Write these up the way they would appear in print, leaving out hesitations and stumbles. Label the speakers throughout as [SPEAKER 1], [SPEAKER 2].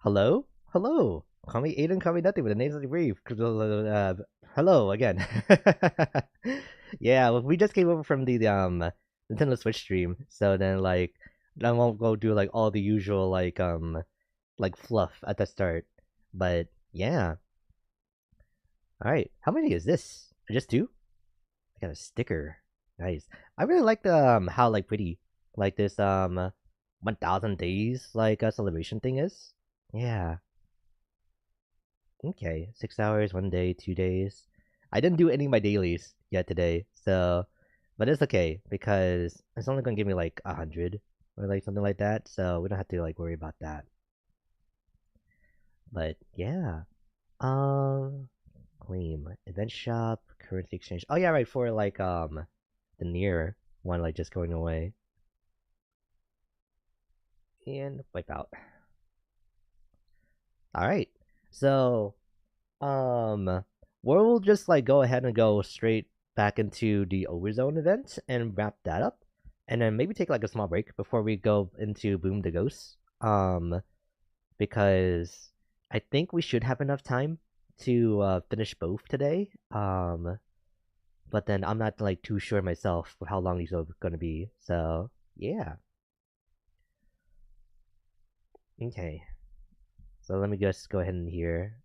[SPEAKER 1] Hello? Hello. Call me Aiden, call me nothing, but the name's like brief. Hello again. Yeah, well, we just came over from the Nintendo Switch stream, so then like I won't go do like all the usual like fluff at the start. But yeah. Alright. How many is this? Just two? I got a sticker. Nice. I really like the how like pretty like this 1000 days like celebration thing is. Yeah. Okay, 6 hours, 1 day, 2 days. I didn't do any of my dailies yet today, so but it's okay because it's only gonna give me like 100 or like something like that, so we don't have to like worry about that. But yeah, claim event shop, currency exchange. Oh yeah, right for like the near one like just going away and wipe out. All right, so we'll just like go ahead and go straight back into the Overzone event and wrap that up, and then maybe take like a small break before we go into Boom the Ghost. Because I think we should have enough time to finish both today. But then I'm not like too sure myself of how long these are gonna be. So yeah. Okay. So let me just go ahead and here.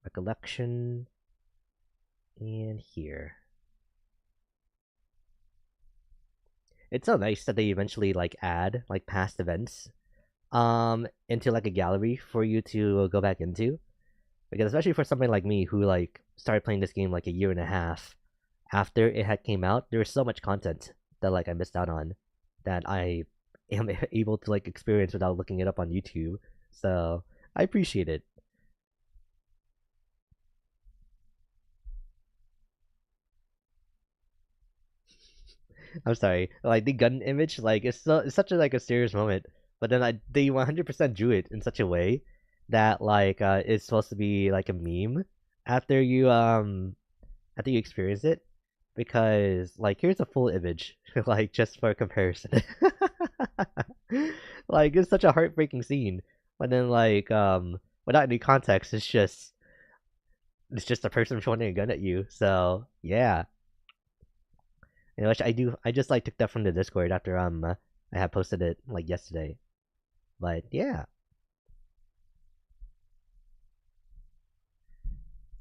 [SPEAKER 1] Recollection and here. It's so nice that they eventually like add like past events into like a gallery for you to go back into. Because especially for somebody like me who like started playing this game like a year and a half after it had came out, there was so much content that like I missed out on that I am able to like experience without looking it up on YouTube. So I appreciate it. I'm sorry. Like the gun image, like it's such a like a serious moment. But then they 100% drew it in such a way that like it's supposed to be like a meme after you experience it, because like here's a full image like just for comparison. Like it's such a heartbreaking scene, but then like without any context, it's just a person pointing a gun at you. So yeah, which I just like took that from the Discord after I had posted it like yesterday. But yeah,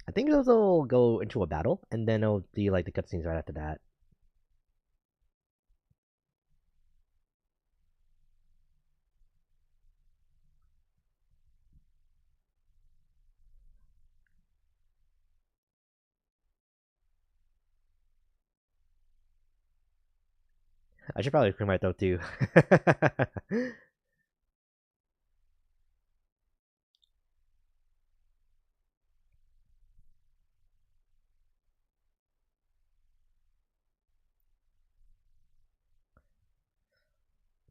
[SPEAKER 1] I think those will go into a battle, and then it'll be like the cutscenes right after that. I should probably clear my throat too.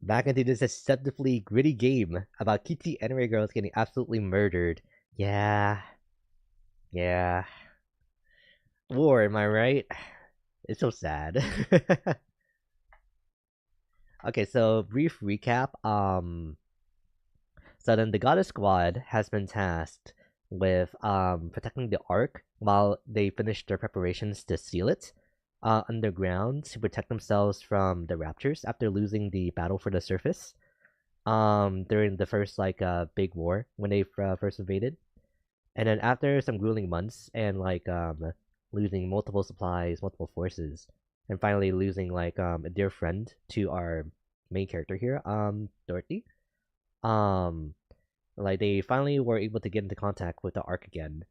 [SPEAKER 1] Back into this deceptively gritty game about cutesy anime girls getting absolutely murdered. Yeah, yeah. War, am I right? It's so sad. Okay, so brief recap. So then the Goddess Squad has been tasked with protecting the Ark while they finish their preparations to seal it underground to protect themselves from the Raptors after losing the battle for the surface during the first like big war when they first invaded. And then after some grueling months and like losing multiple supplies, multiple forces, and finally losing like a dear friend to our main character here, Dorothy. Um like they finally were able to get into contact with the Ark again.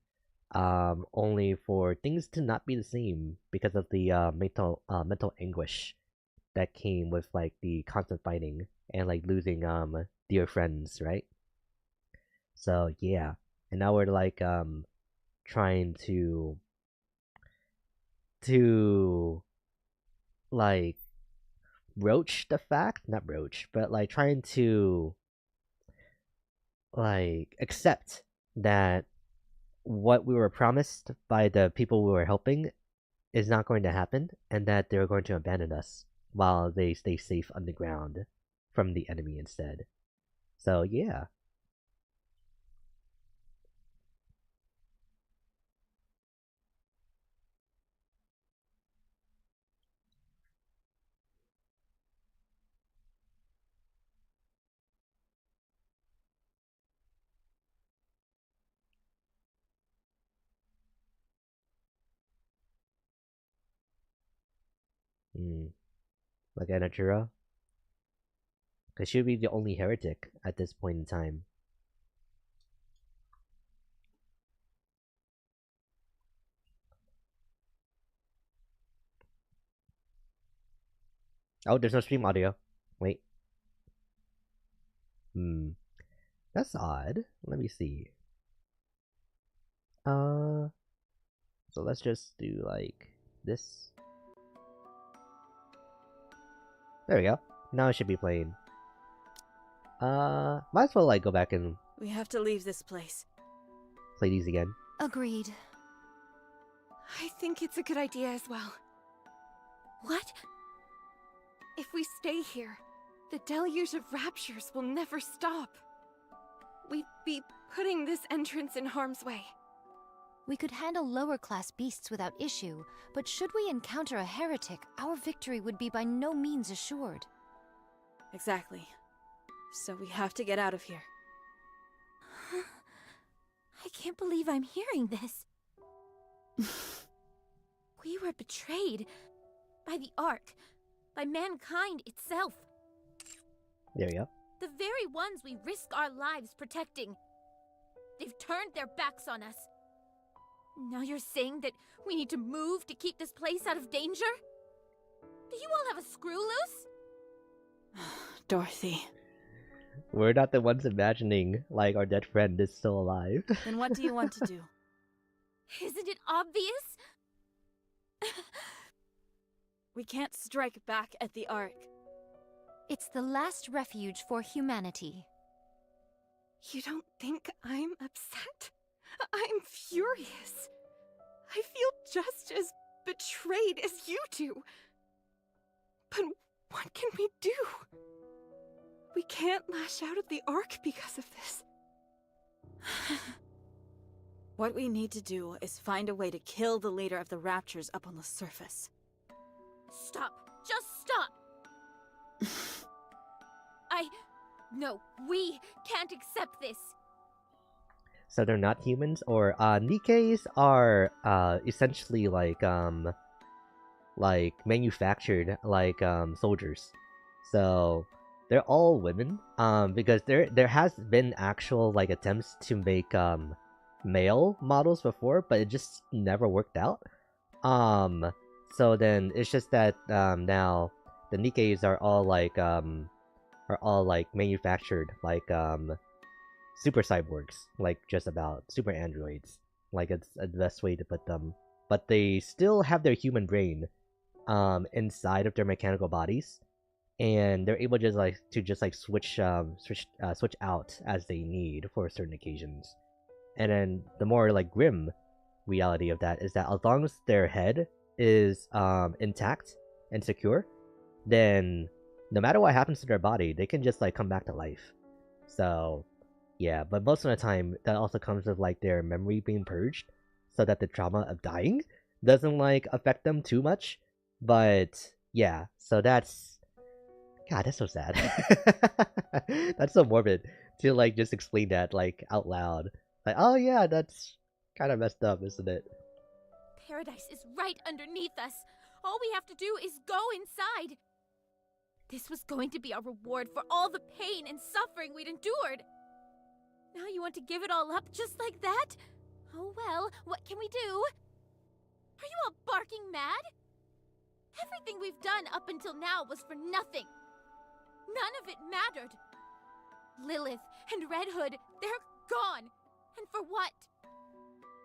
[SPEAKER 1] Only for things to not be the same because of the mental anguish that came with like the constant fighting and like losing dear friends, right? So yeah. And now we're like trying to like broach the fact, not broach, but like trying to like accept that what we were promised by the people we were helping is not going to happen, and that they're going to abandon us while they stay safe underground. from the enemy instead. So yeah. Like Anachura? Because she'd be the only heretic at this point in time. Oh, there's no stream audio. Wait. That's odd. Let me see. So let's just do like this. There we go. Now it should be playing. Might as well like go back and
[SPEAKER 2] We have to leave this place.
[SPEAKER 1] play these again.
[SPEAKER 3] Agreed.
[SPEAKER 4] I think it's a good idea as well.
[SPEAKER 3] What?
[SPEAKER 4] If we stay here, the deluge of raptures will never stop. We'd be putting this entrance in harm's way.
[SPEAKER 3] We could handle lower-class beasts without issue, but should we encounter a heretic, our victory would be by no means assured.
[SPEAKER 2] Exactly. So we have to get out of here.
[SPEAKER 3] I can't believe I'm hearing this. We were betrayed by the Ark, by mankind itself.
[SPEAKER 1] There we go.
[SPEAKER 3] The very ones we risk our lives protecting. They've turned their backs on us. Now you're saying that we need to move to keep this place out of danger? Do you all have a screw loose?
[SPEAKER 2] Dorothy.
[SPEAKER 1] We're not the ones imagining like our dead friend is still alive.
[SPEAKER 2] Then what do you want to do?
[SPEAKER 3] Isn't it obvious?
[SPEAKER 2] We can't strike back at the Ark.
[SPEAKER 3] It's the last refuge for humanity.
[SPEAKER 4] You don't think I'm upset? I'm furious. I feel just as betrayed as you do. But what can we do? We can't lash out at the Ark because of this.
[SPEAKER 2] What we need to do is find a way to kill the leader of the Raptures up on the surface.
[SPEAKER 3] Stop! Just stop! No, we can't accept this.
[SPEAKER 1] So they're not humans, or Nikkes are essentially like manufactured like soldiers. So they're all women. Because there has been actual like attempts to make male models before, but it just never worked out. So then it's just that now the Nikkes are all like manufactured like super cyborgs, like just about super androids. Like it's the best way to put them. But they still have their human brain inside of their mechanical bodies, and they're able to just switch out as they need for certain occasions. And then the more like grim reality of that is that as long as their head is intact and secure, then no matter what happens to their body, they can just like come back to life. So yeah, but most of the time that also comes with like their memory being purged, so that the trauma of dying doesn't like affect them too much. But yeah, so that's so sad. That's so morbid to like just explain that like out loud. Like, oh yeah, that's kind of messed up, isn't it?
[SPEAKER 3] Paradise is right underneath us. All we have to do is go inside. This was going to be our reward for all the pain and suffering we'd endured. Now you want to give it all up just like that? Oh well, what can we do? Are you all barking mad? Everything we've done up until now was for nothing. None of it mattered. Lilith and Red Hood, they're gone. And for what?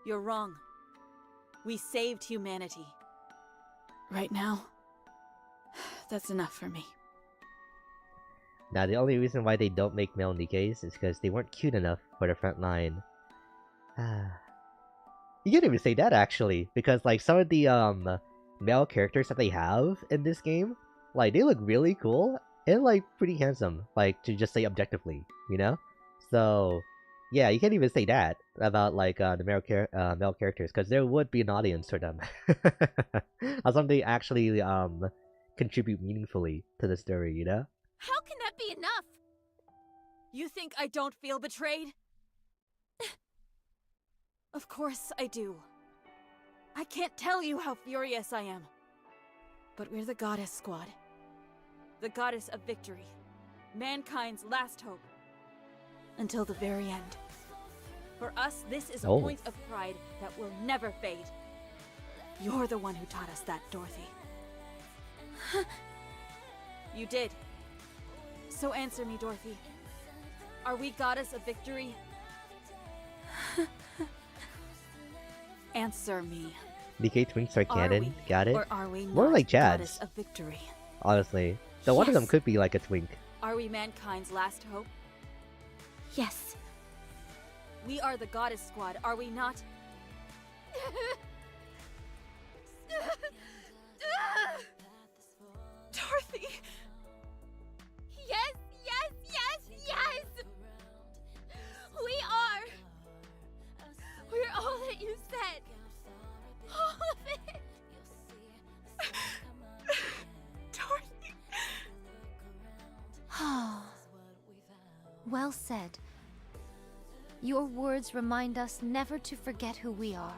[SPEAKER 2] You're wrong. We saved humanity. Right now, that's enough for me.
[SPEAKER 1] Now, the only reason why they don't make male Nikkes is because they weren't cute enough for the front line. You can't even say that, actually, because, like, some of the, male characters that they have in this game, like, they look really cool, and like pretty handsome, like to just say objectively, you know. So yeah, you can't even say that about like the male characters because there would be an audience for them. Or something actually contribute meaningfully to the story, you know.
[SPEAKER 3] How can that be enough?
[SPEAKER 2] You think I don't feel betrayed? Of course I do. I can't tell you how furious I am. But we're the Goddess Squad. The Goddess of Victory. Mankind's last hope. Until the very end. For us, this is a point of pride that will never fade. You're the one who taught us that, Dorothy. You did. So answer me, Dorothy. Are we Goddess of Victory? Answer me.
[SPEAKER 1] Nikke twinks are canon. Got it.
[SPEAKER 2] Or are we
[SPEAKER 1] More
[SPEAKER 2] not
[SPEAKER 1] like
[SPEAKER 2] Goddess
[SPEAKER 1] Jads.
[SPEAKER 2] of Victory?
[SPEAKER 1] Honestly, so one of them
[SPEAKER 3] Yes.
[SPEAKER 1] could be like a twink.
[SPEAKER 2] Are we mankind's last hope?
[SPEAKER 3] Yes.
[SPEAKER 2] We are the Goddess Squad, are we not? Dorothy!
[SPEAKER 3] Yes, yes, yes, yes! We are! We're all that you said! All of it!
[SPEAKER 2] Dorothy!
[SPEAKER 5] Well said. Your words remind us never to forget who we are.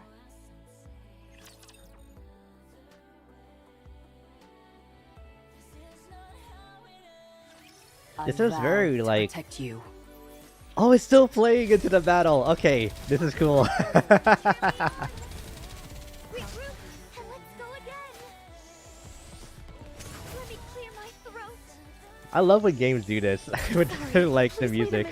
[SPEAKER 1] This is very
[SPEAKER 4] to
[SPEAKER 1] like.
[SPEAKER 4] protect you.
[SPEAKER 1] Oh, it's still playing into the battle. Okay, this is cool.
[SPEAKER 3] Regroup and let's go again! Let me clear my throat!
[SPEAKER 1] I love when games do this with like the music.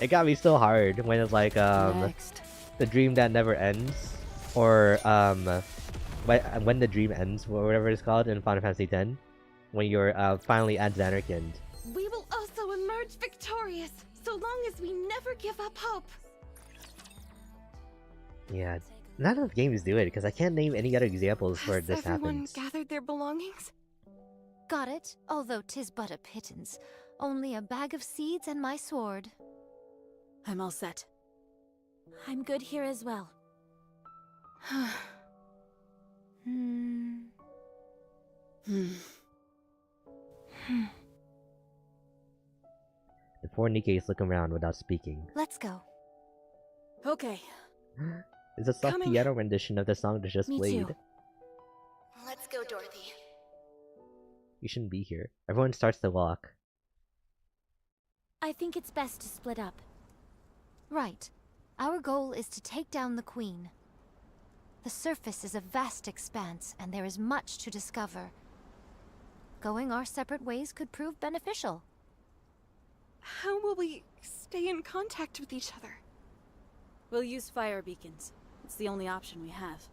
[SPEAKER 1] It got me so hard when it's like
[SPEAKER 4] Next.
[SPEAKER 1] the dream that never ends, or when the dream ends, or whatever it's called in Final Fantasy X, when you're finally at Zanarkand.
[SPEAKER 4] We will also emerge victorious, so long as we never give up hope.
[SPEAKER 1] Yeah, none of the games do it because I can't name any other examples where
[SPEAKER 4] Has
[SPEAKER 1] this
[SPEAKER 4] everyone
[SPEAKER 1] happens.
[SPEAKER 4] gathered their belongings?
[SPEAKER 5] Got it, although 'tis but a pittance. Only a bag of seeds and my sword.
[SPEAKER 2] I'm all set.
[SPEAKER 3] I'm good here as well.
[SPEAKER 5] Hmm.
[SPEAKER 1] The four Nikkes look around without speaking.
[SPEAKER 5] Let's go.
[SPEAKER 2] Okay,
[SPEAKER 1] It's a soft
[SPEAKER 4] Coming.
[SPEAKER 1] piano rendition of the song that just
[SPEAKER 3] Me
[SPEAKER 1] played.
[SPEAKER 3] too.
[SPEAKER 4] Let's go, Dorothy.
[SPEAKER 1] You shouldn't be here. Everyone starts to walk.
[SPEAKER 3] I think it's best to split up.
[SPEAKER 5] Right. Our goal is to take down the Queen. The surface is a vast expanse, and there is much to discover. Going our separate ways could prove beneficial.
[SPEAKER 4] How will we stay in contact with each other?
[SPEAKER 2] we'll use fire beacons. It's the only option we have.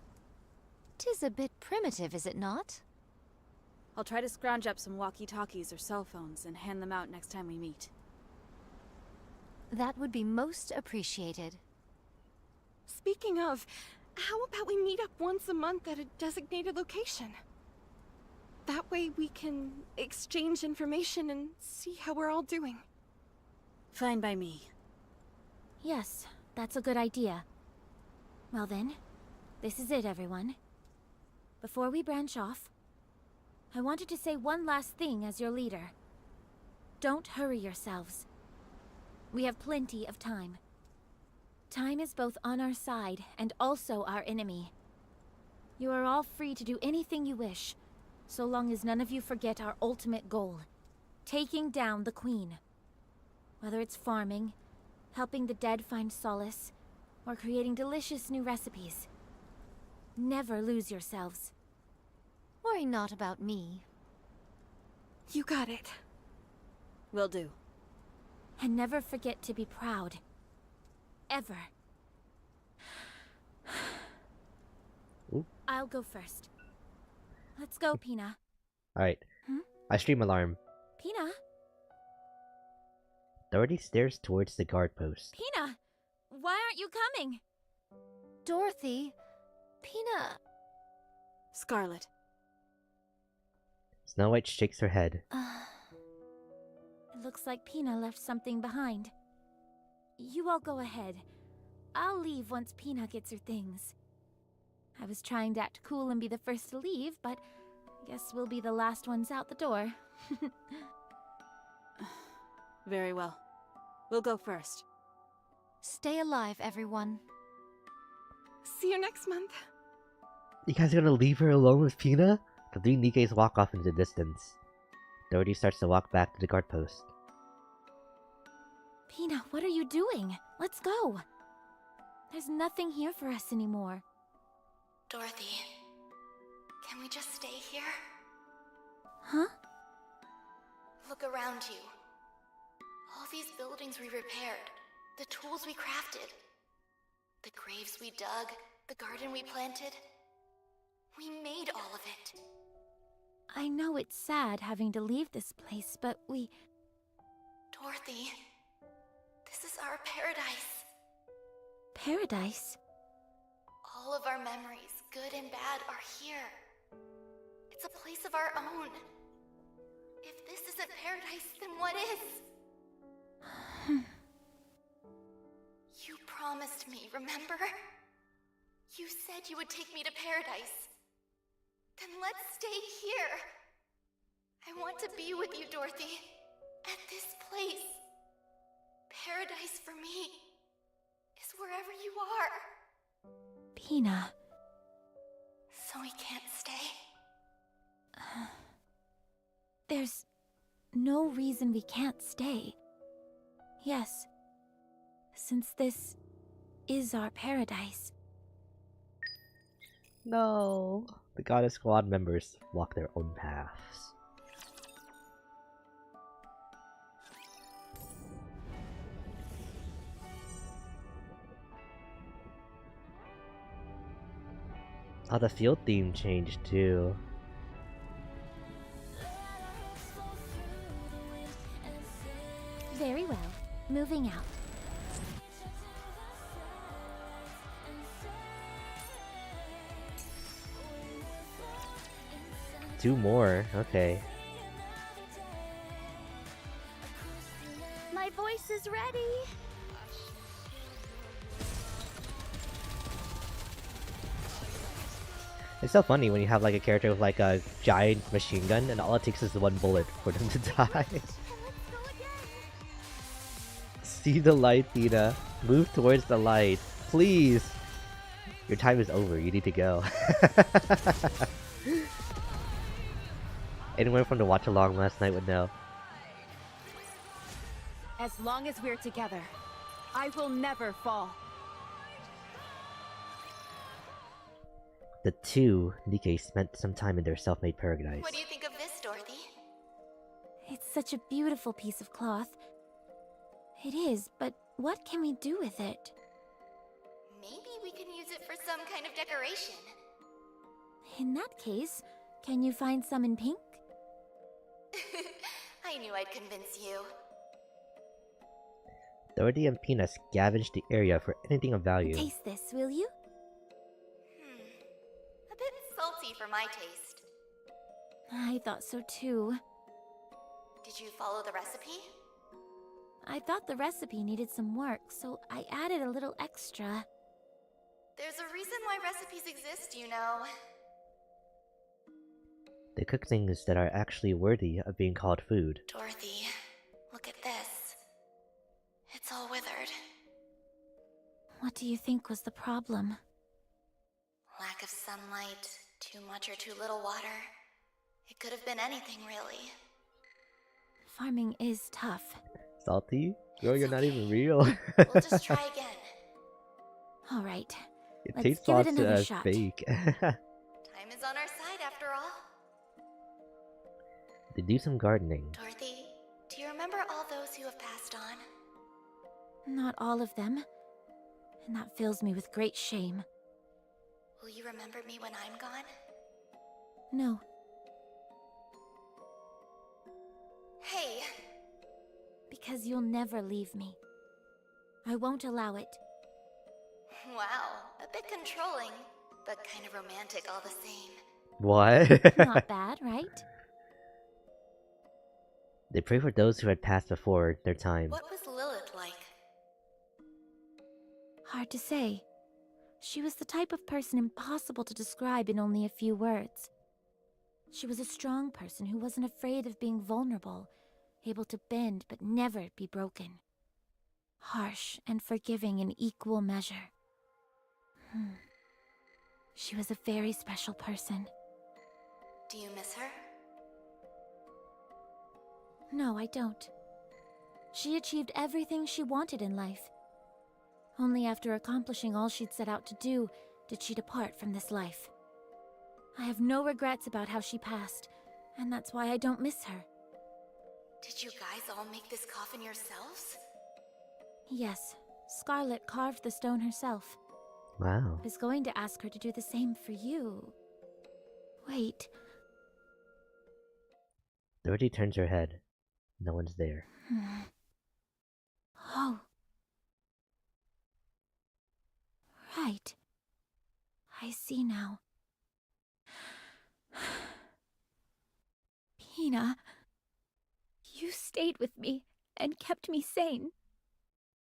[SPEAKER 5] 'Tis a bit primitive, is it not?
[SPEAKER 2] I'll try to scrounge up some walkie-talkies or cell phones and hand them out next time we meet.
[SPEAKER 5] That would be most appreciated.
[SPEAKER 4] Speaking of, how about we meet up once a month at a designated location? That way we can exchange information and see how we're all doing.
[SPEAKER 2] Fine by me.
[SPEAKER 3] Yes, that's a good idea. Well then, this is it, everyone. Before we branch off, I wanted to say one last thing as your leader. Don't hurry yourselves. We have plenty of time. Time is both on our side and also our enemy. You are all free to do anything you wish, so long as none of you forget our ultimate goal, taking down the Queen. Whether it's farming, helping the dead find solace, or creating delicious new recipes. Never lose yourselves.
[SPEAKER 5] Worry not about me.
[SPEAKER 4] You got it.
[SPEAKER 2] Will do.
[SPEAKER 3] And never forget to be proud. Ever.
[SPEAKER 1] Ooh.
[SPEAKER 3] I'll go first. Let's go, Pina.
[SPEAKER 1] Alright. I stream alarm.
[SPEAKER 3] Pina?
[SPEAKER 1] Dorothy stares towards the guard post.
[SPEAKER 3] Pina! Why aren't you coming?
[SPEAKER 5] Dorothy, Pina...
[SPEAKER 2] Scarlet.
[SPEAKER 1] Snow White shakes her head.
[SPEAKER 3] It looks like Pina left something behind. You all go ahead. I'll leave once Pina gets her things. I was trying to act cool and be the first to leave, but guess we'll be the last ones out the door.
[SPEAKER 2] Very well. We'll go first.
[SPEAKER 5] Stay alive, everyone.
[SPEAKER 4] See you next month.
[SPEAKER 1] You guys are gonna leave her alone with Pina? The three Nikkes walk off into the distance. Dorothy starts to walk back to the guard post.
[SPEAKER 3] Pina, what are you doing? Let's go. There's nothing here for us anymore.
[SPEAKER 6] Dorothy, can we just stay here?
[SPEAKER 3] Huh?
[SPEAKER 6] Look around you. All these buildings we repaired, the tools we crafted, the graves we dug, the garden we planted. We made all of it.
[SPEAKER 3] I know it's sad having to leave this place, but we...
[SPEAKER 6] Dorothy, this is our paradise.
[SPEAKER 3] Paradise?
[SPEAKER 6] All of our memories, good and bad, are here. It's a place of our own. If this isn't paradise, then what is? You promised me, remember? You said you would take me to paradise. Then let's stay here. I want to be with you, Dorothy. At this place. Paradise for me is wherever you are.
[SPEAKER 3] Pina.
[SPEAKER 6] So we can't stay?
[SPEAKER 3] There's no reason we can't stay. Yes, since this is our paradise.
[SPEAKER 1] No. The Goddess Squad members walk their own paths. Oh, the field theme changed too.
[SPEAKER 3] Very well. Moving out.
[SPEAKER 1] Two more, okay.
[SPEAKER 3] My voice is ready.
[SPEAKER 1] It's so funny when you have like a character with like a giant machine gun and all it takes is one bullet for them to die. See the light, Pina. Move towards the light. Please! Your time is over, you need to go. Anyone from the watch along last night would know.
[SPEAKER 7] As long as we're together, I will never fall.
[SPEAKER 1] The two Nikke spent some time in their self-made paradise.
[SPEAKER 6] What do you think of this, Dorothy?
[SPEAKER 3] It's such a beautiful piece of cloth. It is, but what can we do with it?
[SPEAKER 6] Maybe we can use it for some kind of decoration.
[SPEAKER 3] In that case, can you find some in pink?
[SPEAKER 6] I knew I'd convince you.
[SPEAKER 1] Dorothy and Pina scavenged the area for anything of value.
[SPEAKER 3] Taste this, will you?
[SPEAKER 6] A bit salty for my taste.
[SPEAKER 3] I thought so too.
[SPEAKER 6] Did you follow the recipe?
[SPEAKER 3] I thought the recipe needed some work, so I added a little extra.
[SPEAKER 6] There's a reason why recipes exist, you know.
[SPEAKER 1] They cook things that are actually worthy of being called food.
[SPEAKER 6] Dorothy, look at this. It's all withered.
[SPEAKER 3] What do you think was the problem?
[SPEAKER 6] Lack of sunlight, too much or too little water. It could have been anything, really.
[SPEAKER 3] Farming is tough.
[SPEAKER 1] Salty? Girl,
[SPEAKER 6] It's
[SPEAKER 1] you're not
[SPEAKER 6] okay.
[SPEAKER 1] even real.
[SPEAKER 6] We'll just try again.
[SPEAKER 3] All right.
[SPEAKER 1] It
[SPEAKER 3] Let's
[SPEAKER 1] tastes
[SPEAKER 3] give it
[SPEAKER 1] salty
[SPEAKER 3] another
[SPEAKER 1] as
[SPEAKER 3] shot.
[SPEAKER 1] fake.
[SPEAKER 6] Time is on our side, after all.
[SPEAKER 1] They do some gardening.
[SPEAKER 6] Dorothy, do you remember all those who have passed on?
[SPEAKER 3] Not all of them. And that fills me with great shame.
[SPEAKER 6] Will you remember me when I'm gone?
[SPEAKER 3] No.
[SPEAKER 6] Hey,
[SPEAKER 3] Because you'll never leave me. I won't allow it.
[SPEAKER 6] wow, a bit controlling, but kind of romantic all the same.
[SPEAKER 1] What?
[SPEAKER 3] Not bad, right?
[SPEAKER 1] They pray for those who had passed before their time.
[SPEAKER 6] What was Lilith like?
[SPEAKER 3] Hard to say. She was the type of person impossible to describe in only a few words. She was a strong person who wasn't afraid of being vulnerable, able to bend but never be broken. Harsh and forgiving in equal measure. She was a very special person.
[SPEAKER 6] Do you miss her?
[SPEAKER 3] No, I don't. She achieved everything she wanted in life. Only after accomplishing all she'd set out to do, did she depart from this life. I have no regrets about how she passed, and that's why I don't miss her.
[SPEAKER 6] Did you guys all make this coffin yourselves?
[SPEAKER 3] Yes, Scarlet carved the stone herself.
[SPEAKER 1] Wow.
[SPEAKER 3] I was going to ask her to do the same for you. Wait.
[SPEAKER 1] Dorothy turns her head. No one's there.
[SPEAKER 3] Oh. Right. I see now. Pina, you stayed with me and kept me sane.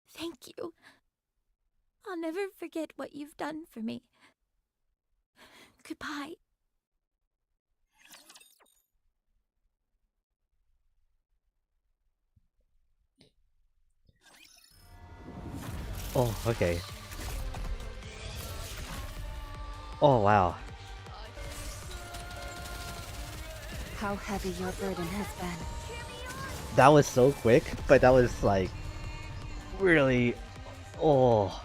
[SPEAKER 3] Thank you. I'll never forget what you've done for me. Goodbye.
[SPEAKER 1] Oh, okay. Oh, wow.
[SPEAKER 7] How heavy your burden has been.
[SPEAKER 1] That was so quick, but that was like really, oh,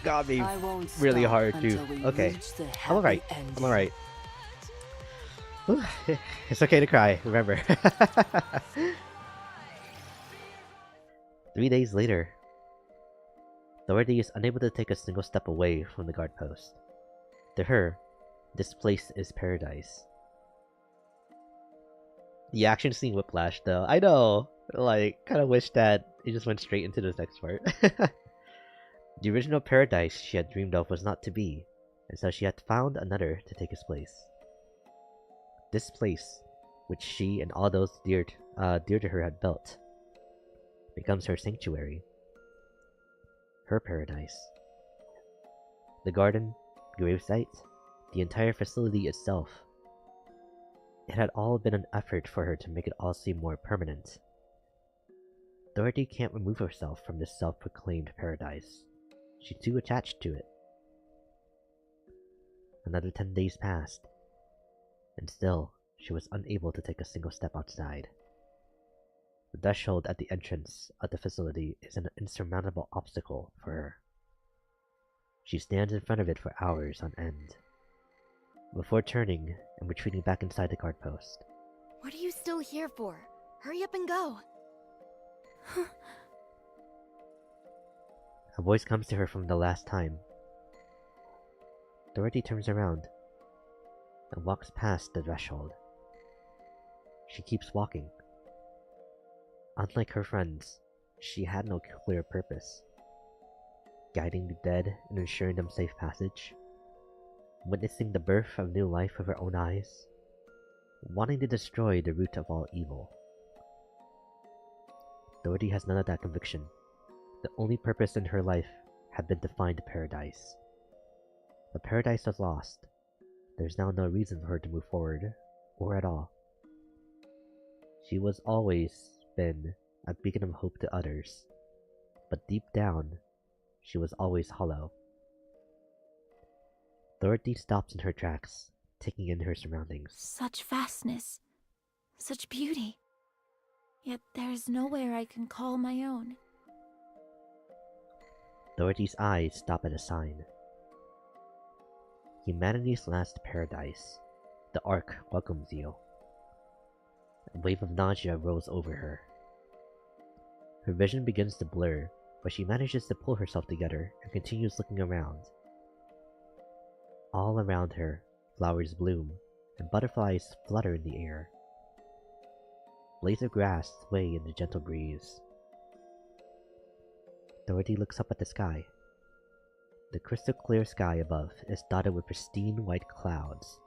[SPEAKER 1] got me
[SPEAKER 7] I won't
[SPEAKER 1] really
[SPEAKER 7] stop
[SPEAKER 1] hard
[SPEAKER 7] until
[SPEAKER 1] to.
[SPEAKER 7] we
[SPEAKER 1] Okay,
[SPEAKER 7] reach the
[SPEAKER 1] I'm alright.
[SPEAKER 7] happy
[SPEAKER 1] I'm
[SPEAKER 7] ending.
[SPEAKER 1] alright. Whew, it's okay to cry. Remember. 3 days later, Dorothy is unable to take a single step away from the guard post. To her, this place is paradise. The action scene whiplash, though. I know. Like, kind of wish that it just went straight into this next part. The original paradise she had dreamed of was not to be, and so she had found another to take its place. This place, which she and all those dear to her had built, becomes her sanctuary. Her paradise. The garden, gravesite, the entire facility itself. It had all been an effort for her to make it all seem more permanent. Dorothy can't remove herself from this self-proclaimed paradise. She's too attached to it. Another 10 days passed, and still she was unable to take a single step outside. The threshold at the entrance of the facility is an insurmountable obstacle for her. She stands in front of it for hours on end, before turning and retreating back inside the guard post.
[SPEAKER 6] What are you still here for? Hurry up and go.
[SPEAKER 1] A voice comes to her from the last time. Dorothy turns around and walks past the threshold. She keeps walking. Unlike her friends, she had no clear purpose. Guiding the dead and ensuring them safe passage. Witnessing the birth of new life with her own eyes. Wanting to destroy the root of all evil. Dorothy has none of that conviction. The only purpose in her life had been to find paradise. The paradise was lost. There's now no reason for her to move forward, or at all. She was always been a beacon of hope to others, but deep down, she was always hollow. Dorothy stops in her tracks, taking in her surroundings.
[SPEAKER 3] Such vastness. Such beauty. Yet there is nowhere I can call my own.
[SPEAKER 1] Dorothy's eyes stop at a sign. Humanity's last paradise. The Ark welcomes you. A wave of nausea rolls over her. Her vision begins to blur, but she manages to pull herself together and continues looking around. All around her, flowers bloom, and butterflies flutter in the air. Blades of grass sway in the gentle breeze. Dorothy looks up at the sky. The crystal clear sky above is dotted with pristine white clouds.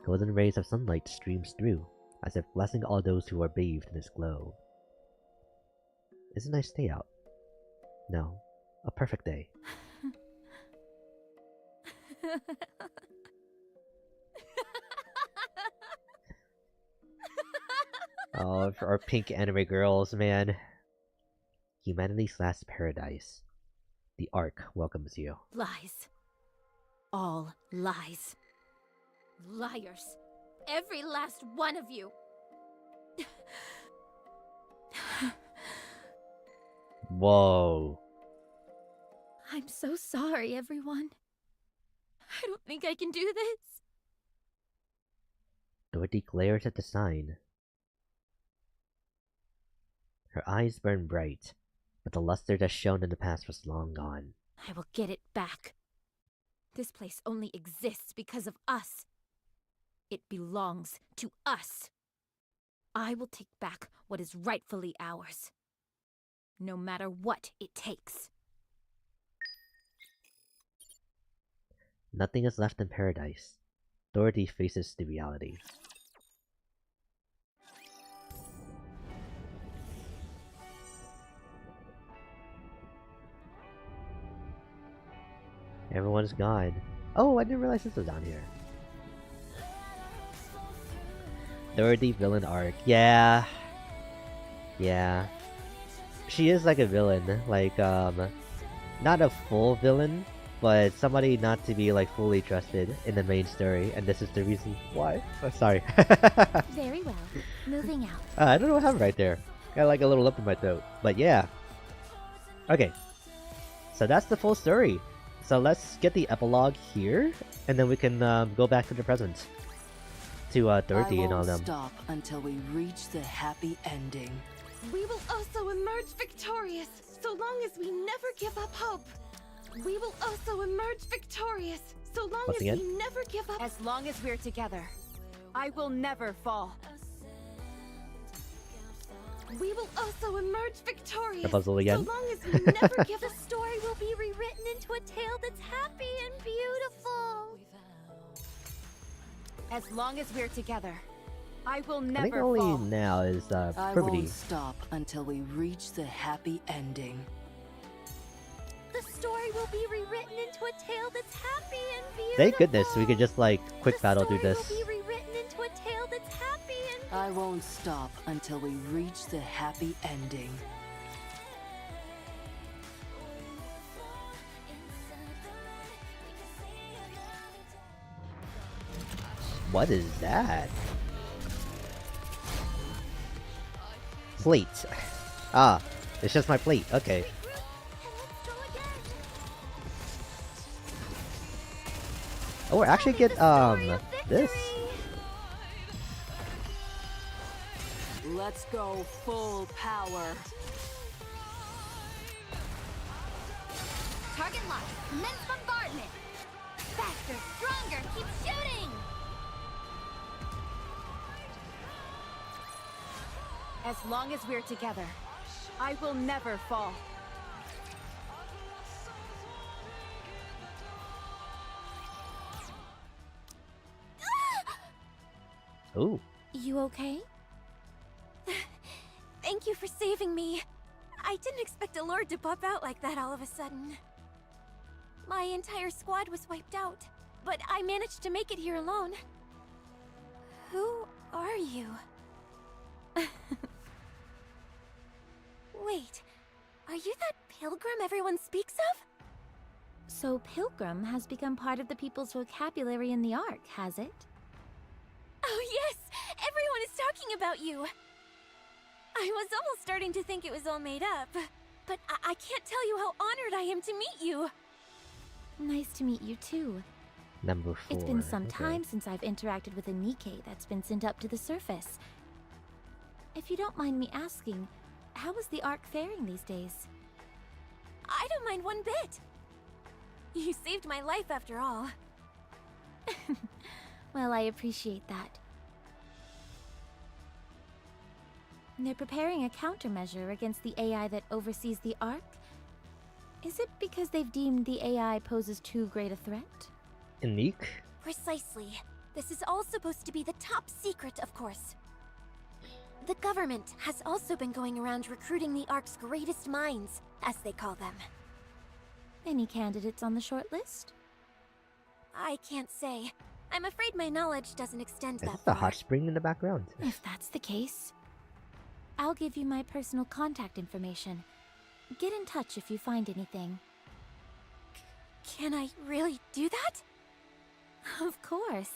[SPEAKER 1] Golden rays of sunlight streams through, as if blessing all those who are bathed in its glow. It's a nice day out. No, a perfect day. Oh, for our pink anime girls, man. Humanity's last paradise. The Ark welcomes you.
[SPEAKER 3] Lies. All lies. Liars. Every last one of you.
[SPEAKER 1] Whoa.
[SPEAKER 3] I'm so sorry, everyone. I don't think I can do this.
[SPEAKER 1] Dorothy glares at the sign. Her eyes burn bright, but the luster that shone in the past was long gone.
[SPEAKER 3] I will get it back. This place only exists because of us. It belongs to us. I will take back what is rightfully ours, no matter what it takes.
[SPEAKER 1] Nothing is left in paradise. Dorothy faces the reality. Everyone's gone. Oh, I didn't realize this was down here. Dorothy villain arc. Yeah. Yeah. She is like a villain. Like, not a full villain, but somebody not to be like fully trusted in the main story, and this is the reason why. Oh, sorry.
[SPEAKER 5] Very well. Moving out.
[SPEAKER 1] I don't know what happened right there. Got like a little lump in my throat. But yeah. Okay. So that's the full story. So let's get the epilogue here, and then we can go back to the present. To Dorothy and all them.
[SPEAKER 8] Stop until we reach the happy ending.
[SPEAKER 4] We will also emerge victorious, so long as we never give up hope. We will also emerge victorious, so long
[SPEAKER 1] Once
[SPEAKER 4] as
[SPEAKER 1] again?
[SPEAKER 4] we never give up.
[SPEAKER 7] As long as we're together, I will never fall.
[SPEAKER 4] We will also emerge victorious,
[SPEAKER 1] The puzzle again?
[SPEAKER 4] so long as we never give
[SPEAKER 5] The
[SPEAKER 4] up.
[SPEAKER 5] story will be rewritten into a tale that's happy and beautiful.
[SPEAKER 7] As long as we're together, I will
[SPEAKER 1] I think
[SPEAKER 7] never
[SPEAKER 1] only
[SPEAKER 7] fall.
[SPEAKER 1] now is
[SPEAKER 8] I
[SPEAKER 1] puberty.
[SPEAKER 8] won't stop until we reach the happy ending.
[SPEAKER 5] The story will be rewritten into a tale that's happy and beautiful.
[SPEAKER 1] Thank goodness we could just like quick battle through this.
[SPEAKER 5] The story will be rewritten into a tale that's happy and
[SPEAKER 8] I won't stop until we reach the happy ending.
[SPEAKER 1] What is that? Plate. Ah, it's just my plate. Okay. Oh, we actually get this.
[SPEAKER 8] Let's go full power.
[SPEAKER 5] Target locked. Commence bombardment. Faster, stronger. Keep shooting.
[SPEAKER 7] As long as we're together, I will never fall.
[SPEAKER 1] Ooh.
[SPEAKER 5] You okay? Thank you for saving me. I didn't expect a lord to pop out like that all of a sudden. My entire squad was wiped out, but I managed to make it here alone. Who are you? Wait, are you that pilgrim everyone speaks of?
[SPEAKER 3] So pilgrim has become part of the people's vocabulary in the Ark, has it?
[SPEAKER 5] Oh yes, everyone is talking about you. I was almost starting to think it was all made up, but I can't tell you how honored I am to meet you.
[SPEAKER 3] Nice to meet you too.
[SPEAKER 1] Number 4.
[SPEAKER 3] It's been some
[SPEAKER 1] okay.
[SPEAKER 3] time since I've interacted with a Nikke that's been sent up to the surface. If you don't mind me asking, how is the Ark faring these days?
[SPEAKER 5] I don't mind one bit. You saved my life after all.
[SPEAKER 3] Well, I appreciate that. They're preparing a countermeasure against the AI that oversees the Ark? Is it because they've deemed the AI poses too great a threat?
[SPEAKER 1] Unique?
[SPEAKER 5] Precisely. This is all supposed to be the top secret, of course.
[SPEAKER 9] The government has also been going around recruiting the Ark's greatest minds, as they call them.
[SPEAKER 5] Any candidates on the short list?
[SPEAKER 9] I can't say. I'm afraid my knowledge doesn't extend
[SPEAKER 1] Is
[SPEAKER 9] that
[SPEAKER 1] this the
[SPEAKER 9] far.
[SPEAKER 1] hot spring in the background?
[SPEAKER 5] If that's the case, I'll give you my personal contact information. Get in touch if you find anything.
[SPEAKER 9] Can I really do that?
[SPEAKER 5] Of course.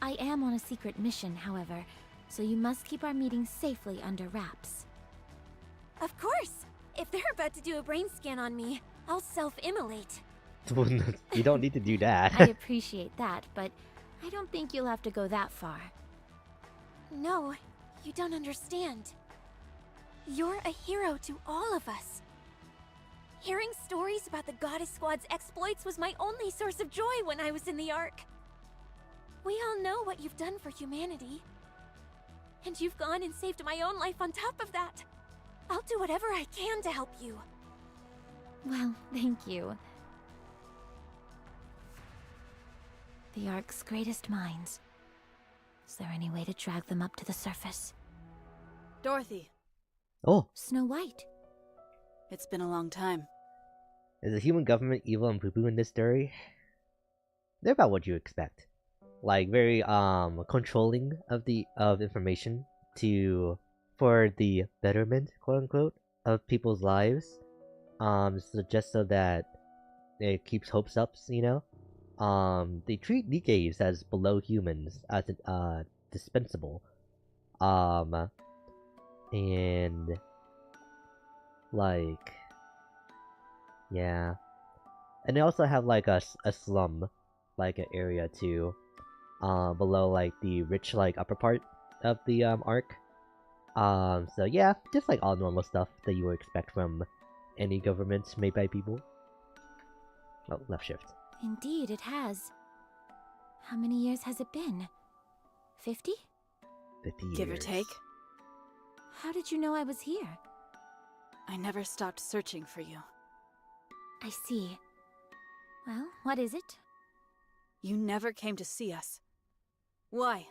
[SPEAKER 5] I am on a secret mission, however, so you must keep our meeting safely under wraps.
[SPEAKER 9] Of course! If they're about to do a brain scan on me, I'll self-immolate.
[SPEAKER 1] You don't need to do that.
[SPEAKER 5] I appreciate that, but I don't think you'll have to go that far.
[SPEAKER 9] No, you don't understand. You're a hero to all of us. Hearing stories about the Goddess Squad's exploits was my only source of joy when I was in the Ark. We all know what you've done for humanity. And you've gone and saved my own life on top of that. I'll do whatever I can to help you.
[SPEAKER 5] Well, thank you. The Ark's greatest minds. Is there any way to drag them up to the surface?
[SPEAKER 2] Dorothy,
[SPEAKER 1] Oh,
[SPEAKER 5] Snow White.
[SPEAKER 2] it's been a long time.
[SPEAKER 1] is the human government evil and poo-poo in this story? They're about what you expect. Like very controlling of information for the betterment, quote unquote, of people's lives. So just so that it keeps hopes up, you know. They treat Nikkes as below humans, as dispensable. And like, yeah, and they also have like a slum, like an area too, below like the rich like upper part of the arc. So yeah, just like all normal stuff that you would expect from any government made by people. Oh, left shift.
[SPEAKER 5] Indeed, it has. How many years has it been? 50?
[SPEAKER 1] 50
[SPEAKER 2] Give or
[SPEAKER 1] years.
[SPEAKER 2] take.
[SPEAKER 5] How did you know I was here?
[SPEAKER 2] I never stopped searching for you.
[SPEAKER 5] I see. Well, what is it?
[SPEAKER 2] You never came to see us. Why?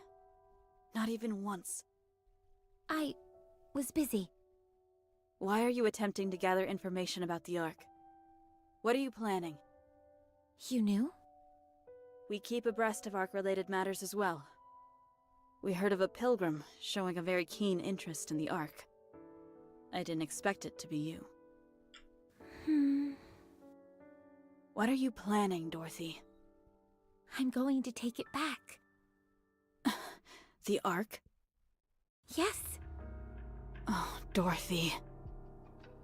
[SPEAKER 2] Not even once.
[SPEAKER 5] I was busy.
[SPEAKER 2] Why are you attempting to gather information about the Ark? What are you planning?
[SPEAKER 5] You knew?
[SPEAKER 2] We keep abreast of Ark-related matters as well. We heard of a pilgrim showing a very keen interest in the Ark. I didn't expect it to be you. What are you planning, Dorothy?
[SPEAKER 5] I'm going to take it back.
[SPEAKER 2] The Ark?
[SPEAKER 5] Yes.
[SPEAKER 2] Oh, Dorothy.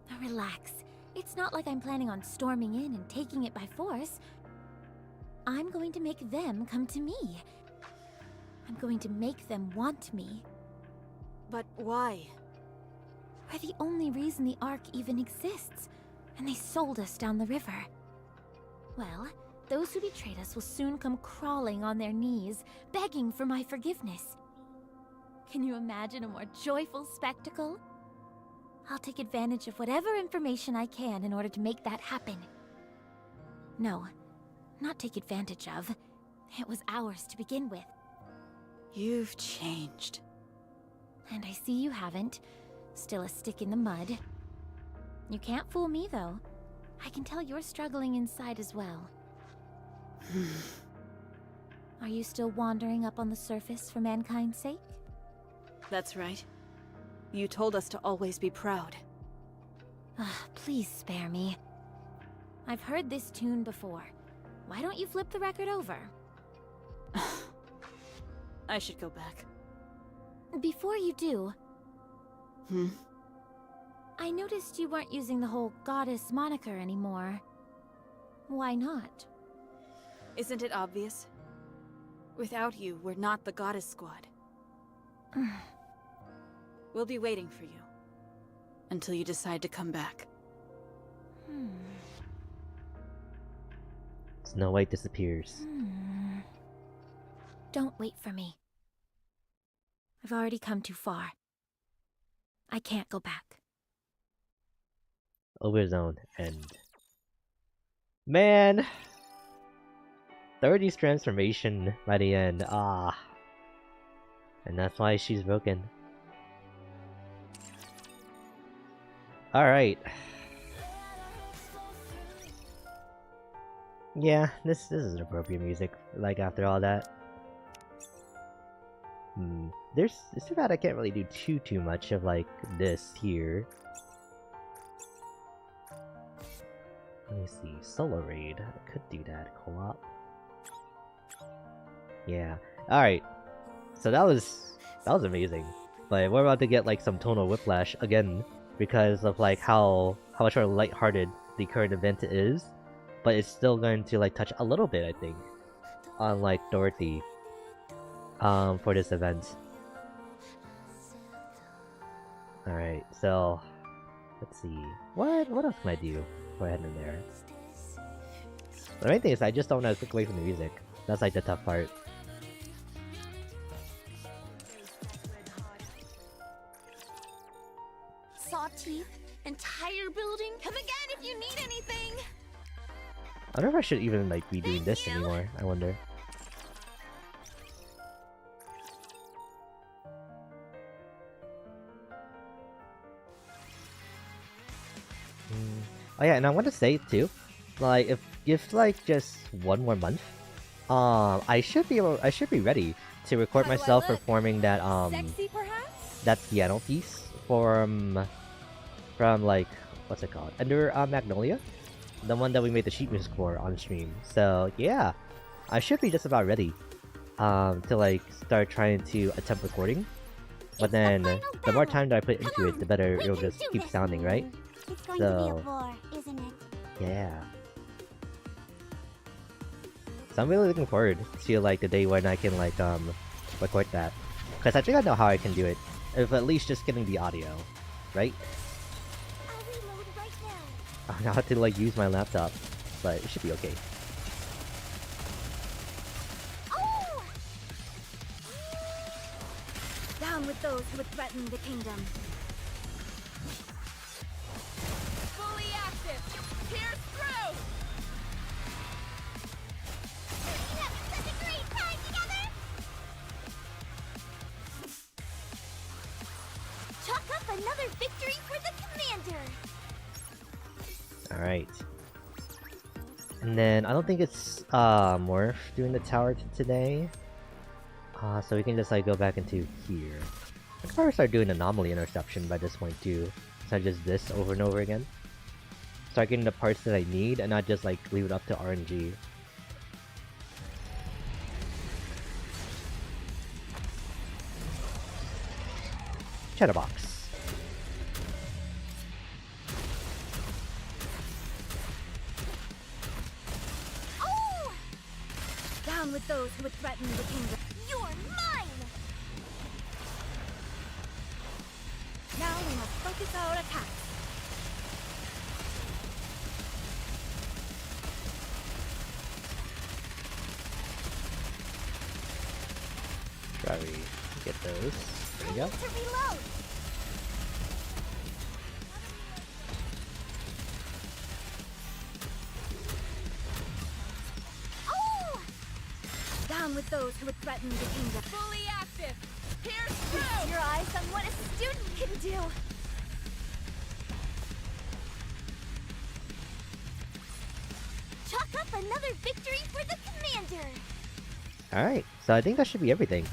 [SPEAKER 5] Now relax. It's not like I'm planning on storming in and taking it by force. I'm going to make them come to me. I'm going to make them want me.
[SPEAKER 2] But why?
[SPEAKER 5] We're the only reason the Ark even exists, and they sold us down the river. Well, those who betrayed us will soon come crawling on their knees, begging for my forgiveness. Can you imagine a more joyful spectacle? I'll take advantage of whatever information I can in order to make that happen. No, not take advantage of. It was ours to begin with.
[SPEAKER 2] You've changed.
[SPEAKER 5] And I see you haven't. Still a stick in the mud. You can't fool me, though. I can tell you're struggling inside as well. Are you still wandering up on the surface for mankind's sake?
[SPEAKER 2] That's right. You told us to always be proud.
[SPEAKER 5] Please spare me. I've heard this tune before. Why don't you flip the record over?
[SPEAKER 2] I should go back.
[SPEAKER 5] Before you do,
[SPEAKER 2] Hmm?
[SPEAKER 5] I noticed you weren't using the whole goddess moniker anymore. Why not?
[SPEAKER 2] Isn't it obvious? Without you, we're not the Goddess Squad. We'll be waiting for you. Until you decide to come back.
[SPEAKER 1] Snow White disappears.
[SPEAKER 5] Don't wait for me. I've already come too far. I can't go back.
[SPEAKER 1] Overzone end. Man! 30's transformation by the end. And that's why she's broken. Alright. Yeah, this is appropriate music, like after all that. It's too bad I can't really do too much of like this here. Let me see, solo raid. I could do that, co-op. Yeah. Alright. So that was amazing. But we're about to get like some tonal whiplash again because of like how much more lighthearted the current event is. But it's still going to like touch a little bit, I think, on like Dorothy for this event. Alright, so let's see. What else can I do? Go ahead in there. The main thing is I just don't want to click away from the music. That's like the tough part.
[SPEAKER 3] Saw teeth, entire building. Come again if you need anything.
[SPEAKER 1] I wonder if I should even like be doing this anymore. I wonder. Oh yeah, and I want to say too, like if like just one more month, I should be ready to record myself performing that
[SPEAKER 3] Sexy, perhaps?
[SPEAKER 1] that piano piece from like what's it called? Under Magnolia, the one that we made the sheet music for on stream. So yeah, I should be just about ready to like start trying to attempt recording. But then the more time that I put into it, the better it'll just keep sounding, right?
[SPEAKER 9] It's going
[SPEAKER 1] So,
[SPEAKER 9] to be a bore, isn't it?
[SPEAKER 1] yeah. So I'm really looking forward to like the day when I can like record that, because I think I know how I can do it, if at least just getting the audio, right?
[SPEAKER 9] I'll reload right now.
[SPEAKER 1] I know how to like use my laptop, but it should be okay.
[SPEAKER 9] Oh!
[SPEAKER 3] Down with those who would threaten the kingdom. Fully active! Pierce through!
[SPEAKER 9] We're having such a great time together! Chalk up another victory for the commander!
[SPEAKER 1] Alright. And then I don't think it's worth doing the tower today. So we can just like go back into here. I could probably start doing anomaly interception by this point too. Instead of just this over and over again. Start getting the parts that I need and not just like leave it up to RNG. Chatterbox.
[SPEAKER 9] Oh!
[SPEAKER 3] Down with those who would threaten the kingdom.
[SPEAKER 9] You're mine!
[SPEAKER 3] Now we must focus our attack.
[SPEAKER 1] Try we get those. There we go.
[SPEAKER 9] To reload! Oh!
[SPEAKER 3] Down with those who would threaten the kingdom. Fully active! Pierce
[SPEAKER 9] Feast
[SPEAKER 3] through!
[SPEAKER 9] your eyes on what a student can do! Chalk up another victory for the commander!
[SPEAKER 1] Alright, so I think that should be everything.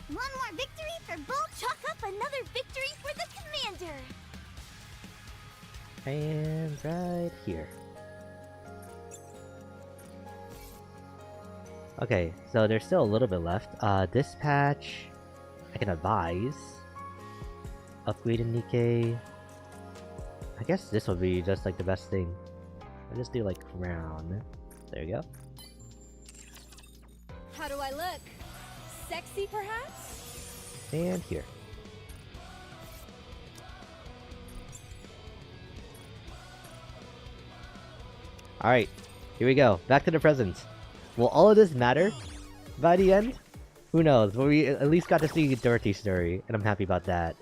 [SPEAKER 9] One more victory for both! Chalk up another victory for the commander!
[SPEAKER 1] And right here. Okay, so there's still a little bit left. Dispatch, I can advise. Upgrade in Nikke. I guess this would be just like the best thing. I'll just do like crown. There you go.
[SPEAKER 3] How do I look? Sexy, perhaps?
[SPEAKER 1] And here. Alright, here we go. Back to the present. Will all of this matter by the end? Who knows, but we at least got to see Dorothy's story, and I'm happy about that.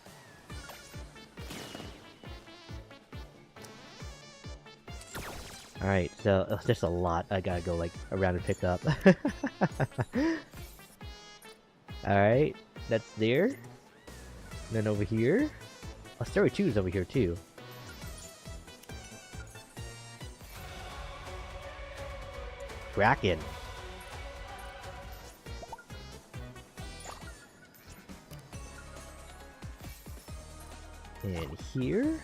[SPEAKER 1] Alright, so there's a lot I gotta go like around and pick up. Alright, that's there. And then over here. Oh, Story 2 is over here too. Kraken. And here...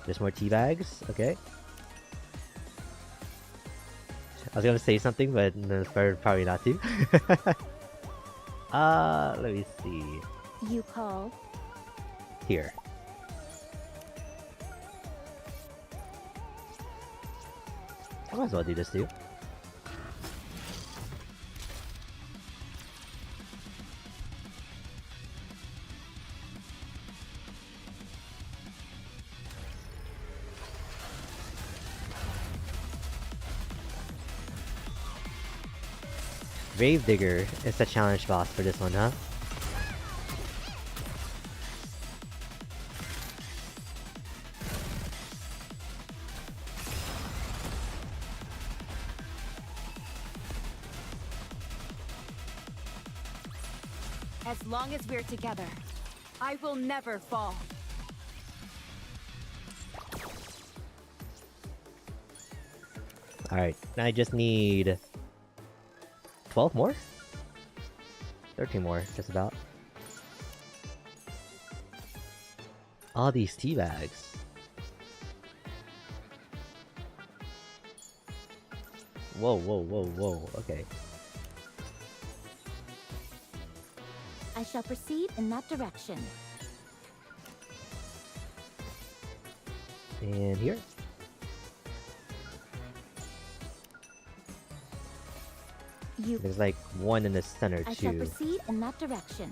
[SPEAKER 1] There's more tea bags, okay. I was gonna say something, but no, probably not to. Let me see.
[SPEAKER 3] You call?
[SPEAKER 1] Here. I might as well do this too. Gravedigger is the challenge boss for this one, huh?
[SPEAKER 7] As long as we're together, I will never fall.
[SPEAKER 1] Alright, now I just need 12 more? 13 more, just about. All these tea bags. Whoa, whoa, whoa, whoa, okay.
[SPEAKER 3] I shall proceed in that direction.
[SPEAKER 1] And here. There's like one in the center
[SPEAKER 3] I shall
[SPEAKER 1] too.
[SPEAKER 3] proceed in that direction.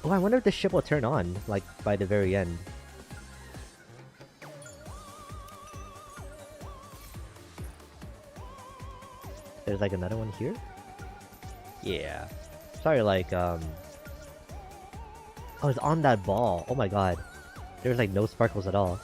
[SPEAKER 1] Oh, I wonder if the ship will turn on, like, by the very end. There's like another one here? Yeah. Sorry, like, Oh, it's on that ball. Oh my god. There's like no sparkles at all.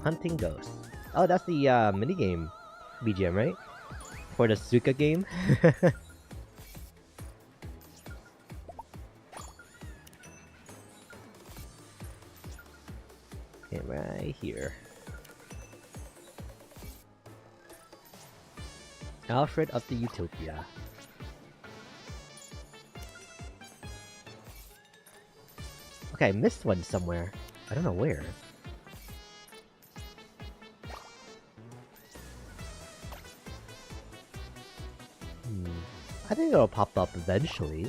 [SPEAKER 1] Hunting Ghosts. Oh, that's the minigame BGM, right? For the Suka game? Okay, right here. Alfred of the Utopia. Okay, I missed one somewhere. I don't know where. I think it'll pop up eventually.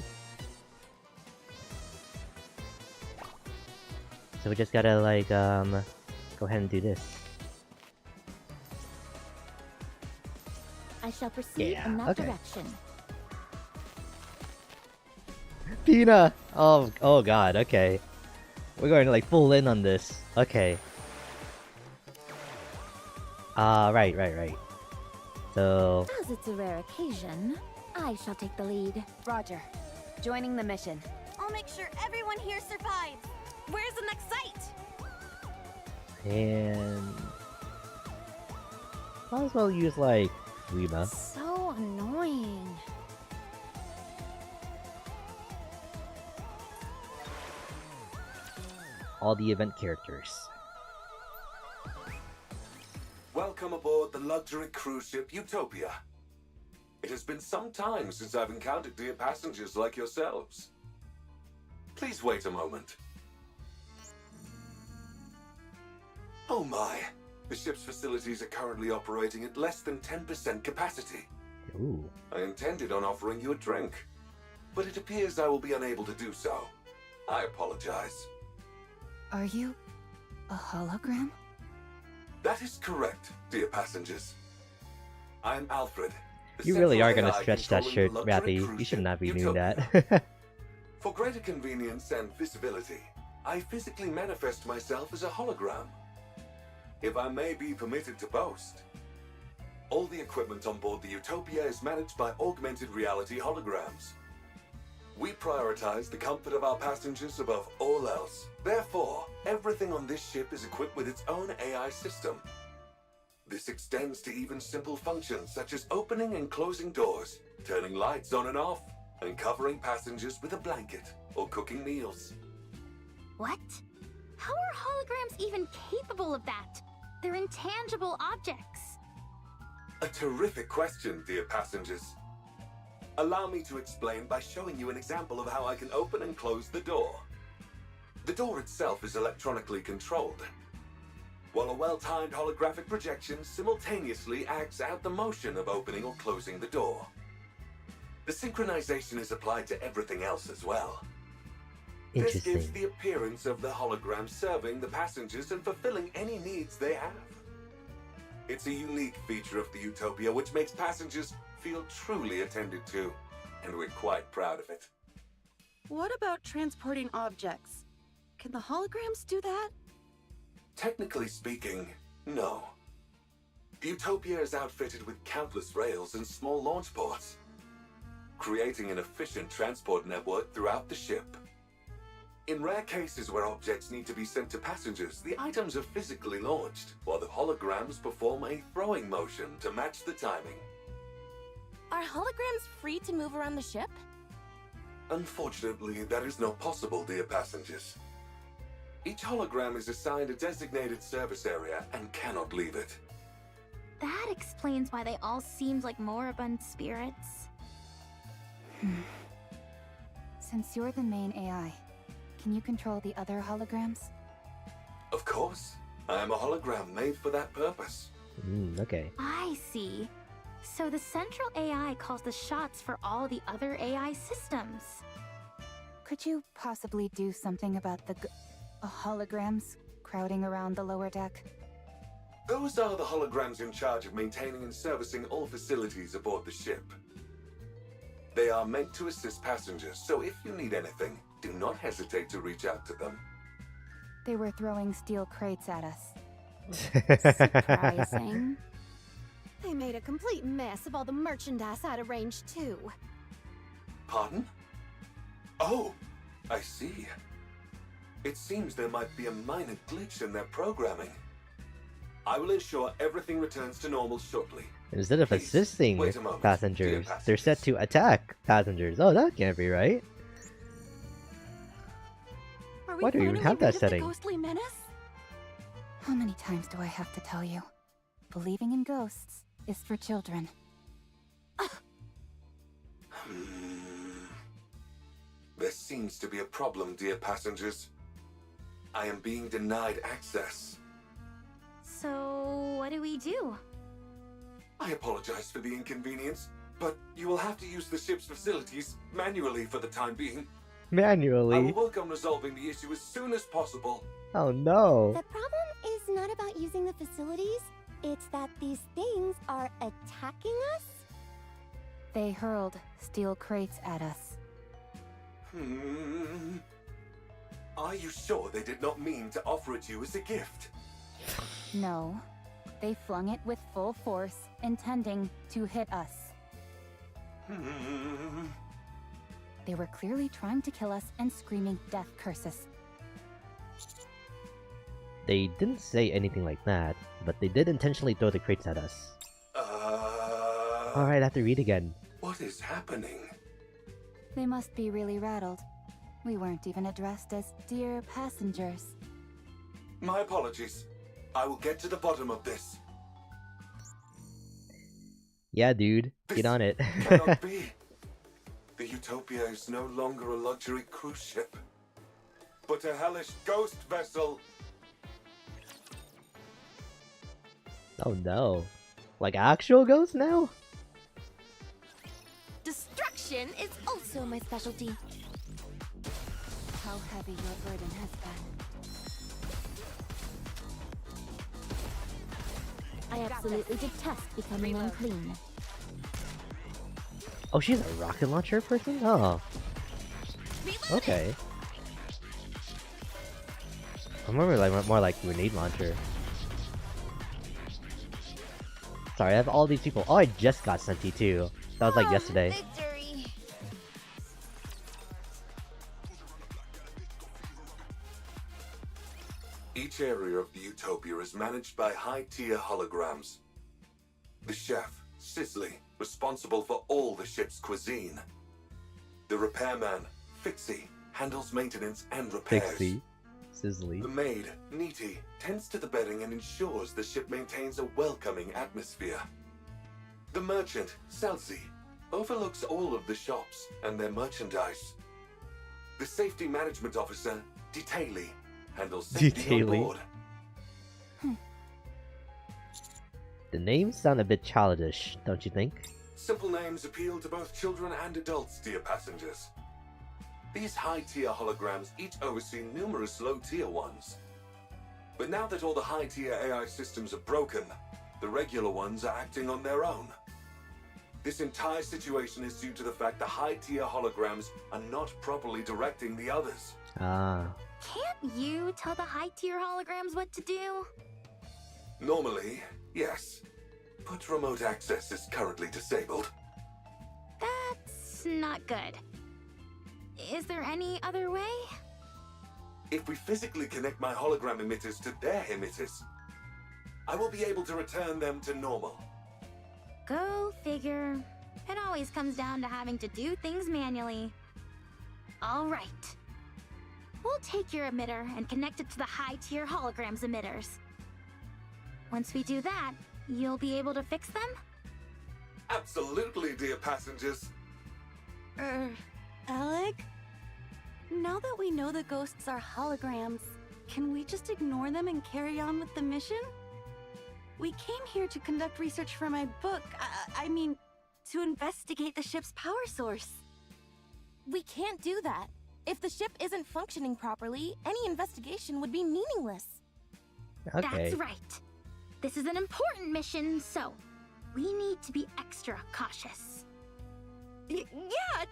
[SPEAKER 1] So we just gotta like go ahead and do this.
[SPEAKER 3] I shall proceed in that direction.
[SPEAKER 1] Pina! Oh god, okay. We're going to like full in on this. Okay. Right. So
[SPEAKER 3] As it's a rare occasion, I shall take the lead.
[SPEAKER 7] Roger. Joining the mission.
[SPEAKER 9] I'll make sure everyone here survives. Where's the next site?
[SPEAKER 1] and might as well use like Rima.
[SPEAKER 3] So annoying.
[SPEAKER 1] All the event characters.
[SPEAKER 10] Welcome aboard the luxury cruise ship Utopia. It has been some time since I've encountered dear passengers like yourselves. Please wait a moment. Oh my, the ship's facilities are currently operating at less than 10% capacity.
[SPEAKER 1] Ooh.
[SPEAKER 10] I intended on offering you a drink, but it appears I will be unable to do so. I apologize.
[SPEAKER 4] Are you a hologram?
[SPEAKER 10] That is correct, dear passengers. I am Alfred.
[SPEAKER 1] You really are gonna stretch that shirt, Rappy. You should not be doing that.
[SPEAKER 10] For greater convenience and visibility, I physically manifest myself as a hologram. If I may be permitted to boast, all the equipment on board the Utopia is managed by augmented reality holograms. We prioritize the comfort of our passengers above all else. Therefore, everything on this ship is equipped with its own AI system. This extends to even simple functions such as opening and closing doors, turning lights on and off, and covering passengers with a blanket or cooking meals.
[SPEAKER 9] What? How are holograms even capable of that? They're intangible objects.
[SPEAKER 10] A terrific question, dear passengers. Allow me to explain by showing you an example of how I can open and close the door. The door itself is electronically controlled, while a well-timed holographic projection simultaneously acts out the motion of opening or closing the door. The synchronization is applied to everything else as well. This gives the appearance of the hologram serving the passengers and fulfilling any needs they have. It's a unique feature of the Utopia which makes passengers feel truly attended to, and we're quite proud of it.
[SPEAKER 4] What about transporting objects? Can the holograms do that?
[SPEAKER 10] Technically speaking, no. Utopia is outfitted with countless rails and small launch ports, creating an efficient transport network throughout the ship. In rare cases where objects need to be sent to passengers, the items are physically launched, while the holograms perform a throwing motion to match the timing.
[SPEAKER 3] Are holograms free to move around the ship?
[SPEAKER 10] Unfortunately, that is not possible, dear passengers. Each hologram is assigned a designated service area and cannot leave it.
[SPEAKER 9] That explains why they all seemed like moribund spirits.
[SPEAKER 7] Since you're the main AI, can you control the other holograms?
[SPEAKER 10] Of course. I am a hologram made for that purpose.
[SPEAKER 1] Okay.
[SPEAKER 9] I see. So the central AI calls the shots for all the other AI systems.
[SPEAKER 7] Could you possibly do something about the holograms crowding around the lower deck?
[SPEAKER 10] Those are the holograms in charge of maintaining and servicing all facilities aboard the ship. They are meant to assist passengers, so if you need anything, do not hesitate to reach out to them.
[SPEAKER 7] They were throwing steel crates at us.
[SPEAKER 3] Surprising.
[SPEAKER 11] They made a complete mess of all the merchandise out of range, too.
[SPEAKER 10] Pardon? Oh, I see. It seems there might be a minor glitch in their programming. I will ensure everything returns to normal shortly.
[SPEAKER 1] Instead of assisting
[SPEAKER 10] wait a moment,
[SPEAKER 1] passengers,
[SPEAKER 10] dear
[SPEAKER 1] they're set to attack passengers. Oh, that can't be right. Why do you even have that setting?
[SPEAKER 3] Ghostly menace?
[SPEAKER 7] How many times do I have to tell you? Believing in ghosts is for children.
[SPEAKER 10] There seems to be a problem, dear passengers. I am being denied access.
[SPEAKER 9] So, what do we do?
[SPEAKER 10] I apologize for the inconvenience, but you will have to use the ship's facilities manually for the time being. I
[SPEAKER 1] Manually?
[SPEAKER 10] will work on resolving the issue as soon as possible.
[SPEAKER 1] Oh no.
[SPEAKER 11] The problem is not about using the facilities, it's that these things are attacking us.
[SPEAKER 7] They hurled steel crates at us.
[SPEAKER 10] Are you sure they did not mean to offer it to you as a gift?
[SPEAKER 7] No, they flung it with full force, intending to hit us. They were clearly trying to kill us and screaming death curses.
[SPEAKER 1] They didn't say anything like that, but they did intentionally throw the crates at us. Alright, I have to read again.
[SPEAKER 10] What is happening?
[SPEAKER 7] They must be really rattled. We weren't even addressed as dear passengers.
[SPEAKER 10] My apologies. I will get to the bottom of this.
[SPEAKER 1] Yeah, dude. Get on it.
[SPEAKER 10] Cannot be. The Utopia is no longer a luxury cruise ship, but a hellish ghost vessel.
[SPEAKER 1] Oh no. Like actual ghosts now?
[SPEAKER 3] Destruction is also my specialty.
[SPEAKER 7] How heavy your burden has been.
[SPEAKER 3] I absolutely detest becoming unclean.
[SPEAKER 1] Oh, she's a rocket launcher person? Oh. Okay. I'm more like grenade launcher. Sorry, I have all these people. Oh, I just got Senti too. That was like yesterday.
[SPEAKER 3] Victory.
[SPEAKER 10] Each each area of the utopia is managed by high-tier holograms. The chef, Sisley, responsible for all the ship's cuisine. The repairman, Fixie, handles maintenance and repairs.
[SPEAKER 1] Pixie. Sizzly.
[SPEAKER 10] The maid, Nikke, tends to the bedding and ensures the ship maintains a welcoming atmosphere. The merchant, Salzi, overlooks all of the shops and their merchandise. The safety management officer, Detaily, handles safety on board.
[SPEAKER 1] The names sound a bit childish, don't you think?
[SPEAKER 10] Simple names appeal to both children and adults, dear passengers. These high-tier holograms each oversee numerous low-tier ones. But now that all the high-tier AI systems are broken, the regular ones are acting on their own. This entire situation is due to the fact the high-tier holograms are not properly directing the others.
[SPEAKER 1] Ah.
[SPEAKER 9] Can't you tell the high-tier holograms what to do?
[SPEAKER 10] Normally, yes. But remote access is currently disabled.
[SPEAKER 9] That's not good. Is there any other way?
[SPEAKER 10] If we physically connect my hologram emitters to their emitters, I will be able to return them to normal.
[SPEAKER 9] Go figure. It always comes down to having to do things manually. All right. We'll take your emitter and connect it to the high-tier holograms emitters. Once we do that, you'll be able to fix them?
[SPEAKER 10] Absolutely, dear passengers.
[SPEAKER 4] Alec? Now that we know the ghosts are holograms, can we just ignore them and carry on with the mission? We came here to conduct research for my book. I mean, to investigate the ship's power source.
[SPEAKER 12] We can't do that. If the ship isn't functioning properly, any investigation would be meaningless.
[SPEAKER 1] Okay.
[SPEAKER 9] That's right. This is an important mission, so we need to be extra cautious.
[SPEAKER 4] Yeah,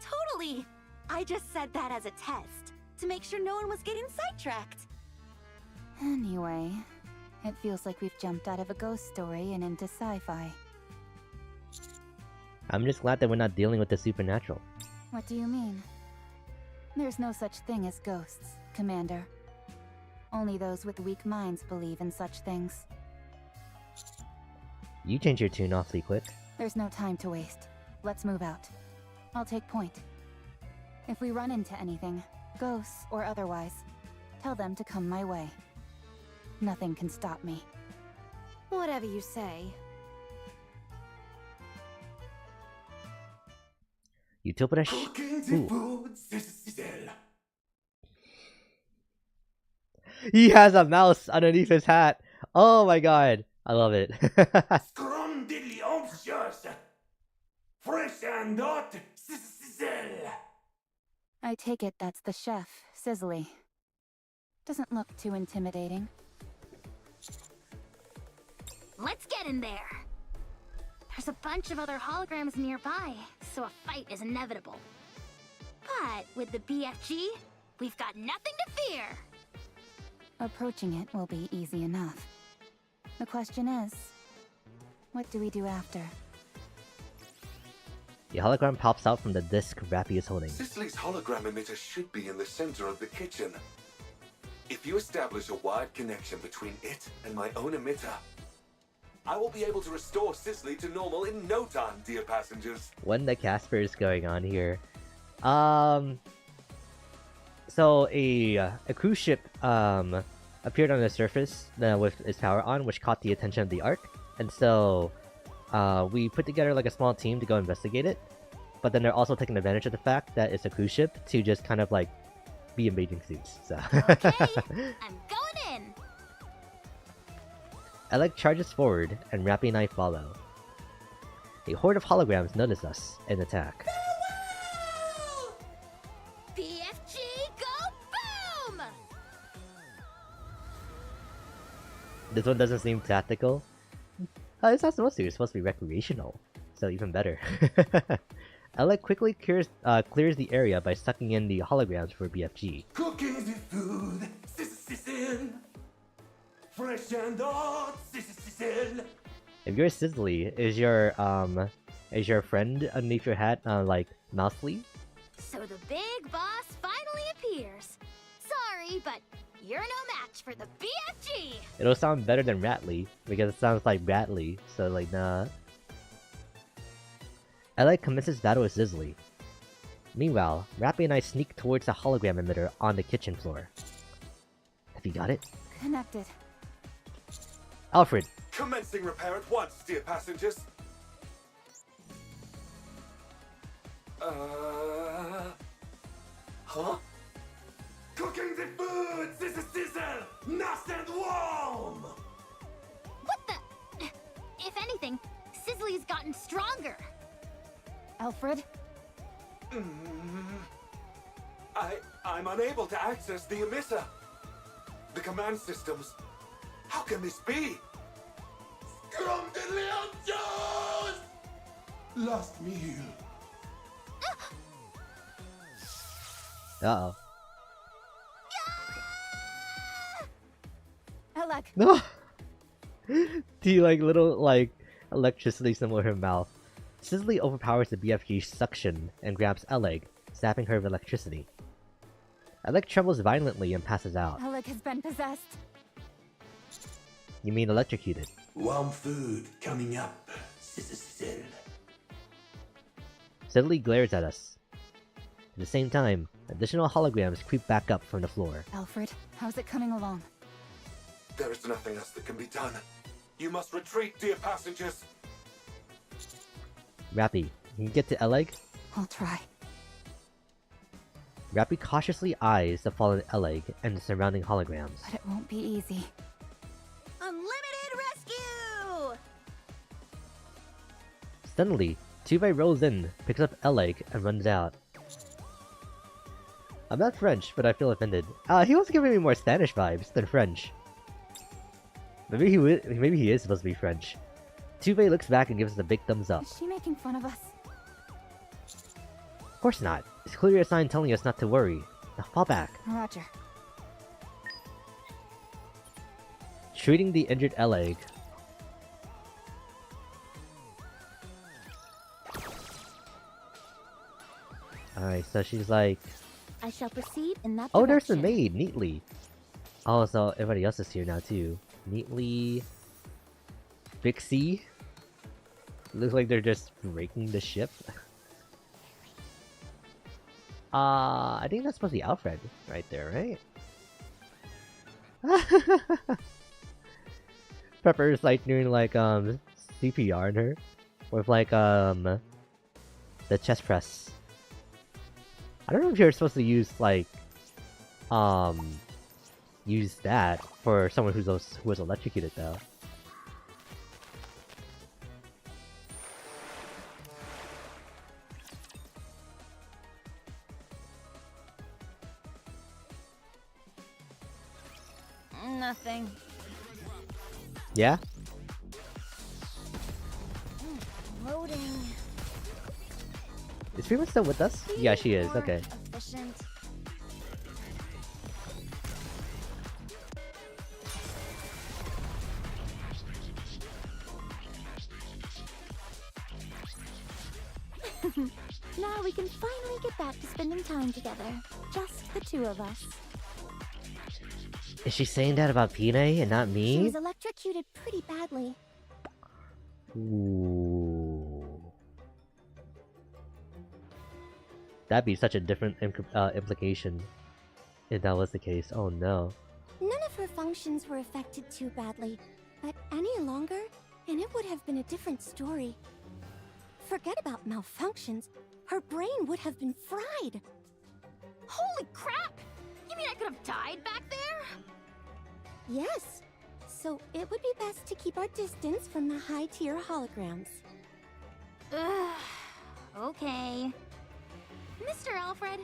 [SPEAKER 4] totally! I just said that as a test, to make sure no one was getting sidetracked.
[SPEAKER 7] Anyway, it feels like we've jumped out of a ghost story and into sci-fi.
[SPEAKER 1] I'm just glad that we're not dealing with the supernatural.
[SPEAKER 7] What do you mean? There's no such thing as ghosts, Commander. Only those with weak minds believe in such things.
[SPEAKER 1] You change your tune awfully quick.
[SPEAKER 7] There's no time to waste. Let's move out. I'll take point. If we run into anything, ghosts or otherwise, tell them to come my way. Nothing can stop me.
[SPEAKER 12] Whatever you say.
[SPEAKER 1] Utopia. He has a mouse underneath his hat. Oh my god, I love it.
[SPEAKER 7] I take it that's the chef, Sisley. Doesn't look too intimidating.
[SPEAKER 9] Let's get in there. There's a bunch of other holograms nearby, so a fight is inevitable. But with the BFG, we've got nothing to fear.
[SPEAKER 7] Approaching it will be easy enough. The question is, what do we do after?
[SPEAKER 1] The hologram pops out from the disc Rappy is holding.
[SPEAKER 10] Sisley's hologram emitter should be in the center of the kitchen. If you establish a wide connection between it and my own emitter, I will be able to restore Sisley to normal in no time, dear passengers.
[SPEAKER 1] When the Casper is going on here. So a cruise ship appeared on the surface with its power on, which caught the attention of the Ark, and so we put together like a small team to go investigate it. But then they're also taking advantage of the fact that it's a cruise ship to just kind of like be in bathing suits. So.
[SPEAKER 9] Okay, I'm going in.
[SPEAKER 1] Alec charges forward, and Rappy and I follow. A horde of holograms notice us and attack.
[SPEAKER 9] BFG, go boom!
[SPEAKER 1] This one doesn't seem tactical. It's not supposed to. It's supposed to be recreational, so even better. Alec quickly clears the area by sucking in the holograms for BFG.
[SPEAKER 10] Cooking the food, sizzle, fresh and hot, sizzle.
[SPEAKER 1] If you're Sizzly, is your friend underneath your hat like Mousely?
[SPEAKER 9] So the big boss finally appears. Sorry, but You're no match for the BFG!
[SPEAKER 1] It'll sound better than Ratley, because it sounds like Ratley, so like, nah. Alec commences battle with Sizzly. Meanwhile, Rappy and I sneak towards the hologram emitter on the kitchen floor. Have you got it?
[SPEAKER 7] Connected.
[SPEAKER 1] Alfred!
[SPEAKER 10] Commencing repair at once, dear passengers. Huh? Cooking the food! This is sizzle! Nice and warm!
[SPEAKER 9] What the? If anything, Sizzly's gotten stronger.
[SPEAKER 7] Alfred?
[SPEAKER 10] I'm unable to access the emitter. The command systems. How can this be? Scrumdiddlyumptious! Last meal.
[SPEAKER 1] Uh-oh.
[SPEAKER 7] Alec!
[SPEAKER 1] No! The like little like electricity symbol in her mouth. Sizzly overpowers the BFG's suction and grabs Alec, zapping her with electricity. Alec trembles violently and passes out.
[SPEAKER 7] Alec has been possessed.
[SPEAKER 1] You mean electrocuted?
[SPEAKER 10] Warm food coming up. Sizzle.
[SPEAKER 1] Sizzly glares at us. At the same time, additional holograms creep back up from the floor.
[SPEAKER 7] Alfred, how's it coming along?
[SPEAKER 10] There is nothing else that can be done. You must retreat, dear passengers.
[SPEAKER 1] Rappy, can you get to Alec?
[SPEAKER 7] I'll try.
[SPEAKER 1] Rappy cautiously eyes the fallen Alec and the surrounding holograms.
[SPEAKER 7] But it won't be easy.
[SPEAKER 9] Unlimited rescue!
[SPEAKER 1] Suddenly, Tuvei rolls in, picks up Alec, and runs out. I'm not French, but I feel offended. He was giving me more Spanish vibes than French. Maybe he is supposed to be French. Tuvei looks back and gives us a big thumbs up.
[SPEAKER 7] Is she making fun of us?
[SPEAKER 1] Of course not. It's clearly a sign telling us not to worry. Now fall back.
[SPEAKER 7] Roger.
[SPEAKER 1] Treating the injured Alec. Alright, so she's like...
[SPEAKER 9] I shall proceed in that
[SPEAKER 1] Oh, there's the
[SPEAKER 9] direction.
[SPEAKER 1] maid! Neatly! Oh, so everybody else is here now too. Neatly... Bixie? Looks like they're just breaking the ship. I think that's supposed to be Alfred right there, right? Pepper's like doing like CPR on her with like the chest press. I don't know if you're supposed to use like use that for someone who was electrocuted though.
[SPEAKER 9] Nothing.
[SPEAKER 1] Yeah?
[SPEAKER 9] Loading.
[SPEAKER 1] Is Freeman still with us? Yeah, she is. Okay.
[SPEAKER 9] Efficient.
[SPEAKER 3] Now we can finally get back to spending time together. Just the two of us.
[SPEAKER 1] Is she saying that about Pine and not
[SPEAKER 11] She
[SPEAKER 1] me?
[SPEAKER 11] was electrocuted pretty badly.
[SPEAKER 1] Ooh. That'd be such a different implication if that was the case. Oh no.
[SPEAKER 11] None of her functions were affected too badly, but any longer, and it would have been a different story. Forget about malfunctions. Her brain would have been fried.
[SPEAKER 9] Holy crap! You mean I could have died back there?
[SPEAKER 11] Yes. So it would be best to keep our distance from the high-tier holograms.
[SPEAKER 9] Ugh. Okay. Mr. Alfred,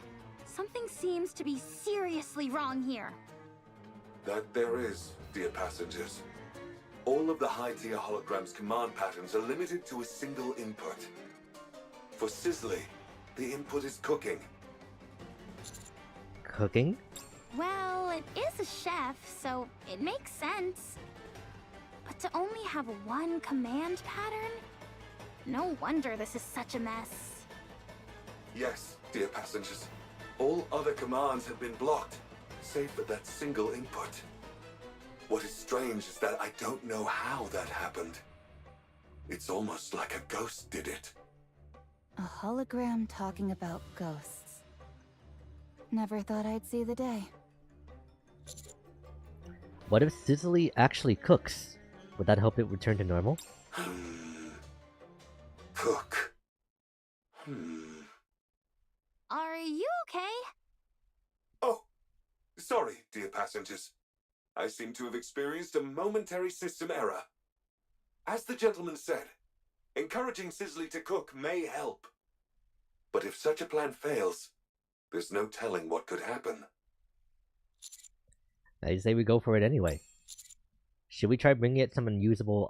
[SPEAKER 9] something seems to be seriously wrong here.
[SPEAKER 10] That there is, dear passengers. All of the high-tier holograms' command patterns are limited to a single input. For Sizzly, the input is cooking.
[SPEAKER 1] Cooking?
[SPEAKER 9] Well, it is a chef, so it makes sense. But to only have one command pattern? No wonder this is such a mess.
[SPEAKER 10] Yes, dear passengers. All other commands have been blocked. save for that single input. What is strange is that I don't know how that happened. It's almost like a ghost did it.
[SPEAKER 7] A hologram talking about ghosts. Never thought I'd see the day.
[SPEAKER 1] What if Cicely actually cooks? Would that help it return to normal?
[SPEAKER 10] Cook.
[SPEAKER 3] Are you okay?
[SPEAKER 10] Oh, sorry, dear passengers. I seem to have experienced a momentary system error. As the gentleman said, encouraging Cicely to cook may help. But if such a plan fails, there's no telling what could happen.
[SPEAKER 1] I say we go for it anyway. Should we try bringing it some usable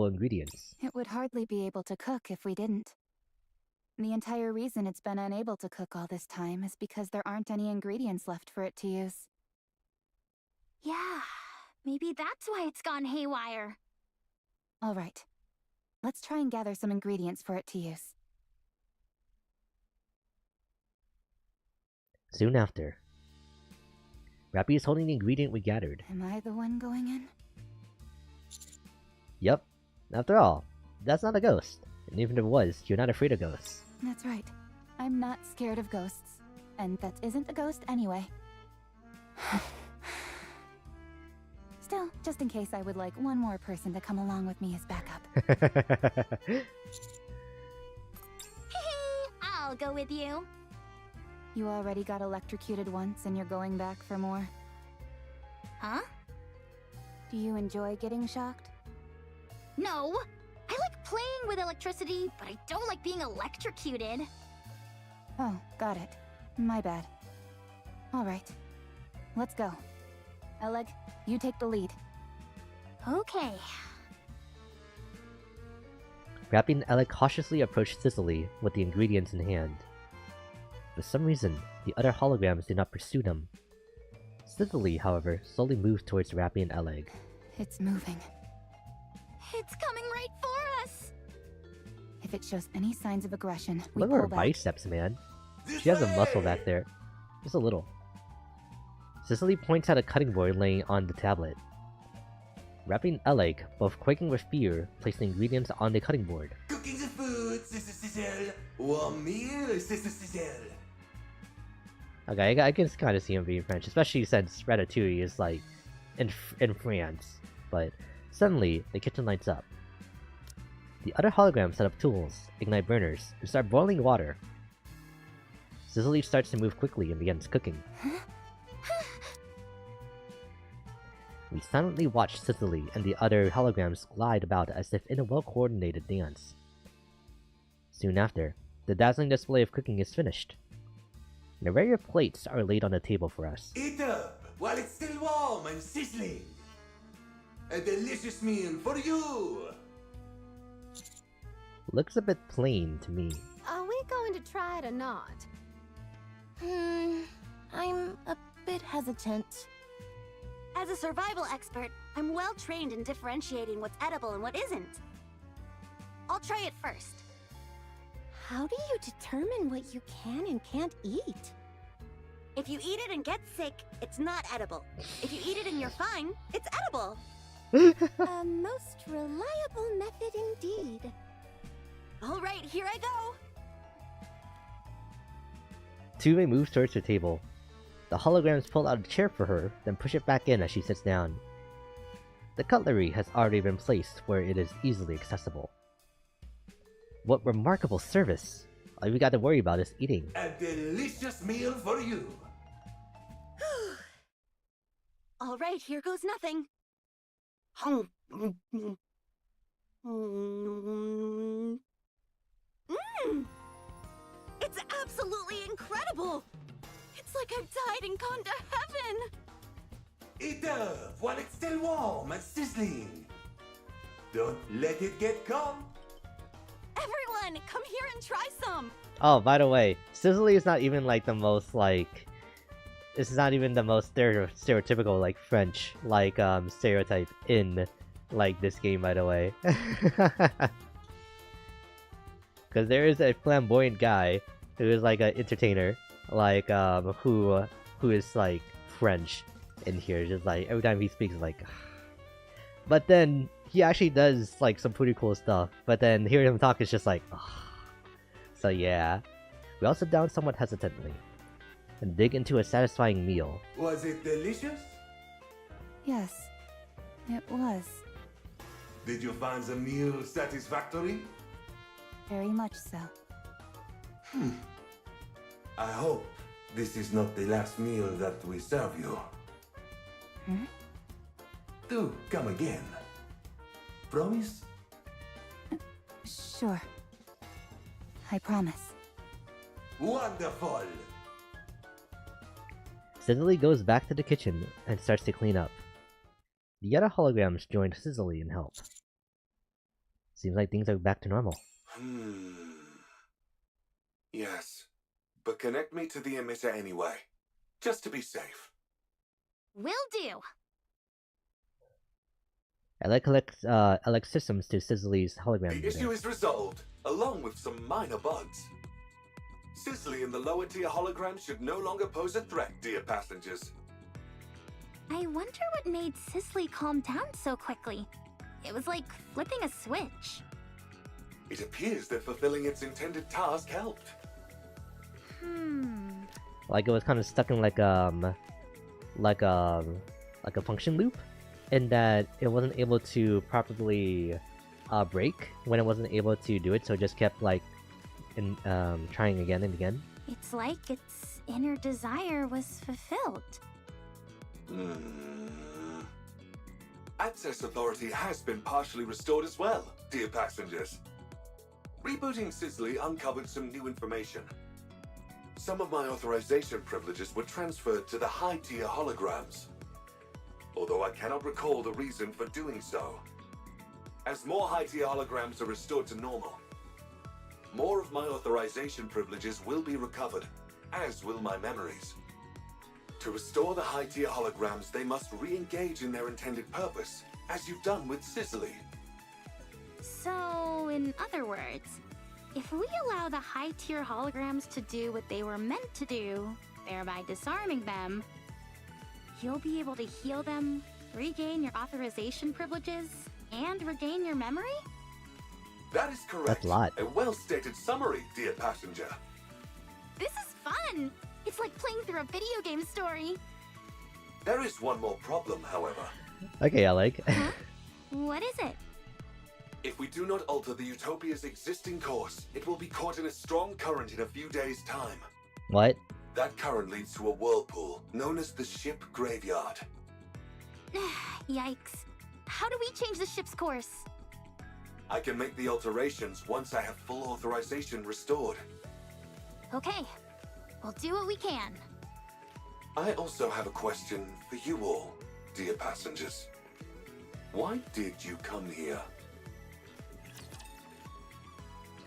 [SPEAKER 1] ingredients?
[SPEAKER 7] It would hardly be able to cook if we didn't. The entire reason it's been unable to cook all this time is because there aren't any ingredients left for it to use.
[SPEAKER 9] Yeah, maybe that's why it's gone haywire.
[SPEAKER 7] All right. Let's try and gather some ingredients for it to use.
[SPEAKER 1] Soon after, Rappy is holding the ingredient we gathered.
[SPEAKER 7] Am I the one going in?
[SPEAKER 1] Yep. After all, that's not a ghost. And even if it was, you're not afraid of ghosts.
[SPEAKER 7] That's right. I'm not scared of ghosts. And that isn't a ghost anyway. Still, just in case, I would like one more person to come along with me as backup.
[SPEAKER 9] I'll go with you.
[SPEAKER 7] You already got electrocuted once and you're going back for more.
[SPEAKER 9] Huh?
[SPEAKER 7] Do you enjoy getting shocked?
[SPEAKER 9] No. I like playing with electricity, but I don't like being electrocuted.
[SPEAKER 7] Oh, got it. My bad. Alright. Let's go. Oleg, you take the lead.
[SPEAKER 9] Okay.
[SPEAKER 1] Rappy and Alec cautiously approach Cicely with the ingredients in hand. For some reason, the other holograms do not pursue them. Cicely, however, slowly moves towards Rappy and Alec.
[SPEAKER 7] It's moving.
[SPEAKER 9] It's coming right for us!
[SPEAKER 7] If it shows any signs of aggression, we
[SPEAKER 1] Look at
[SPEAKER 7] pull
[SPEAKER 1] her
[SPEAKER 7] back.
[SPEAKER 1] biceps, man. She has a muscle back there. Just a little. Cicely points at a cutting board laying on the tablet. Rappy and Alec, both quaking with fear, place the ingredients on the cutting board.
[SPEAKER 13] Cooking the food, Sister Cicel. Warm meal, Sister Cicel.
[SPEAKER 1] Okay, I can kind of see him being French, especially since Ratatouille is like in France. But suddenly, the kitchen lights up. The other holograms set up tools, ignite burners, and start boiling water. Cicely starts to move quickly and begins cooking. We silently watch Cicely and the other holograms glide about as if in a well-coordinated dance. Soon after, the dazzling display of cooking is finished. And a array of plates are laid on the table for us.
[SPEAKER 13] Eat up while it's still warm and sizzling. A delicious meal for you.
[SPEAKER 1] Looks a bit plain to me.
[SPEAKER 11] Are we going to try it or not?
[SPEAKER 12] I'm a bit hesitant.
[SPEAKER 9] As a survival expert, I'm well trained in differentiating what's edible and what isn't. I'll try it first.
[SPEAKER 11] How do you determine what you can and can't eat?
[SPEAKER 9] If you eat it and get sick, it's not edible. If you eat it and you're fine, it's edible.
[SPEAKER 11] A most reliable method indeed.
[SPEAKER 9] All right, here I go.
[SPEAKER 1] Tue moves towards her table. The holograms pull out a chair for her, then push it back in as she sits down. The cutlery has already been placed where it is easily accessible. What remarkable service! All we got to worry about is eating.
[SPEAKER 13] A delicious meal for you.
[SPEAKER 9] All right, here goes nothing. It's absolutely incredible! It's like I've died and gone to heaven!
[SPEAKER 13] Eat up while it's still warm and sizzling. Don't let it get cold.
[SPEAKER 9] Everyone, come here and try some!
[SPEAKER 1] Oh, by the way, Cicely is not even like the most like... This is not even the most stereotypical like French like stereotype in like this game, by the way. Because there is a flamboyant guy who is like an entertainer, like who who is like French in here. Just like every time he speaks, like. But then he actually does like some pretty cool stuff. But then hearing him talk is just like. So yeah, we all sit down somewhat hesitantly and dig into a satisfying meal.
[SPEAKER 13] Was it delicious?
[SPEAKER 7] Yes, it was.
[SPEAKER 13] Did you find the meal satisfactory?
[SPEAKER 7] Very much so.
[SPEAKER 13] I hope this is not the last meal that we serve you. Do come again. Promise?
[SPEAKER 7] Sure. I promise.
[SPEAKER 13] Wonderful!
[SPEAKER 1] Cicely goes back to the kitchen and starts to clean up. The other holograms join Cicely in help. Seems like things are back to normal.
[SPEAKER 10] Yes, but connect me to the emitter anyway, just to be safe.
[SPEAKER 9] Will do.
[SPEAKER 1] Alec systems to Cicely's hologram.
[SPEAKER 10] The issue is resolved, along with some minor bugs. Cicely and the lower tier hologram should no longer pose a threat, dear passengers.
[SPEAKER 3] I wonder what made Cicely calm down so quickly. It was like flipping a switch.
[SPEAKER 10] It appears that fulfilling its intended task helped.
[SPEAKER 1] Like it was kind of stuck in like a function loop, in that it wasn't able to properly break when it wasn't able to do it, so it just kept like trying again and again.
[SPEAKER 3] It's like its inner desire was fulfilled.
[SPEAKER 10] Access authority has been partially restored as well, dear passengers. Rebooting Cicely uncovered some new information. Some of my authorization privileges were transferred to the high-tier holograms, although I cannot recall the reason for doing so. As more high-tier holograms are restored to normal, more of my authorization privileges will be recovered, as will my memories. To restore the high-tier holograms, they must re-engage in their intended purpose, as you've done with Cicely.
[SPEAKER 3] So, in other words, if we allow the high-tier holograms to do what they were meant to do, thereby disarming them, you'll be able to heal them, regain your authorization privileges, and regain your memory?
[SPEAKER 10] That is correct.
[SPEAKER 1] That's a lot.
[SPEAKER 10] A well-stated summary, dear passenger.
[SPEAKER 3] This is fun! It's like playing through a video game story.
[SPEAKER 10] There is one more problem, however.
[SPEAKER 1] Okay, Alec.
[SPEAKER 3] Huh? What is it?
[SPEAKER 10] If we do not alter the Utopia's existing course, it will be caught in a strong current in a few days' time.
[SPEAKER 1] What?
[SPEAKER 10] That current leads to a whirlpool, known as the ship graveyard.
[SPEAKER 3] Yikes. How do we change the ship's course?
[SPEAKER 10] I can make the alterations once I have full authorization restored.
[SPEAKER 3] Okay. We'll do what we can.
[SPEAKER 10] I also have a question for you all, dear passengers. Why did you come here?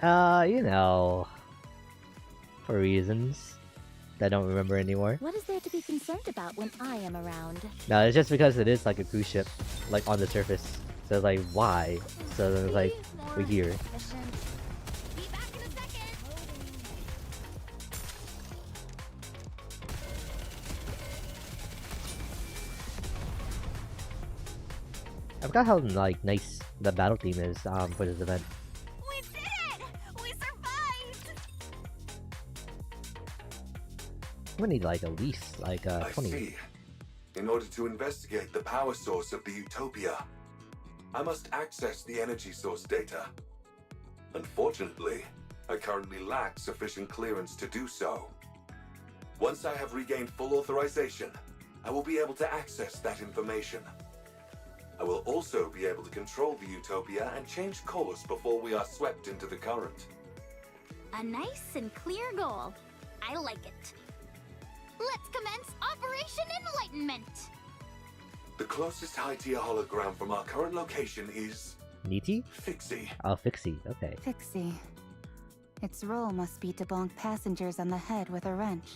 [SPEAKER 1] You know, for reasons that I don't remember anymore.
[SPEAKER 9] What is there to be concerned about when I am around?
[SPEAKER 1] No, it's just because it is like a cruise ship, like on the surface. So it's like, why? So then it's like, we're here.
[SPEAKER 3] Be back in a second.
[SPEAKER 1] I forgot how like nice the battle theme is for this event.
[SPEAKER 3] We did it! We survived!
[SPEAKER 1] We need like at least like 20.
[SPEAKER 10] I see. In order to investigate the power source of the Utopia, I must access the energy source data. Unfortunately, I currently lack sufficient clearance to do so. Once I have regained full authorization, I will be able to access that information. I will also be able to control the Utopia and change course before we are swept into the current.
[SPEAKER 3] A nice and clear goal. I like it. Let's commence Operation Enlightenment!
[SPEAKER 10] The closest high-tier hologram from our current location is...
[SPEAKER 1] Nikke?
[SPEAKER 10] Fixie.
[SPEAKER 1] Oh, Fixie, okay.
[SPEAKER 7] Fixie. Its role must be to bonk passengers on the head with a wrench.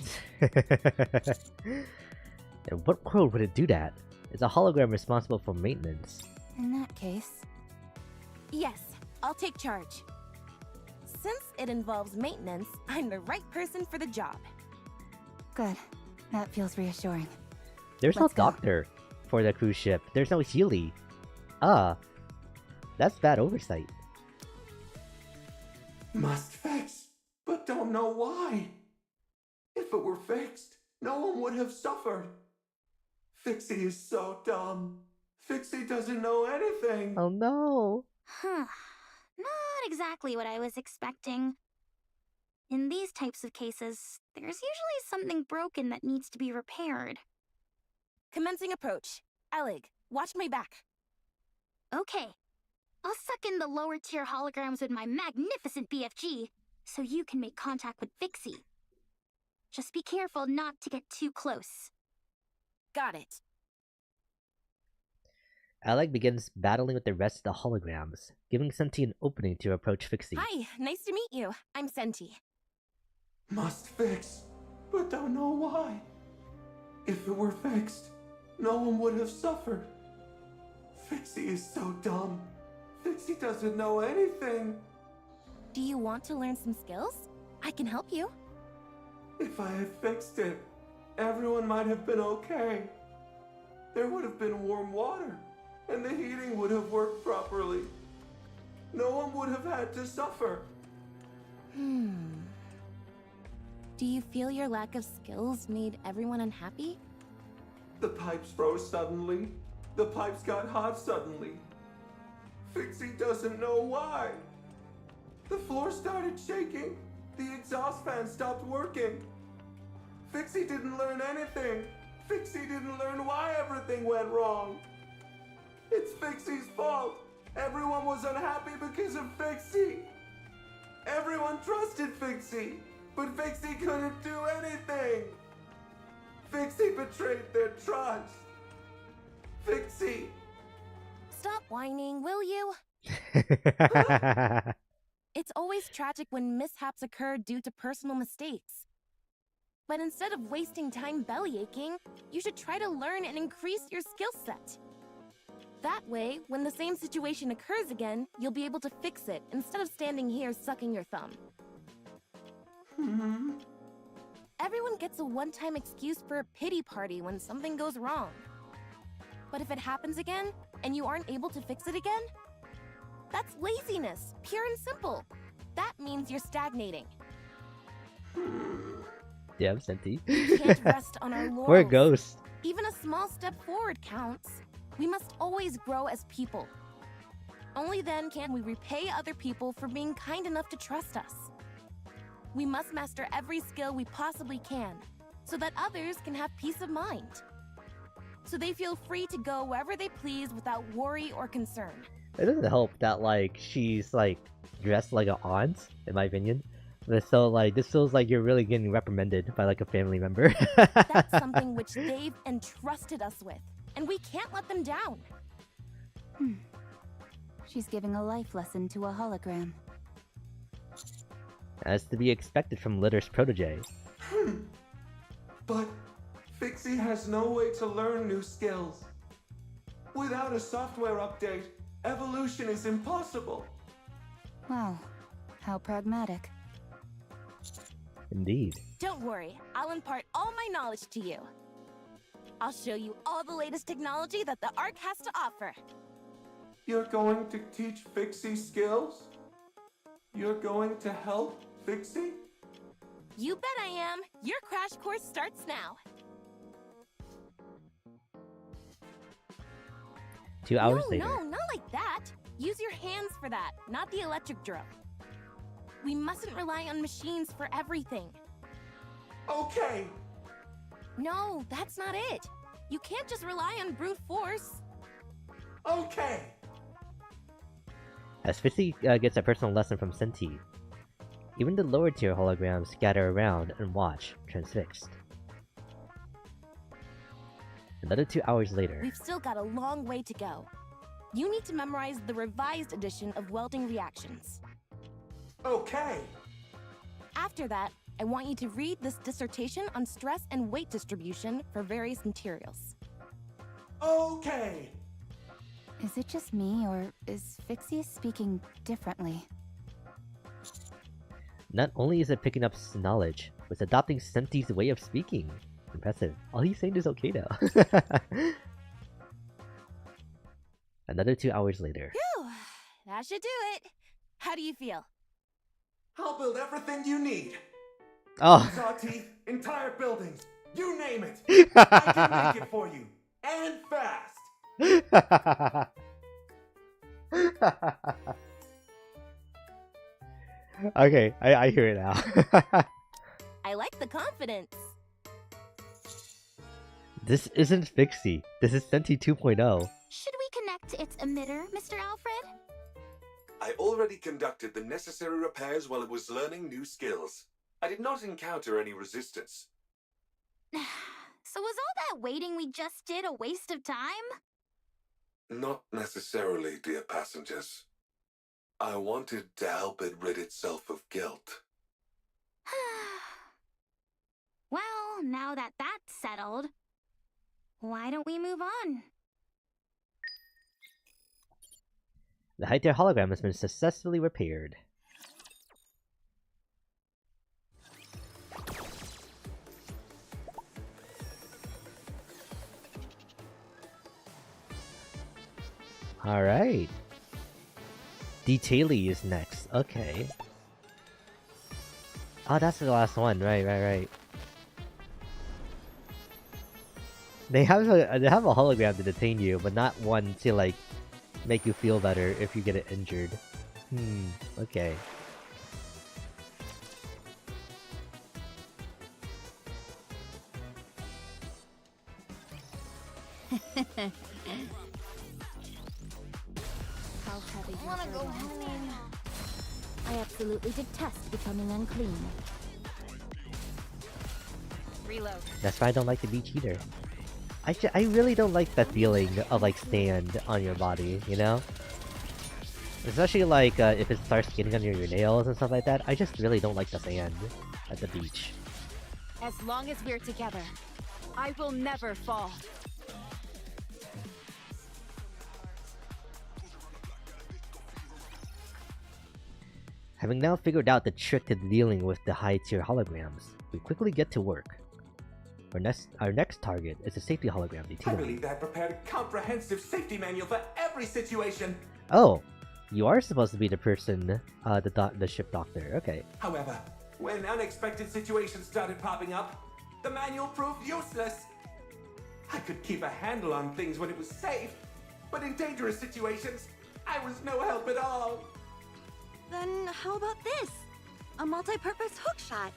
[SPEAKER 1] In what world would it do that? It's a hologram responsible for maintenance.
[SPEAKER 7] In that case...
[SPEAKER 12] Yes, I'll take charge. Since it involves maintenance, I'm the right person for the job.
[SPEAKER 7] Good. That feels reassuring.
[SPEAKER 1] There's
[SPEAKER 7] Let's
[SPEAKER 1] no
[SPEAKER 7] go.
[SPEAKER 1] doctor for the cruise ship. There's no Healy. That's bad oversight.
[SPEAKER 13] Must fix, but don't know why. If it were fixed, no one would have suffered. Fixie is so dumb. Fixie doesn't know anything.
[SPEAKER 1] Oh no.
[SPEAKER 9] Huh. Not exactly what I was expecting. In these types of cases, there's usually something broken that needs to be repaired.
[SPEAKER 12] Commencing approach. Alec, watch my back.
[SPEAKER 9] Okay. I'll suck in the lower tier holograms with my magnificent BFG, so you can make contact with Fixie. Just be careful not to get too close.
[SPEAKER 12] Got it.
[SPEAKER 1] Alec begins battling with the rest of the holograms, giving Senti an opening to approach Fixie.
[SPEAKER 12] Hi, nice to meet you. I'm Senti.
[SPEAKER 13] Must fix, but don't know why. If it were fixed, no one would have suffered. Fixie is so dumb. Fixie doesn't know anything.
[SPEAKER 12] Do you want to learn some skills? I can help you.
[SPEAKER 13] If I had fixed it, everyone might have been okay. There would have been warm water, and the heating would have worked properly. No one would have had to suffer.
[SPEAKER 12] Do you feel your lack of skills made everyone unhappy?
[SPEAKER 13] The pipes froze suddenly. The pipes got hot suddenly. Fixie doesn't know why. The floor started shaking. The exhaust fan stopped working. Fixie didn't learn anything. Fixie didn't learn why everything went wrong. It's Fixie's fault. Everyone was unhappy because of Fixie. Everyone trusted Fixie, but Fixie couldn't do anything. Fixie betrayed their trust. Fixie.
[SPEAKER 12] Stop whining, will you? It's always tragic when mishaps occur due to personal mistakes. But instead of wasting time bellyaching, you should try to learn and increase your skill set. That way, when the same situation occurs again, you'll be able to fix it instead of standing here sucking your thumb. Everyone gets a one-time excuse for a pity party when something goes wrong. But if it happens again, and you aren't able to fix it again, that's laziness, pure and simple. That means you're stagnating.
[SPEAKER 1] Yeah, Senti.
[SPEAKER 12] We can't rest on our laurels.
[SPEAKER 1] We're a ghost.
[SPEAKER 12] Even a small step forward counts. We must always grow as people. Only then can we repay other people for being kind enough to trust us. We must master every skill we possibly can, so that others can have peace of mind. So they feel free to go wherever they please without worry or concern.
[SPEAKER 1] It doesn't help that, like, she's, like, dressed like an aunt, in my opinion. But so, like, this feels like you're really getting reprimanded by, like, a family member.
[SPEAKER 12] That's something which they've entrusted us with, and we can't let them down.
[SPEAKER 7] She's giving a life lesson to a hologram.
[SPEAKER 1] As to be expected from Litter's protege.
[SPEAKER 13] But Fixie has no way to learn new skills. Without a software update, evolution is impossible.
[SPEAKER 7] Wow, how pragmatic.
[SPEAKER 1] Indeed.
[SPEAKER 12] Don't worry, I'll impart all my knowledge to you. I'll show you all the latest technology that the Ark has to offer.
[SPEAKER 13] You're going to teach Fixie skills? You're going to help Fixie?
[SPEAKER 12] You bet I am. Your crash course starts now.
[SPEAKER 1] 2 hours later.
[SPEAKER 12] No, not like that. Use your hands for that, not the electric drill. We mustn't rely on machines for everything.
[SPEAKER 13] Okay.
[SPEAKER 12] No, that's not it. You can't just rely on brute force.
[SPEAKER 13] Okay.
[SPEAKER 1] As Fixie gets a personal lesson from Senti, even the lower tier holograms scatter around and watch, transfixed. Another 2 hours later.
[SPEAKER 12] We've still got a long way to go. You need to memorize the revised edition of welding reactions.
[SPEAKER 13] Okay.
[SPEAKER 12] After that, I want you to read this dissertation on stress and weight distribution for various materials.
[SPEAKER 13] Okay.
[SPEAKER 7] Is it just me, or is Fixie speaking differently?
[SPEAKER 1] Not only is it picking up knowledge, but it's adopting Senti's way of speaking. Impressive. All he's saying is okay now. Another 2 hours later.
[SPEAKER 12] Phew, that should do it. How do you feel?
[SPEAKER 13] I'll build everything you need.
[SPEAKER 1] Oh.
[SPEAKER 13] Saw teeth, entire buildings, you name it. I can make it for you. And fast.
[SPEAKER 1] Okay, I hear it now.
[SPEAKER 12] I like the confidence.
[SPEAKER 1] This isn't Fixie. This is Senti 2.0.
[SPEAKER 11] Should we connect to its emitter, Mr. Alfred?
[SPEAKER 10] I already conducted the necessary repairs while it was learning new skills. I did not encounter any resistance.
[SPEAKER 11] So was all that waiting we just did a waste of time?
[SPEAKER 10] Not necessarily, dear passengers. I wanted to help it rid itself of guilt.
[SPEAKER 11] Well, now that that's settled, why don't we move on?
[SPEAKER 1] The high tier hologram has been successfully repaired. Alright. Detaily is next. Okay. Oh, that's the last one. Right. They have a hologram to detain you, but not one to like make you feel better if you get it injured. Okay.
[SPEAKER 11] I wanna go home. I absolutely detest becoming unclean.
[SPEAKER 2] Reload.
[SPEAKER 1] That's why I don't like the beach either. I really don't like that feeling of like sand on your body, you know? Especially like if it starts getting under your nails and stuff like that. I just really don't like the sand at the beach.
[SPEAKER 12] As long as we're together, I will never fall.
[SPEAKER 1] Having now figured out the trick to dealing with the high tier holograms, we quickly get to work. Our next target is a safety hologram
[SPEAKER 13] I
[SPEAKER 1] detailing.
[SPEAKER 13] believe I prepared a comprehensive safety manual for every situation.
[SPEAKER 1] Oh, you are supposed to be the person, the ship doctor. Okay.
[SPEAKER 13] However, when unexpected situations started popping up, the manual proved useless. I could keep a handle on things when it was safe, but in dangerous situations, I was no help at all.
[SPEAKER 4] Then how about this? A multi-purpose hook shot.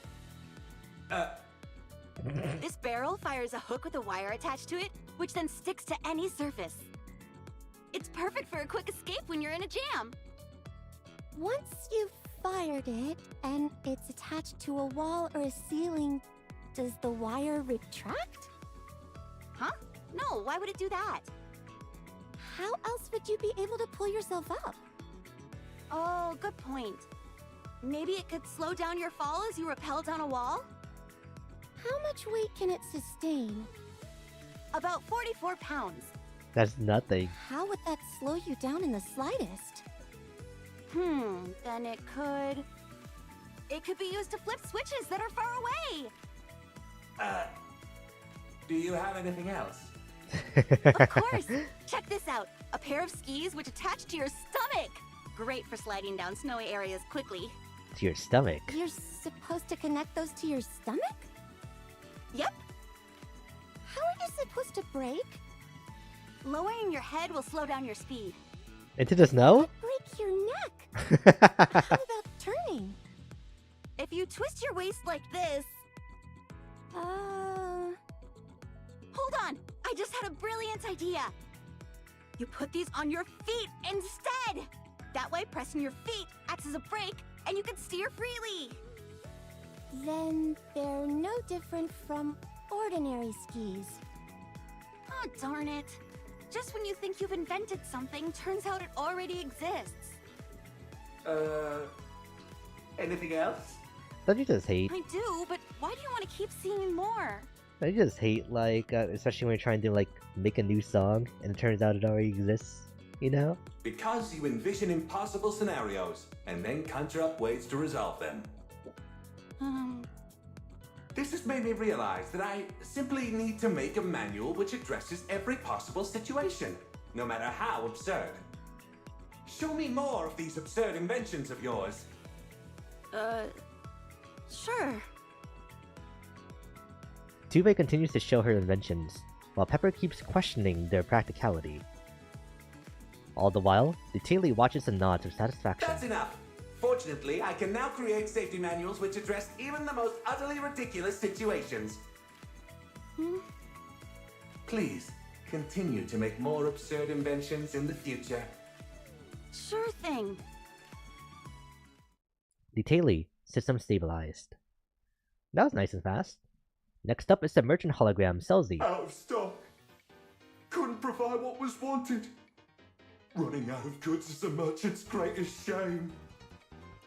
[SPEAKER 4] This barrel fires a hook with a wire attached to it, which then sticks to any surface. It's perfect for a quick escape when you're in a jam.
[SPEAKER 11] Once you've fired it, and it's attached to a wall or a ceiling, does the wire retract?
[SPEAKER 4] Huh? No, why would it do that?
[SPEAKER 11] How else would you be able to pull yourself up?
[SPEAKER 4] Oh, good point. Maybe it could slow down your fall as you rappel down a wall?
[SPEAKER 11] How much weight can it sustain?
[SPEAKER 4] About 44 pounds.
[SPEAKER 1] That's nothing.
[SPEAKER 11] How would that slow you down in the slightest?
[SPEAKER 4] Then it could... It could be used to flip switches that are far away!
[SPEAKER 13] Do you have anything else?
[SPEAKER 4] Of course! Check this out! A pair of skis which attach to your stomach! Great for sliding down snowy areas quickly.
[SPEAKER 1] To your stomach.
[SPEAKER 11] You're supposed to connect those to your stomach?
[SPEAKER 4] Yep.
[SPEAKER 11] How are you supposed to brake?
[SPEAKER 4] Lowering your head will slow down your speed.
[SPEAKER 1] Into the snow?
[SPEAKER 11] Break your neck! How about turning?
[SPEAKER 4] If you twist your waist like this... Hold on! I just had a brilliant idea! You put these on your feet instead! That way, pressing your feet acts as a brake, and you can steer freely!
[SPEAKER 11] Then they're no different from ordinary skis.
[SPEAKER 4] Oh, darn it. Just when you think you've invented something, turns out it already exists.
[SPEAKER 13] Anything else?
[SPEAKER 1] Don't you just hate?
[SPEAKER 4] I do, but why do you want to keep seeing more?
[SPEAKER 1] Don't you just hate, like, especially when you're trying to, like, make a new song, and it turns out it already exists, you know?
[SPEAKER 13] Because you envision impossible scenarios, and then conjure up ways to resolve them.
[SPEAKER 10] This has made me realize that I simply need to make a manual which addresses every possible situation, no matter how absurd. Show me more of these absurd inventions of yours.
[SPEAKER 4] Sure.
[SPEAKER 1] Tuve continues to show her inventions, while Pepper keeps questioning their practicality. All the while, Nikke watches and nods with satisfaction.
[SPEAKER 10] That's enough! Fortunately, I can now create safety manuals which address even the most utterly ridiculous situations. Please, continue to make more absurd inventions in the future.
[SPEAKER 4] Sure thing.
[SPEAKER 1] Nikke, system stabilized. That was nice and fast. Next up is the merchant hologram, Selzy.
[SPEAKER 13] Out of stock. Couldn't provide what was wanted. Running out of goods is the merchant's greatest shame.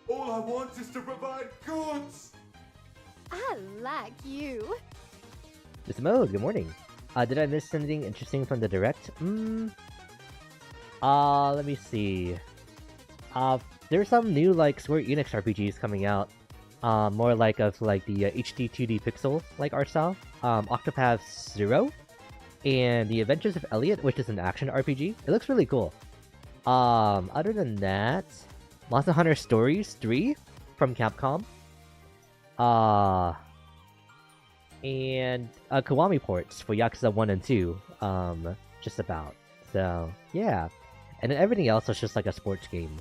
[SPEAKER 13] All I want is to provide goods.
[SPEAKER 11] I like you.
[SPEAKER 1] Mr. Mode, good morning. Did I miss anything interesting from the direct? Let me see. There's some new like Square Enix RPGs coming out. More like of like the HD 2D pixel like art style. Octopath Zero and The Adventures of Elliot, which is an action RPG. It looks really cool. Other than that, Monster Hunter Stories 3 from Capcom. And Kiwami ports for Yakuza 1 and 2. Just about. So, yeah. And then everything else was just like a sports game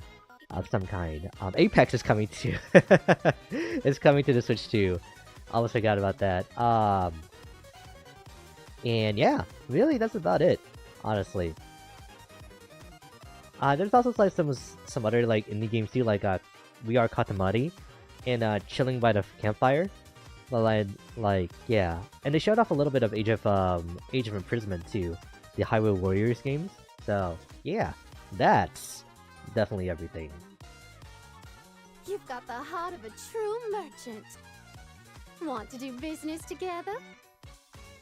[SPEAKER 1] of some kind. Apex is coming to it's coming to the Switch too. Almost forgot about that. And yeah, really that's about it, honestly. There's also like some other like indie games too, like We Are Katamari and Chilling by the Campfire. But like yeah, and they showed off a little bit of Age of Imprisonment too, the Hyrule Warriors games. So yeah, that's definitely everything.
[SPEAKER 11] You've got the heart of a true merchant. Want to do business together?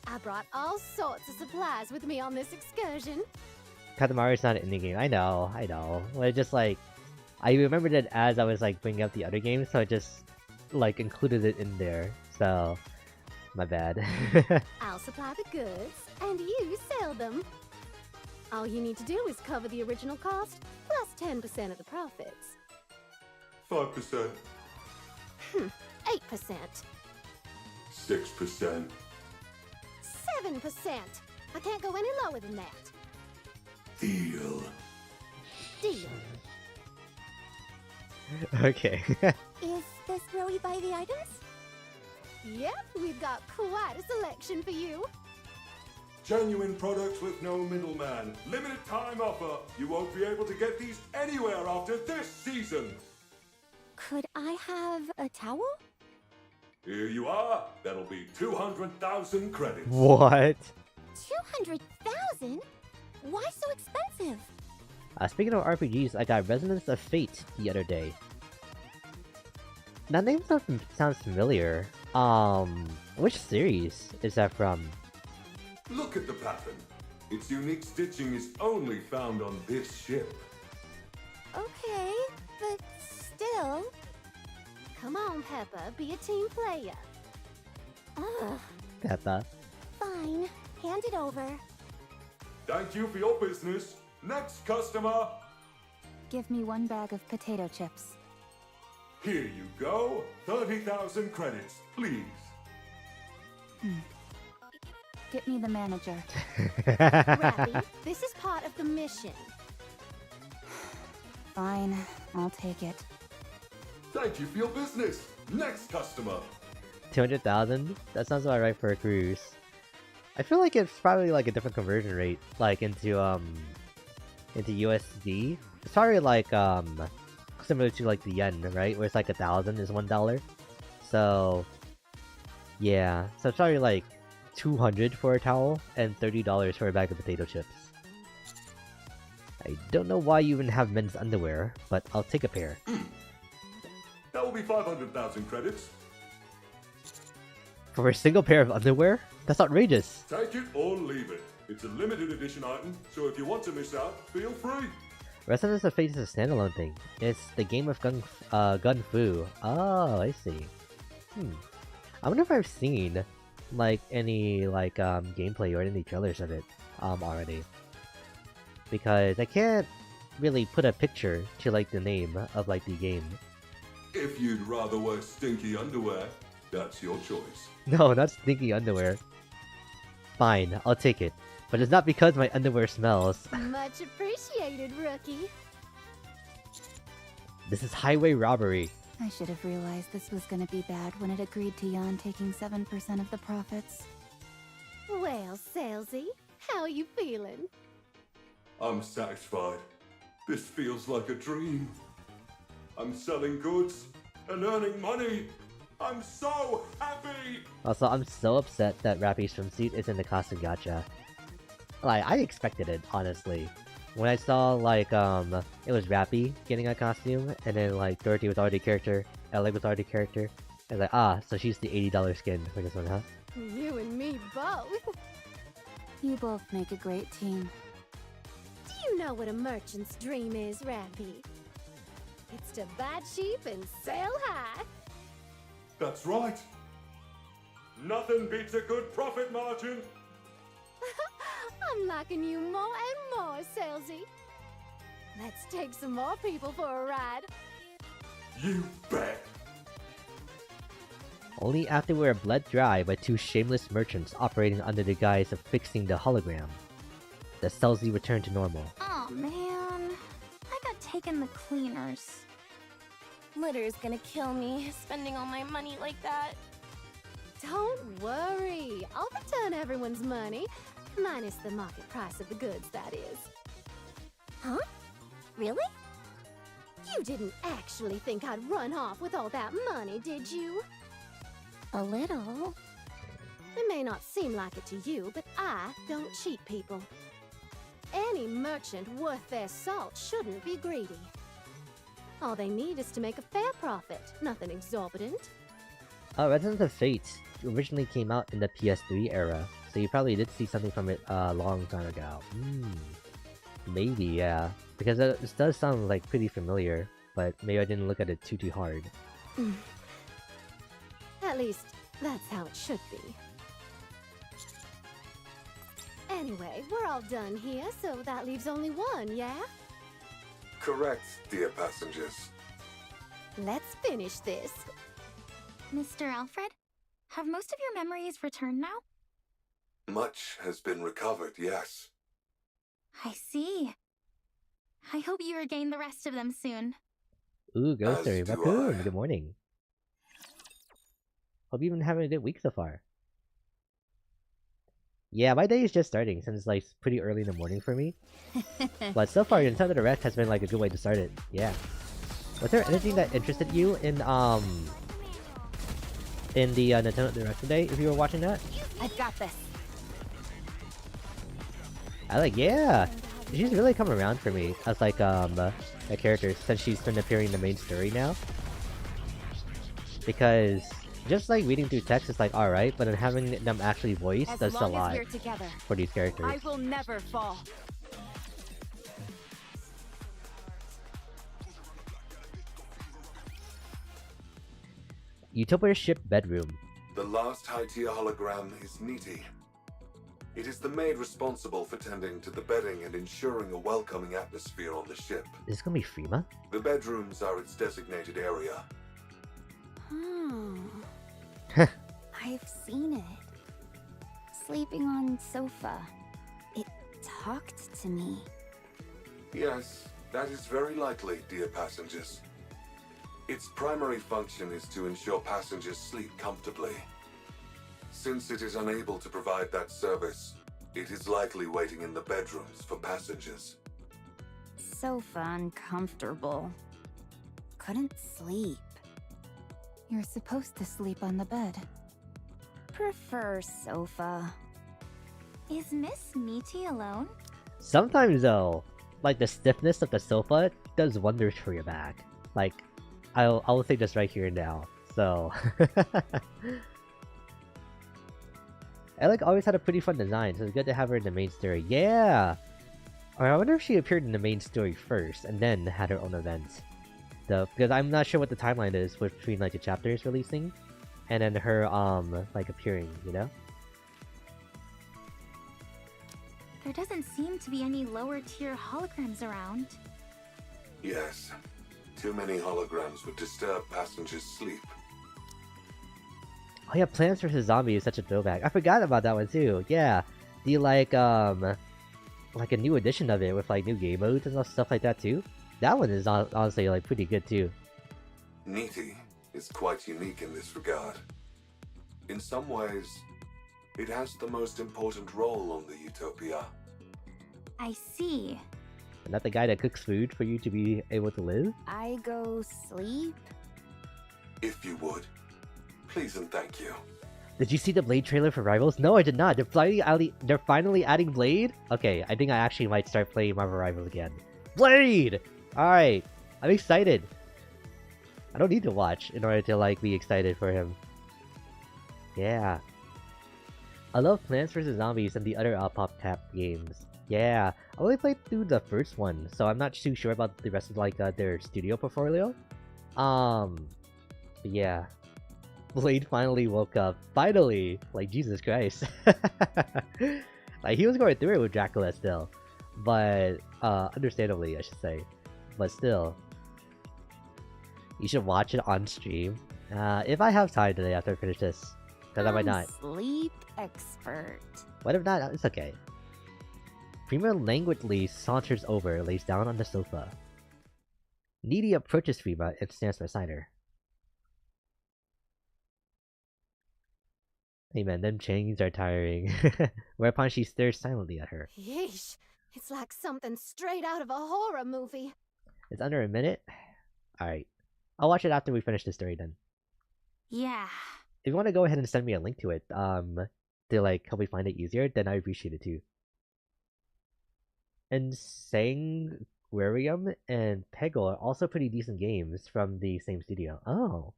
[SPEAKER 11] I brought all sorts of supplies with me on this excursion.
[SPEAKER 1] Katamari's not an indie game. I know. But it just like, I remembered it as I was like bringing up the other games, so I just like included it in there. So, my bad.
[SPEAKER 11] I'll supply the goods, and you sell them. All you need to do is cover the original cost, plus 10% of the profits.
[SPEAKER 13] 5%.
[SPEAKER 11] 8%.
[SPEAKER 13] 6%.
[SPEAKER 11] 7%. I can't go any lower than that.
[SPEAKER 13] Deal.
[SPEAKER 11] Deal.
[SPEAKER 1] Okay.
[SPEAKER 11] Is this where we buy the items? Yep, we've got quite a selection for you.
[SPEAKER 13] Genuine products with no middleman. Limited time offer. You won't be able to get these anywhere after this season.
[SPEAKER 11] Could I have a towel?
[SPEAKER 13] Here you are. That'll be 200,000 credits.
[SPEAKER 1] What?
[SPEAKER 11] 200,000? Why so expensive?
[SPEAKER 1] Speaking of RPGs, I got Resonance of Fate the other day. That name sounds familiar. Which series is that from?
[SPEAKER 13] Look at the pattern. Its unique stitching is only found on this ship.
[SPEAKER 11] Okay, but still. Come on, Peppa, be a team player. Ugh.
[SPEAKER 1] Peppa.
[SPEAKER 11] Fine, hand it over.
[SPEAKER 13] Thank you for your business. Next customer.
[SPEAKER 7] Give me 1 bag of potato chips.
[SPEAKER 13] Here you go. 30,000 credits, please.
[SPEAKER 7] Get me the manager.
[SPEAKER 11] Rappy, this is part of the mission.
[SPEAKER 7] Fine, I'll take it.
[SPEAKER 13] Thank you for your business. Next customer.
[SPEAKER 1] 200,000? That sounds about right for a cruise. I feel like it's probably like a different conversion rate, like into USD. It's probably like similar to like the yen, right? Where it's like 1,000 is $1. So yeah, so it's probably like 200 for a towel and $30 for a bag of potato chips. I don't know why you even have men's underwear, but I'll take a pair.
[SPEAKER 13] That will be 500,000 credits.
[SPEAKER 1] For a single pair of underwear? That's outrageous.
[SPEAKER 13] Take it or leave it. It's a limited edition item, so if you want to miss out, feel free.
[SPEAKER 1] Resonance of Fate is a standalone thing. It's the game of Gun Fu. Oh, I see. I wonder if I've seen like any like gameplay or any trailers of it already. Because I can't really put a picture to like the name of like the game.
[SPEAKER 13] If you'd rather wear stinky underwear, that's your choice.
[SPEAKER 1] No, not stinky underwear. Fine, I'll take it. But it's not because my underwear smells.
[SPEAKER 11] Much appreciated, rookie.
[SPEAKER 1] This is highway robbery.
[SPEAKER 7] I should have realized this was gonna be bad when it agreed to Jan taking 7% of the profits.
[SPEAKER 11] Well, Salesy, how you feeling?
[SPEAKER 13] I'm satisfied. This feels like a dream. I'm selling goods and earning money. I'm so happy!
[SPEAKER 1] Also, I'm so upset that Rappy's swimsuit is in the costume gacha. Like, I expected it, honestly. When I saw, like, it was Rappy getting a costume, and then, like, Dorothy was already a character, Ellie was already a character, I was like, ah, so she's the $80 skin for this one, huh?
[SPEAKER 11] You and me both.
[SPEAKER 7] You both make a great team.
[SPEAKER 11] Do you know what a merchant's dream is, Rappy? It's to buy cheap and sell high.
[SPEAKER 13] That's right. Nothing beats a good profit margin.
[SPEAKER 11] I'm liking you more and more, Salesy. Let's take some more people for a ride.
[SPEAKER 13] You bet.
[SPEAKER 1] Only after we're bled dry by two shameless merchants operating under the guise of fixing the hologram, does Celsi return to normal.
[SPEAKER 3] Oh man, I got taken the cleaners.
[SPEAKER 12] Litter's gonna kill me, spending all my money like that.
[SPEAKER 11] Don't worry. I'll return everyone's money. Minus the market price of the goods, that is.
[SPEAKER 3] Huh? Really?
[SPEAKER 11] You didn't actually think I'd run off with all that money, did you?
[SPEAKER 3] A little.
[SPEAKER 11] It may not seem like it to you, but I don't cheat people. Any merchant worth their salt shouldn't be greedy. All they need is to make a fair profit, nothing exorbitant.
[SPEAKER 1] Resident of Fate originally came out in the PS3 era, so you probably did see something from it a long time ago. Maybe, yeah. Because this does sound like pretty familiar, but maybe I didn't look at it too hard.
[SPEAKER 11] At least, that's how it should be. Anyway, we're all done here, so that leaves only one, yeah?
[SPEAKER 10] Correct, dear passengers.
[SPEAKER 11] Let's finish this.
[SPEAKER 3] Mr. Alfred, have most of your memories returned now?
[SPEAKER 10] Much has been recovered, yes.
[SPEAKER 3] I see. I hope you regain the rest of them soon.
[SPEAKER 1] Ooh,
[SPEAKER 10] As
[SPEAKER 1] Ghostery,
[SPEAKER 10] do
[SPEAKER 1] Raccoon,
[SPEAKER 10] I.
[SPEAKER 1] good morning. Hope you've been having a good week so far. Yeah, my day is just starting since it's like pretty early in the morning for me. But so far, Nintendo Direct has been like a good way to start it. Yeah. Was there anything that interested you in the Nintendo Direct today? If you were watching that,
[SPEAKER 12] I've got this.
[SPEAKER 1] yeah, she's really come around for me as like a character since she's been appearing in the main story now. Because just like reading through text is like alright, but then having them actually voiced does a lot for these characters.
[SPEAKER 12] I will never fall.
[SPEAKER 1] Utopia ship bedroom.
[SPEAKER 10] The last high-tier hologram is Nikke. It is the maid responsible for tending to the bedding and ensuring a welcoming atmosphere on the ship.
[SPEAKER 1] Is this gonna be Frima?
[SPEAKER 10] The bedrooms are its designated area.
[SPEAKER 3] I've seen it. Sleeping on sofa. It talked to me.
[SPEAKER 10] Yes, that is very likely, dear passengers. Its primary function is to ensure passengers sleep comfortably. Since it is unable to provide that service, it is likely waiting in the bedrooms for passengers.
[SPEAKER 7] Sofa uncomfortable. Couldn't sleep. You're supposed to sleep on the bed. Prefer sofa.
[SPEAKER 3] Is Miss Meaty alone?
[SPEAKER 1] Sometimes though, like the stiffness of the sofa does wonders for your back. Like, I'll say this right here and now. So, I like always had a pretty fun design, so it's good to have her in the main story. Yeah. Or I wonder if she appeared in the main story first and then had her own event. Because I'm not sure what the timeline is between like the chapters releasing. and then her like appearing, you know?
[SPEAKER 3] There doesn't seem to be any lower tier holograms around.
[SPEAKER 10] Yes. Too many holograms would disturb passengers' sleep.
[SPEAKER 1] Oh yeah, Plants vs. Zombies is such a throwback. I forgot about that one too. Yeah, the like a new edition of it with like new game modes and stuff like that too. That one is honestly like pretty good too.
[SPEAKER 10] Nikke is quite unique in this regard. In some ways, it has the most important role on the Utopia.
[SPEAKER 3] I see.
[SPEAKER 1] Not the guy that cooks food for you to be able to live?
[SPEAKER 3] I go sleep?
[SPEAKER 10] If you would. Please and thank you.
[SPEAKER 1] Did you see the Blade trailer for Rivals? No, I did not. They're finally adding Blade? Okay, I think I actually might start playing Marvel Rivals again. Blade! Alright, I'm excited. I don't need to watch in order to like be excited for him. Yeah. I love Plants vs. Zombies and the other Pop Tap games. Yeah, I only played through the first one, so I'm not too sure about the rest of like their studio portfolio. But yeah. Blade finally woke up. Finally! Like, Jesus Christ. Like, he was going through it with Dracula still. But, understandably, I should say. But still. You should watch it on stream. If I have time today after I finish this. Because I might not.
[SPEAKER 3] Sleep expert.
[SPEAKER 1] What if not? It's okay. Prima languidly saunters over, lays down on the sofa. Needy approaches Prima and stands beside her. Hey man, them chains are tiring. Whereupon she stares silently at her.
[SPEAKER 11] Yeesh, it's like something straight out of a horror movie.
[SPEAKER 1] It's under a minute? Alright. I'll watch it after we finish the story then.
[SPEAKER 3] Yeah.
[SPEAKER 1] If you want to go ahead and send me a link to it, to like help me find it easier, then I appreciate it too. And Sanguarium and Peggle are also pretty decent games from the same studio. Oh.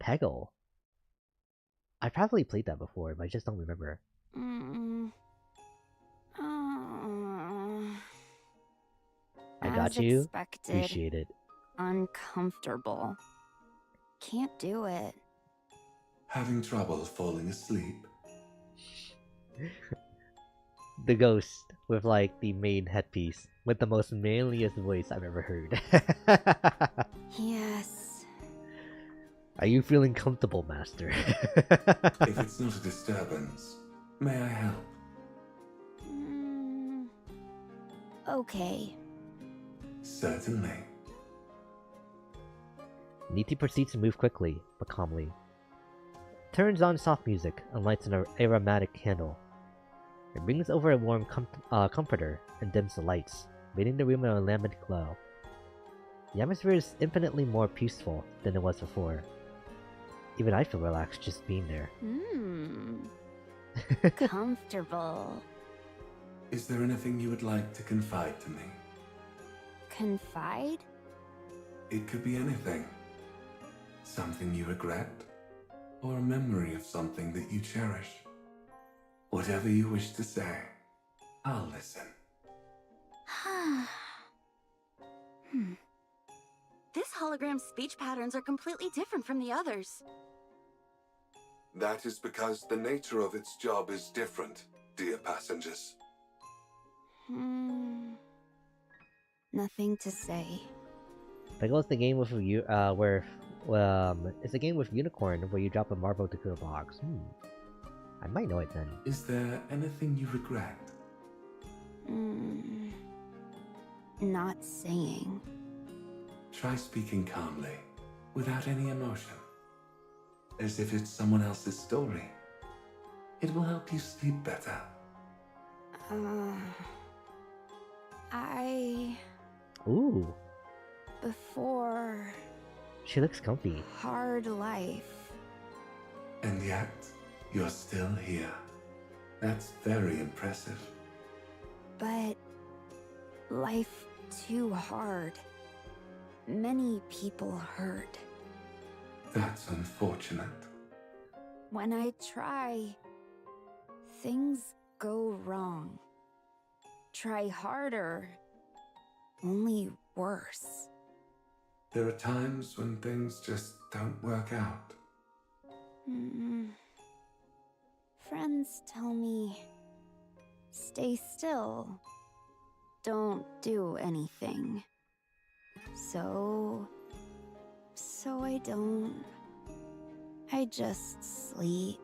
[SPEAKER 1] Peggle. I probably played that before, but I just don't remember. I got you.
[SPEAKER 3] Expected.
[SPEAKER 1] Appreciate it.
[SPEAKER 3] Uncomfortable. Can't do it.
[SPEAKER 10] Having trouble falling asleep?
[SPEAKER 1] The ghost with like the main headpiece with the most manliest voice I've ever heard.
[SPEAKER 3] Yes.
[SPEAKER 1] Are you feeling comfortable, Master?
[SPEAKER 10] If it's not a disturbance, may I help?
[SPEAKER 3] Okay.
[SPEAKER 10] Certainly.
[SPEAKER 1] Nikke proceeds to move quickly, but calmly. Turns on soft music and lights an aromatic candle. It brings over a warm comforter and dims the lights, bathing the room in a lambent glow. The atmosphere is infinitely more peaceful than it was before. Even I feel relaxed just being there.
[SPEAKER 3] Comfortable.
[SPEAKER 10] Is there anything you would like to confide to me?
[SPEAKER 3] Confide?
[SPEAKER 10] It could be anything. Something you regret, or a memory of something that you cherish. Whatever you wish to say, I'll listen.
[SPEAKER 12] This hologram's speech patterns are completely different from the others.
[SPEAKER 10] That is because the nature of its job is different, dear passengers.
[SPEAKER 3] Nothing to say.
[SPEAKER 1] Peggle is the game with it's a game with unicorn where you drop a marble to a box. I might know it then.
[SPEAKER 10] Is there anything you regret?
[SPEAKER 3] Not saying.
[SPEAKER 10] Try speaking calmly, without any emotion. As if it's someone else's story. It will help you sleep better.
[SPEAKER 1] Ooh.
[SPEAKER 3] Before...
[SPEAKER 1] She looks comfy.
[SPEAKER 3] Hard life.
[SPEAKER 10] And yet, you're still here. That's very impressive.
[SPEAKER 3] But... life too hard. Many people hurt.
[SPEAKER 10] That's unfortunate.
[SPEAKER 3] When I try, things go wrong. Try harder, only worse.
[SPEAKER 10] There are times when things just don't work out.
[SPEAKER 11] Friends tell me, stay still. Don't do anything. So I don't. I just sleep.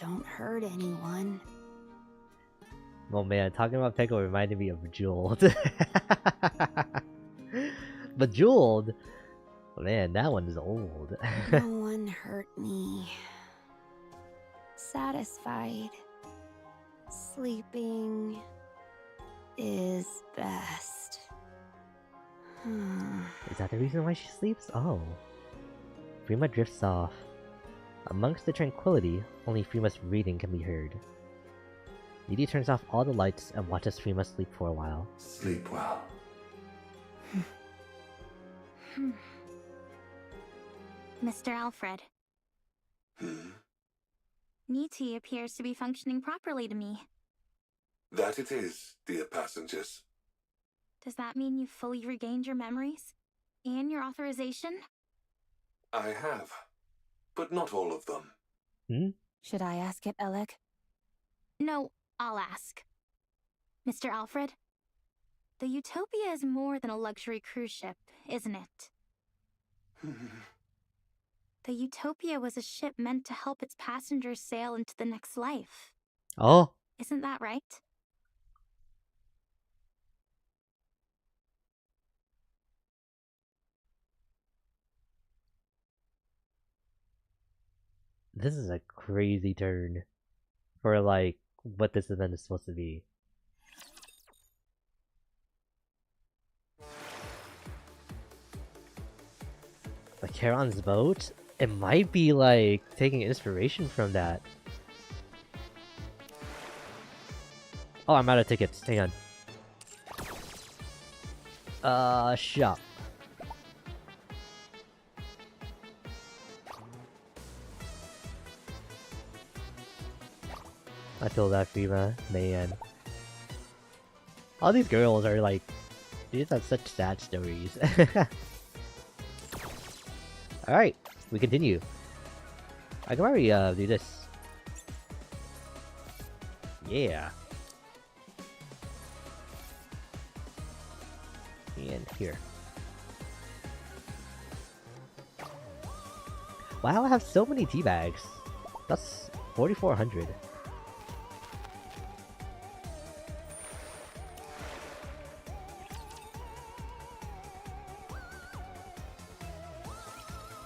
[SPEAKER 11] Don't hurt anyone.
[SPEAKER 1] Oh man, talking about Pickle reminded me of Bejeweled. Bejeweled? Man, that one is old.
[SPEAKER 11] No one hurt me. Satisfied. Sleeping is best.
[SPEAKER 1] Is that the reason why she sleeps? Oh. Frima drifts off. Amongst the tranquility, only Frima's breathing can be heard. Edie turns off all the lights and watches Frima sleep for a while.
[SPEAKER 10] Sleep well.
[SPEAKER 3] Mr. Alfred. Nikke appears to be functioning properly to me.
[SPEAKER 10] That it is, dear passengers.
[SPEAKER 3] Does that mean you've fully regained your memories? And your authorization?
[SPEAKER 10] I have, but not all of them.
[SPEAKER 7] Should I ask it, Alec?
[SPEAKER 3] No, I'll ask. Mr. Alfred? The Utopia is more than a luxury cruise ship, isn't it? The Utopia was a ship meant to help its passengers sail into the next life.
[SPEAKER 1] Oh.
[SPEAKER 3] Isn't that right?
[SPEAKER 1] This is a crazy turn for like what this event is supposed to be. The Charon's boat? It might be like taking inspiration from that. Oh, I'm out of tickets. Hang on. Shop. I feel that, Frima. Man. All these girls are like, they just have such sad stories. Alright, we continue. I can already do this. Yeah. And here. Wow, I have so many tea bags. That's 4,400.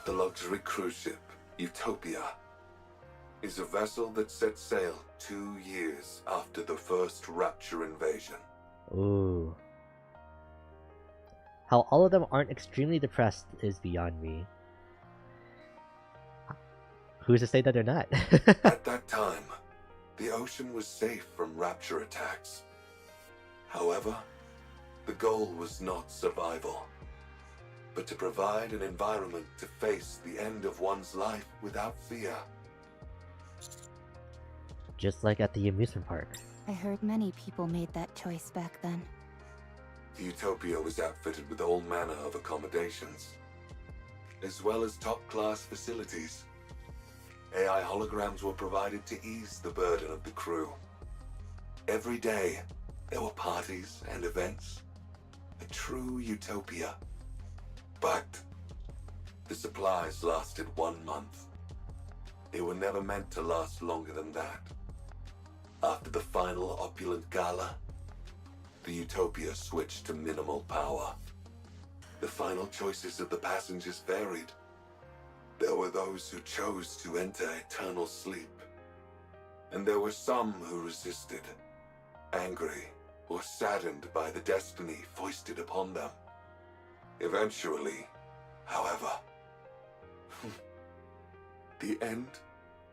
[SPEAKER 10] The luxury cruise ship, Utopia, is a vessel that set sail 2 years after the first Rapture invasion.
[SPEAKER 1] Ooh. How all of them aren't extremely depressed is beyond me. Who's to say that they're not?
[SPEAKER 10] At that time, the ocean was safe from Rapture attacks. However, the goal was not survival, but to provide an environment to face the end of one's life without fear.
[SPEAKER 1] Just like at the amusement park.
[SPEAKER 7] I heard many people made that choice back then.
[SPEAKER 10] The Utopia was outfitted with all manner of accommodations, as well as top-class facilities. AI holograms were provided to ease the burden of the crew. Every day, there were parties and events. A true utopia. But the supplies lasted 1 month. They were never meant to last longer than that. After the final opulent gala, the Utopia switched to minimal power. The final choices of the passengers varied. There were those who chose to enter eternal sleep, and there were some who resisted, angry or saddened by the destiny foisted upon them. Eventually, however, the end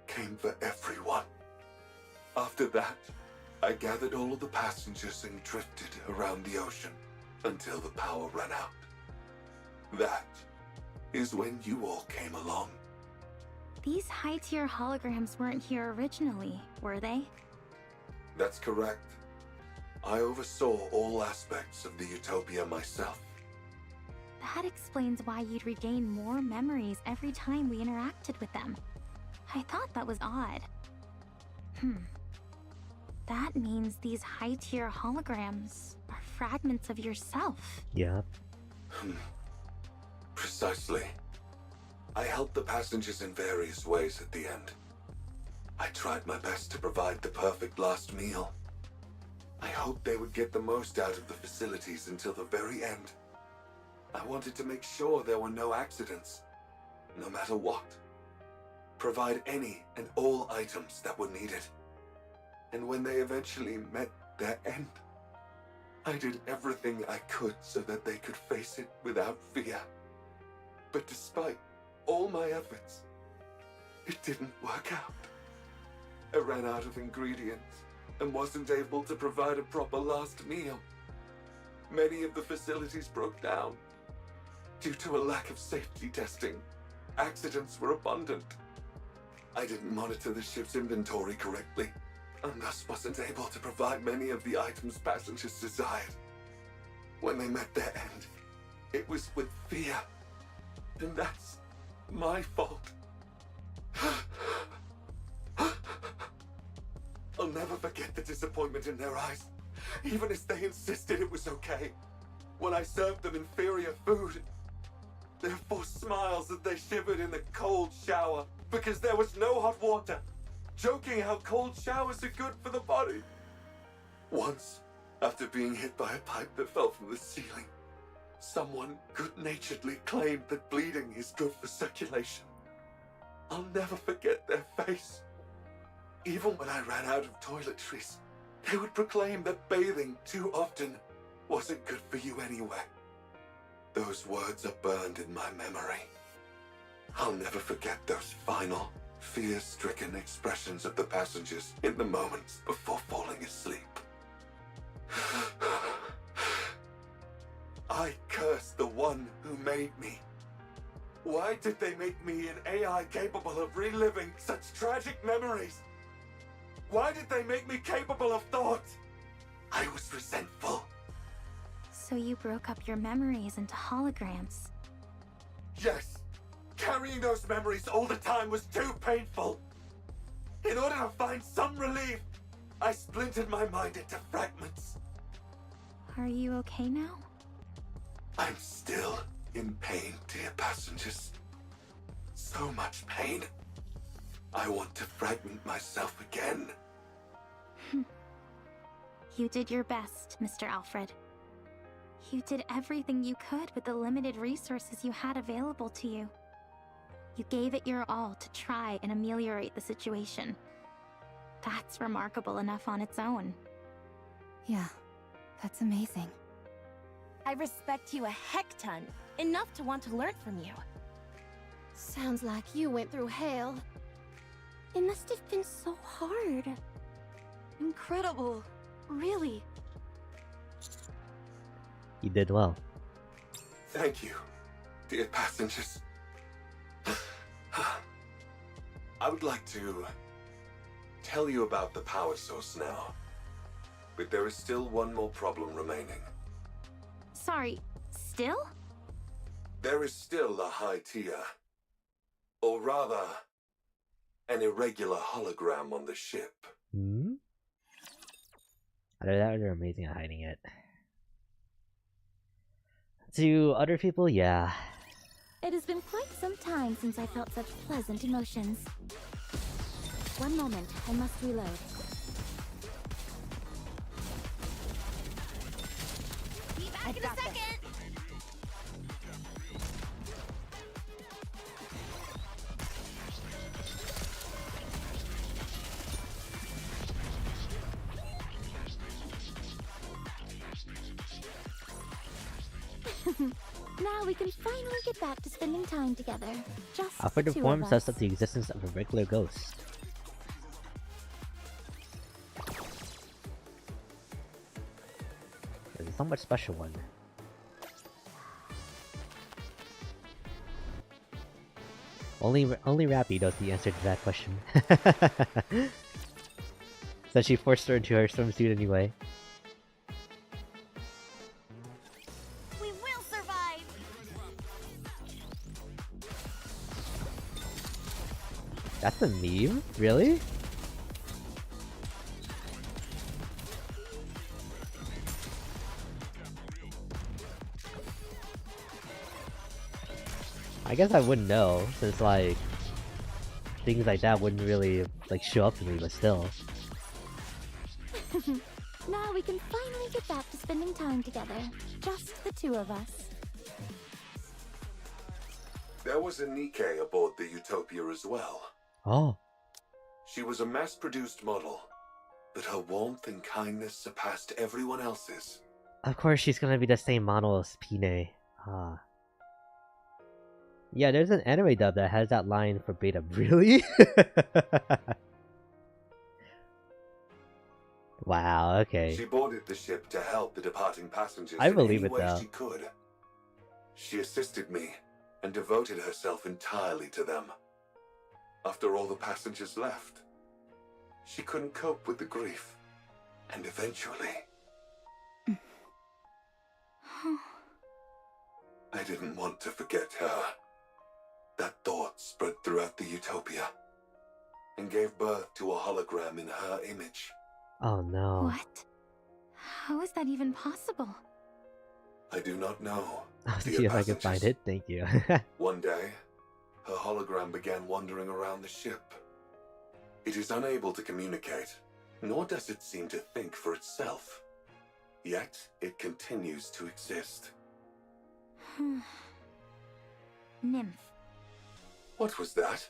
[SPEAKER 10] came for everyone. After that, I gathered all of the passengers and drifted around the ocean until the power ran out. That is when you all came along.
[SPEAKER 3] These high-tier holograms weren't here originally, were they?
[SPEAKER 10] That's correct. I oversaw all aspects of the Utopia myself.
[SPEAKER 3] That explains why you'd regain more memories every time we interacted with them. I thought that was odd. That means these high-tier holograms are fragments of yourself.
[SPEAKER 1] Yeah.
[SPEAKER 10] Precisely. I helped the passengers in various ways at the end. I tried my best to provide the perfect last meal. I hoped they would get the most out of the facilities until the very end. I wanted to make sure there were no accidents, no matter what. Provide any and all items that were needed. And when they eventually met their end, I did everything I could so that they could face it without fear. But despite all my efforts, it didn't work out. I ran out of ingredients and wasn't able to provide a proper last meal. Many of the facilities broke down. Due to a lack of safety testing, accidents were abundant. I didn't monitor the ship's inventory correctly, and thus wasn't able to provide many of the items passengers desired. When they met their end, it was with fear. And that's my fault. I'll never forget the disappointment in their eyes, even as they insisted it was okay. When I served them inferior food, their forced smiles as they shivered in the cold shower because there was no hot water, joking how cold showers are good for the body. Once, after being hit by a pipe that fell from the ceiling, someone good-naturedly claimed that bleeding is good for circulation. I'll never forget their face. Even when I ran out of toiletries, they would proclaim that bathing too often wasn't good for you anyway. Those words are burned in my memory. I'll never forget those final, fear-stricken expressions of the passengers in the moments before falling asleep. I curse the one who made me. Why did they make me an AI capable of reliving such tragic memories? Why did they make me capable of thought? I was resentful.
[SPEAKER 3] So you broke up your memories into holograms.
[SPEAKER 10] Yes. Carrying those memories all the time was too painful. In order to find some relief, I splintered my mind into fragments.
[SPEAKER 3] Are you okay now?
[SPEAKER 10] I'm still in pain, dear passengers. So much pain. I want to fragment myself again.
[SPEAKER 3] You did your best, Mr. Alfred. You did everything you could with the limited resources you had available to you. You gave it your all to try and ameliorate the situation. That's remarkable enough on its own.
[SPEAKER 7] Yeah, that's amazing.
[SPEAKER 12] I respect you a heck ton, enough to want to learn from you.
[SPEAKER 11] Sounds like you went through hell. It must have been so hard.
[SPEAKER 2] Incredible. Really.
[SPEAKER 1] You did well.
[SPEAKER 10] Thank you, dear passengers. I would like to tell you about the power source now, but there is still one more problem remaining.
[SPEAKER 3] Sorry, still?
[SPEAKER 10] There is still a high tier, or rather, an irregular hologram on the ship.
[SPEAKER 1] Either that or they're amazing at hiding it. To other people, yeah.
[SPEAKER 11] It has been quite some time since I felt such pleasant emotions. One moment, I must reload.
[SPEAKER 9] Be back in a second!
[SPEAKER 11] Now we can finally get back to spending time together. Just
[SPEAKER 1] Alfred
[SPEAKER 11] the two
[SPEAKER 1] informs
[SPEAKER 11] of
[SPEAKER 1] us of the existence of a regular ghost. There's a somewhat special one. Only Rappy knows the answer to that question. So she forced her into her swimsuit anyway.
[SPEAKER 9] We will survive!
[SPEAKER 1] That's a meme? Really? I guess I wouldn't know, since like things like that wouldn't really like show up to me, but still.
[SPEAKER 3] Now we can finally get back to spending time together. Just the two of us.
[SPEAKER 10] There was a Nikke aboard the Utopia as well.
[SPEAKER 1] Oh.
[SPEAKER 10] She was a mass-produced model, but her warmth and kindness surpassed everyone else's.
[SPEAKER 1] Of course she's gonna be the same model as Pine. Ah. Yeah, there's an anime dub that has that line for beta. Really? Wow, okay.
[SPEAKER 10] She boarded the ship to help the departing passengers
[SPEAKER 1] I
[SPEAKER 10] in
[SPEAKER 1] believe
[SPEAKER 10] any
[SPEAKER 1] it,
[SPEAKER 10] way
[SPEAKER 1] though.
[SPEAKER 10] she could. She assisted me and devoted herself entirely to them. After all the passengers left, she couldn't cope with the grief, and eventually... I didn't want to forget her. That thought spread throughout the Utopia, and gave birth to a hologram in her image.
[SPEAKER 1] Oh no.
[SPEAKER 3] What? How is that even possible?
[SPEAKER 10] I do not know.
[SPEAKER 1] I'll
[SPEAKER 10] dear
[SPEAKER 1] see if I can
[SPEAKER 10] passengers.
[SPEAKER 1] find it. Thank you.
[SPEAKER 10] One day, her hologram began wandering around the ship. It is unable to communicate, nor does it seem to think for itself. Yet, it continues to exist.
[SPEAKER 3] Nymph.
[SPEAKER 10] What was that?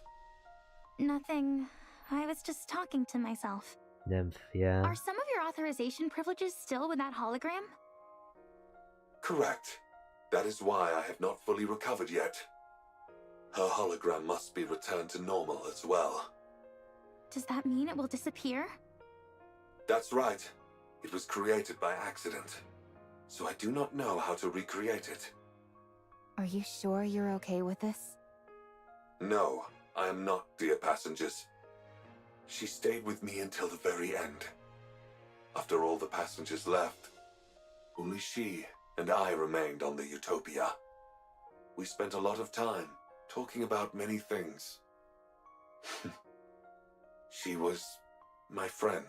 [SPEAKER 3] Nothing. I was just talking to myself.
[SPEAKER 1] Nymph, yeah.
[SPEAKER 3] Are some of your authorization privileges still with that hologram?
[SPEAKER 10] Correct. That is why I have not fully recovered yet. Her hologram must be returned to normal as well.
[SPEAKER 3] Does that mean it will disappear?
[SPEAKER 10] That's right. It was created by accident, so I do not know how to recreate it.
[SPEAKER 7] Are you sure you're okay with this?
[SPEAKER 10] No, I am not, dear passengers. She stayed with me until the very end. After all the passengers left, only she and I remained on the Utopia. We spent a lot of time talking about many things. She was my friend.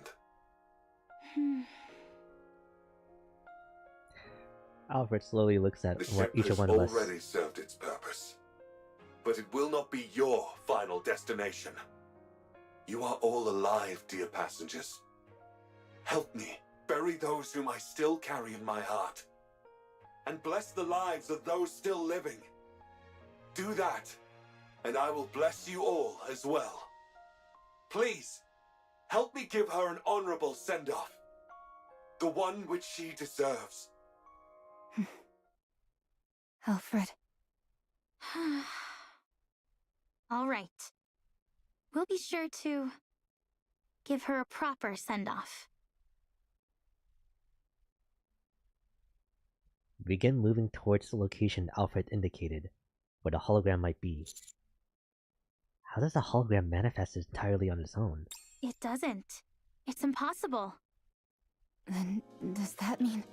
[SPEAKER 1] Alfred slowly looks at
[SPEAKER 10] The
[SPEAKER 1] what
[SPEAKER 10] ship
[SPEAKER 1] each
[SPEAKER 10] has
[SPEAKER 1] one of us.
[SPEAKER 10] already served its purpose. But it will not be your final destination. You are all alive, dear passengers. Help me bury those whom I still carry in my heart. And bless the lives of those still living. Do that, and I will bless you all as well. Please, help me give her an honorable send-off. The one which she deserves.
[SPEAKER 7] Alfred.
[SPEAKER 3] All right. We'll be sure to give her a proper send-off.
[SPEAKER 1] Begin moving towards the location Alfred indicated, where the hologram might be. How does the hologram manifest entirely on its own?
[SPEAKER 3] It doesn't. It's impossible.
[SPEAKER 7] Then does that mean...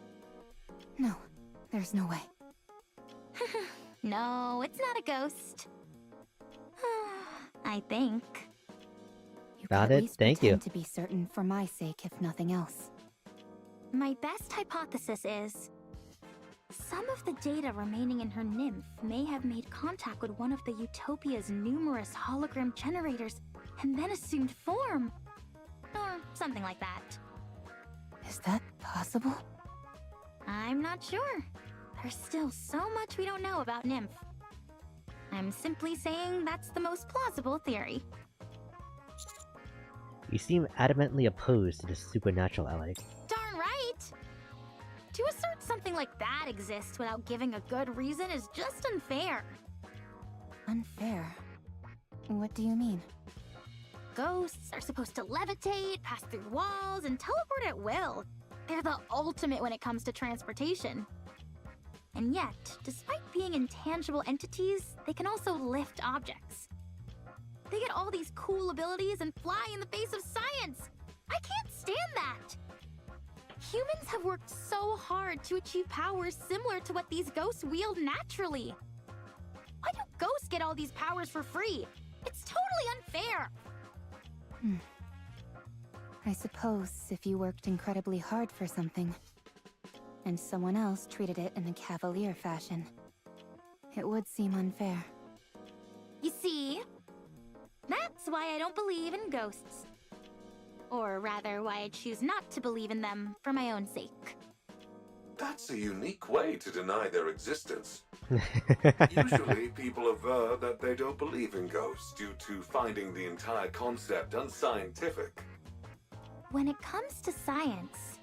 [SPEAKER 7] No, there's no way.
[SPEAKER 3] No, it's not a ghost. I think.
[SPEAKER 7] You
[SPEAKER 1] Found
[SPEAKER 7] could at
[SPEAKER 1] it?
[SPEAKER 7] least
[SPEAKER 1] Thank you.
[SPEAKER 7] pretend to be certain for my sake, if nothing else.
[SPEAKER 3] My best hypothesis is... some of the data remaining in her nymph may have made contact with one of the Utopia's numerous hologram generators and then assumed form. Or something like that.
[SPEAKER 7] Is that possible?
[SPEAKER 3] I'm not sure. There's still so much we don't know about nymph. I'm simply saying that's the most plausible theory.
[SPEAKER 1] You seem adamantly opposed to the supernatural, Alec.
[SPEAKER 3] Darn right! To assert something like that exists without giving a good reason is just unfair.
[SPEAKER 7] Unfair? What do you mean?
[SPEAKER 3] Ghosts are supposed to levitate, pass through walls, and teleport at will. They're the ultimate when it comes to transportation. And yet, despite being intangible entities, they can also lift objects. They get all these cool abilities and fly in the face of science! I can't stand that! Humans have worked so hard to achieve powers similar to what these ghosts wield naturally. Why do ghosts get all these powers for free?
[SPEAKER 9] It's totally unfair!
[SPEAKER 7] I suppose if you worked incredibly hard for something, and someone else treated it in a cavalier fashion, it would seem unfair.
[SPEAKER 3] You see? That's why I don't believe in ghosts. Or rather, why I choose not to believe in them for my own sake.
[SPEAKER 10] That's a unique way to deny their existence. Usually, people aver that they don't believe in ghosts due to finding the entire concept unscientific.
[SPEAKER 3] When it comes to science,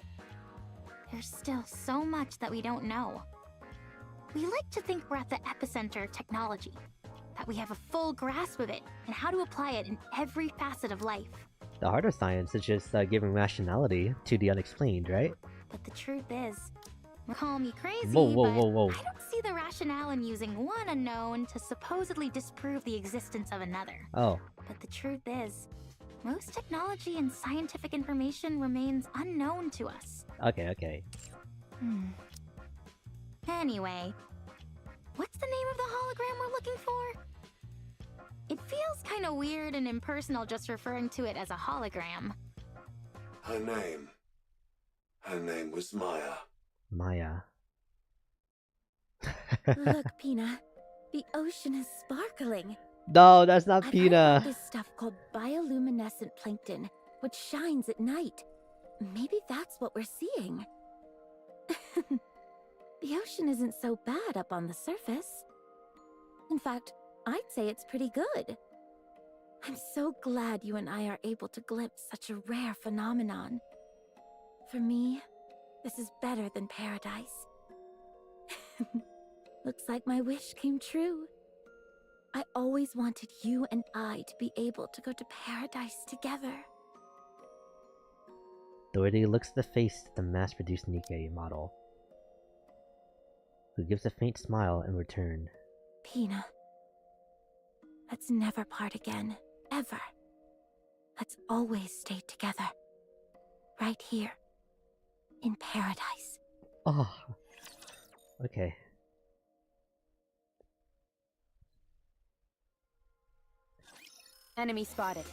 [SPEAKER 3] there's still so much that we don't know. We like to think we're at the epicenter of technology, that we have a full grasp of it and how to apply it in every facet of life.
[SPEAKER 1] The heart of science is just giving rationality to the unexplained, right?
[SPEAKER 3] But the truth is, call me crazy,
[SPEAKER 1] Whoa.
[SPEAKER 3] I don't see the rationale in using one unknown to supposedly disprove the existence of another.
[SPEAKER 1] Oh.
[SPEAKER 3] But the truth is, most technology and scientific information remains unknown to us.
[SPEAKER 1] Okay.
[SPEAKER 3] Anyway, what's the name of the hologram we're looking for? It feels kind of weird and impersonal just referring to it as a hologram.
[SPEAKER 10] Her name was Maya.
[SPEAKER 1] Maya.
[SPEAKER 11] Look, Pina. The ocean is sparkling.
[SPEAKER 1] No, that's not
[SPEAKER 11] I've heard
[SPEAKER 1] Pina.
[SPEAKER 11] about this stuff called bioluminescent plankton, which shines at night. Maybe that's what we're seeing. The ocean isn't so bad up on the surface. In fact, I'd say it's pretty good. I'm so glad you and I are able to glimpse such a rare phenomenon. For me, this is better than paradise. Looks like my wish came true. I always wanted you and I to be able to go to paradise together.
[SPEAKER 1] Dorothy looks at the face of the mass-produced Nikke model, who gives a faint smile in return.
[SPEAKER 11] Pina, let's never part again, ever. Let's always stay together. Right here, in paradise.
[SPEAKER 1] Oh. Okay.
[SPEAKER 7] Enemy spotted.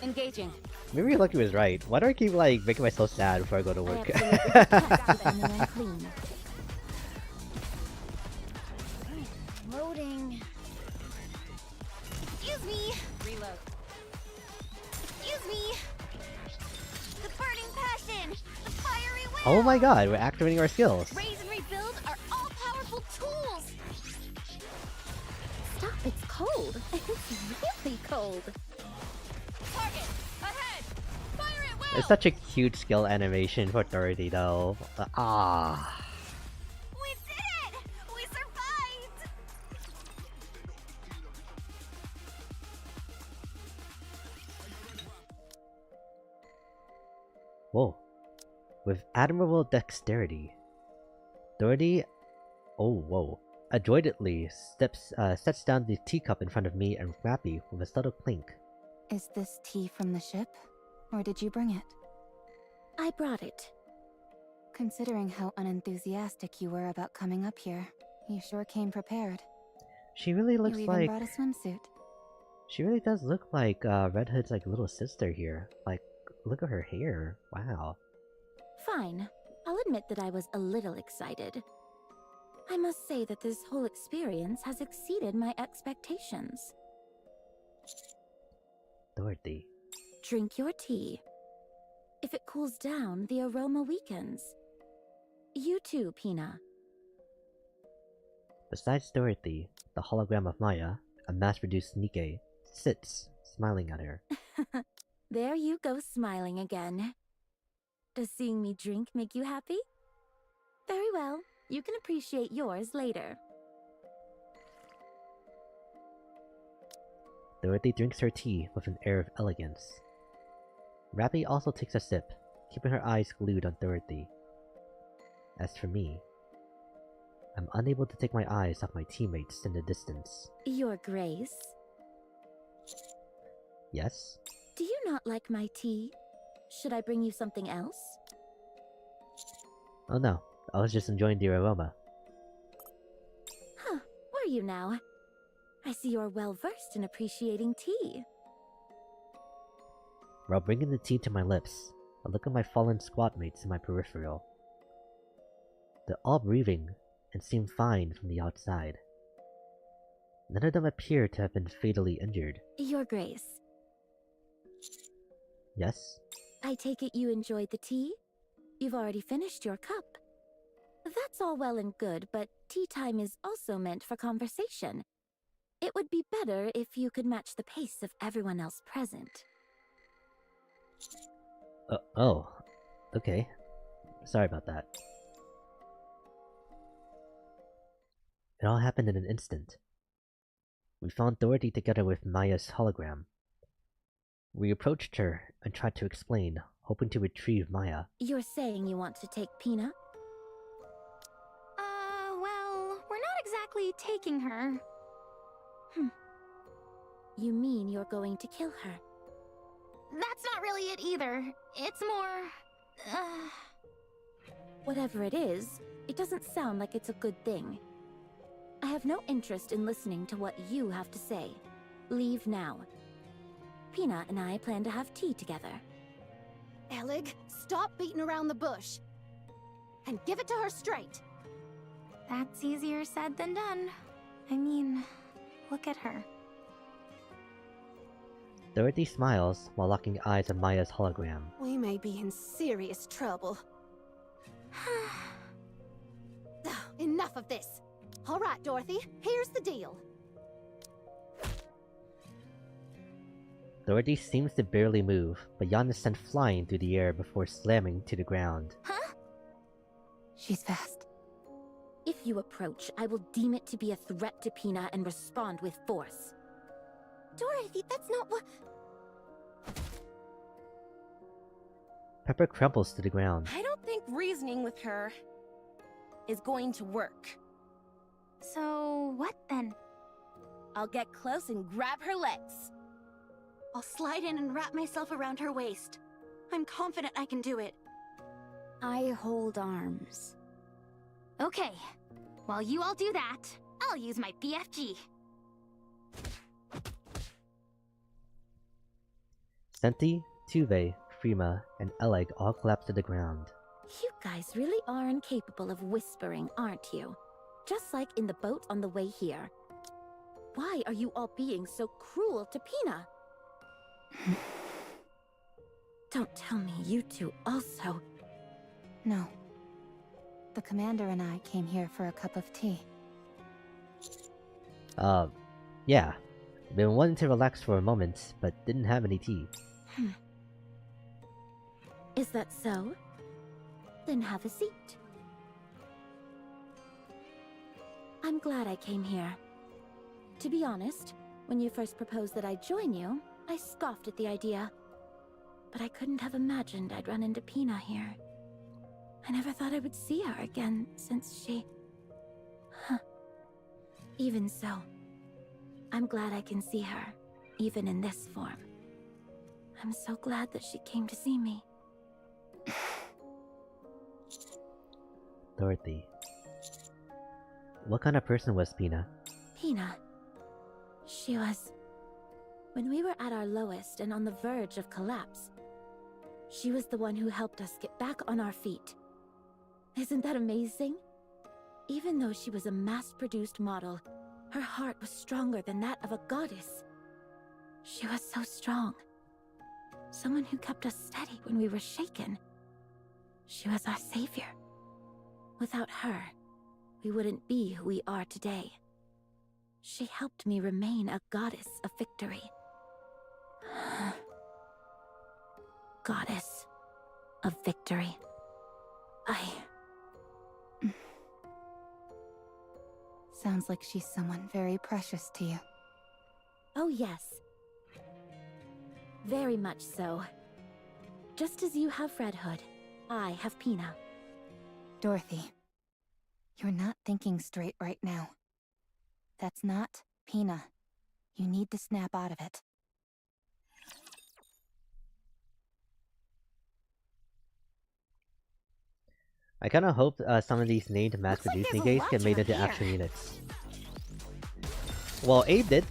[SPEAKER 7] Engaging.
[SPEAKER 1] Maybe Lucky was right. Why do I keep making myself sad before I go to work?
[SPEAKER 11] Loading.
[SPEAKER 9] Excuse me!
[SPEAKER 7] Reload.
[SPEAKER 9] Excuse me! The burning passion! The fiery will!
[SPEAKER 1] Oh my god, we're activating our skills.
[SPEAKER 9] Raise and rebuild are all-powerful tools!
[SPEAKER 11] Stop, it's cold. It's really cold.
[SPEAKER 9] Target! Ahead! Fire at will!
[SPEAKER 1] It's such a cute skill animation for Dorothy though.
[SPEAKER 9] We did it! We survived!
[SPEAKER 1] Whoa. With admirable dexterity, Dorothy, adroitly sets down the teacup in front of me and Rappy with a subtle clink.
[SPEAKER 7] Is this tea from the ship? Or did you bring it?
[SPEAKER 11] I brought it.
[SPEAKER 7] Considering how unenthusiastic you were about coming up here, you sure came prepared.
[SPEAKER 1] She really looks
[SPEAKER 7] you even
[SPEAKER 1] like...
[SPEAKER 7] brought a swimsuit.
[SPEAKER 1] She really does look like Red Hood's little sister here. Look at her hair. Wow.
[SPEAKER 11] Fine. I'll admit that I was a little excited. I must say that this whole experience has exceeded my expectations.
[SPEAKER 1] Dorothy.
[SPEAKER 11] Drink your tea. If it cools down, the aroma weakens. You too, Pina.
[SPEAKER 1] Besides Dorothy, the hologram of Maya, a mass-produced Nikke, sits, smiling at her.
[SPEAKER 11] There you go, smiling again. Does seeing me drink make you happy? Very well. You can appreciate yours later.
[SPEAKER 1] Dorothy drinks her tea with an air of elegance. Rappy also takes a sip, keeping her eyes glued on Dorothy. As for me, I'm unable to take my eyes off my teammates in the distance.
[SPEAKER 11] Your Grace.
[SPEAKER 1] Yes?
[SPEAKER 11] Do you not like my tea? Should I bring you something else?
[SPEAKER 1] Oh no, I was just enjoying the aroma.
[SPEAKER 11] Huh, were you now?
[SPEAKER 9] I see you're well versed in appreciating tea.
[SPEAKER 1] While bringing the tea to my lips, I look at my fallen squad mates in my peripheral. They're all breathing and seem fine from the outside. None of them appear to have been fatally injured.
[SPEAKER 9] Your Grace.
[SPEAKER 1] Yes?
[SPEAKER 9] I take it you enjoyed the tea? You've already finished your cup. That's all well and good, but tea time is also meant for conversation. It would be better if you could match the pace of everyone else present.
[SPEAKER 1] Oh. Okay. Sorry about that. It all happened in an instant. We found Dorothy together with Maya's hologram. We approached her and tried to explain, hoping to retrieve Maya.
[SPEAKER 9] You're saying you want to take Pina?
[SPEAKER 3] Well, we're not exactly taking her.
[SPEAKER 9] You mean you're going to kill her?
[SPEAKER 3] That's not really it either. It's more...
[SPEAKER 9] Whatever it is, it doesn't sound like it's a good thing. I have no interest in listening to what you have to say. Leave now. Pina and I plan to have tea together.
[SPEAKER 11] Elig, stop beating around the bush. And give it to her straight.
[SPEAKER 3] That's easier said than done. I mean, look at her.
[SPEAKER 1] Dorothy smiles while locking eyes on Maya's hologram.
[SPEAKER 11] We may be in serious trouble. Enough of this. All right, Dorothy, here's the deal.
[SPEAKER 1] Dorothy seems to barely move, but Jan is sent flying through the air before slamming to the ground.
[SPEAKER 3] Huh?
[SPEAKER 7] She's fast.
[SPEAKER 9] If you approach, I will deem it to be a threat to Pina and respond with force.
[SPEAKER 11] Dorothy, that's not what...
[SPEAKER 1] Pepper crumples to the ground.
[SPEAKER 12] I don't think reasoning with her is going to work.
[SPEAKER 3] So, what then?
[SPEAKER 12] I'll get close and grab her legs.
[SPEAKER 11] I'll slide in and wrap myself around her waist. I'm confident I can do it.
[SPEAKER 9] I hold arms.
[SPEAKER 3] Okay, while you all do that, I'll use my BFG.
[SPEAKER 1] Senti, Tuve, Frima, and Eleg all collapse to the ground.
[SPEAKER 9] You guys really are incapable of whispering, aren't you? Just like in the boat on the way here. Why are you all being so cruel to Pina? Don't tell me you two also...
[SPEAKER 7] No. The commander and I came here for a cup of tea.
[SPEAKER 1] Yeah. Been wanting to relax for a moment, but didn't have any tea.
[SPEAKER 9] Is that so? Then have a seat. I'm glad I came here. To be honest, when you first proposed that I join you, I scoffed at the idea. But I couldn't have imagined I'd run into Pina here. I never thought I would see her again since she... Even so, I'm glad I can see her, even in this form. I'm so glad that she came to see me.
[SPEAKER 1] Dorothy. What kind of person was Pina?
[SPEAKER 9] Pina. She was... When we were at our lowest and on the verge of collapse, she was the one who helped us get back on our feet. Isn't that amazing? Even though she was a mass-produced model, her heart was stronger than that of a goddess. She was so strong. Someone who kept us steady when we were shaken. She was our savior. Without her, we wouldn't be who we are today. She helped me remain a goddess of victory. Goddess of victory.
[SPEAKER 7] Sounds like she's someone very precious to you.
[SPEAKER 9] Oh yes. Very much so. Just as you have Red Hood, I have Pina.
[SPEAKER 7] Dorothy, you're not thinking straight right now. That's not Pina. You need to snap out of it.
[SPEAKER 1] I kinda hope some of these named mass-produced Nikke's get made into action units. Well, Abe did.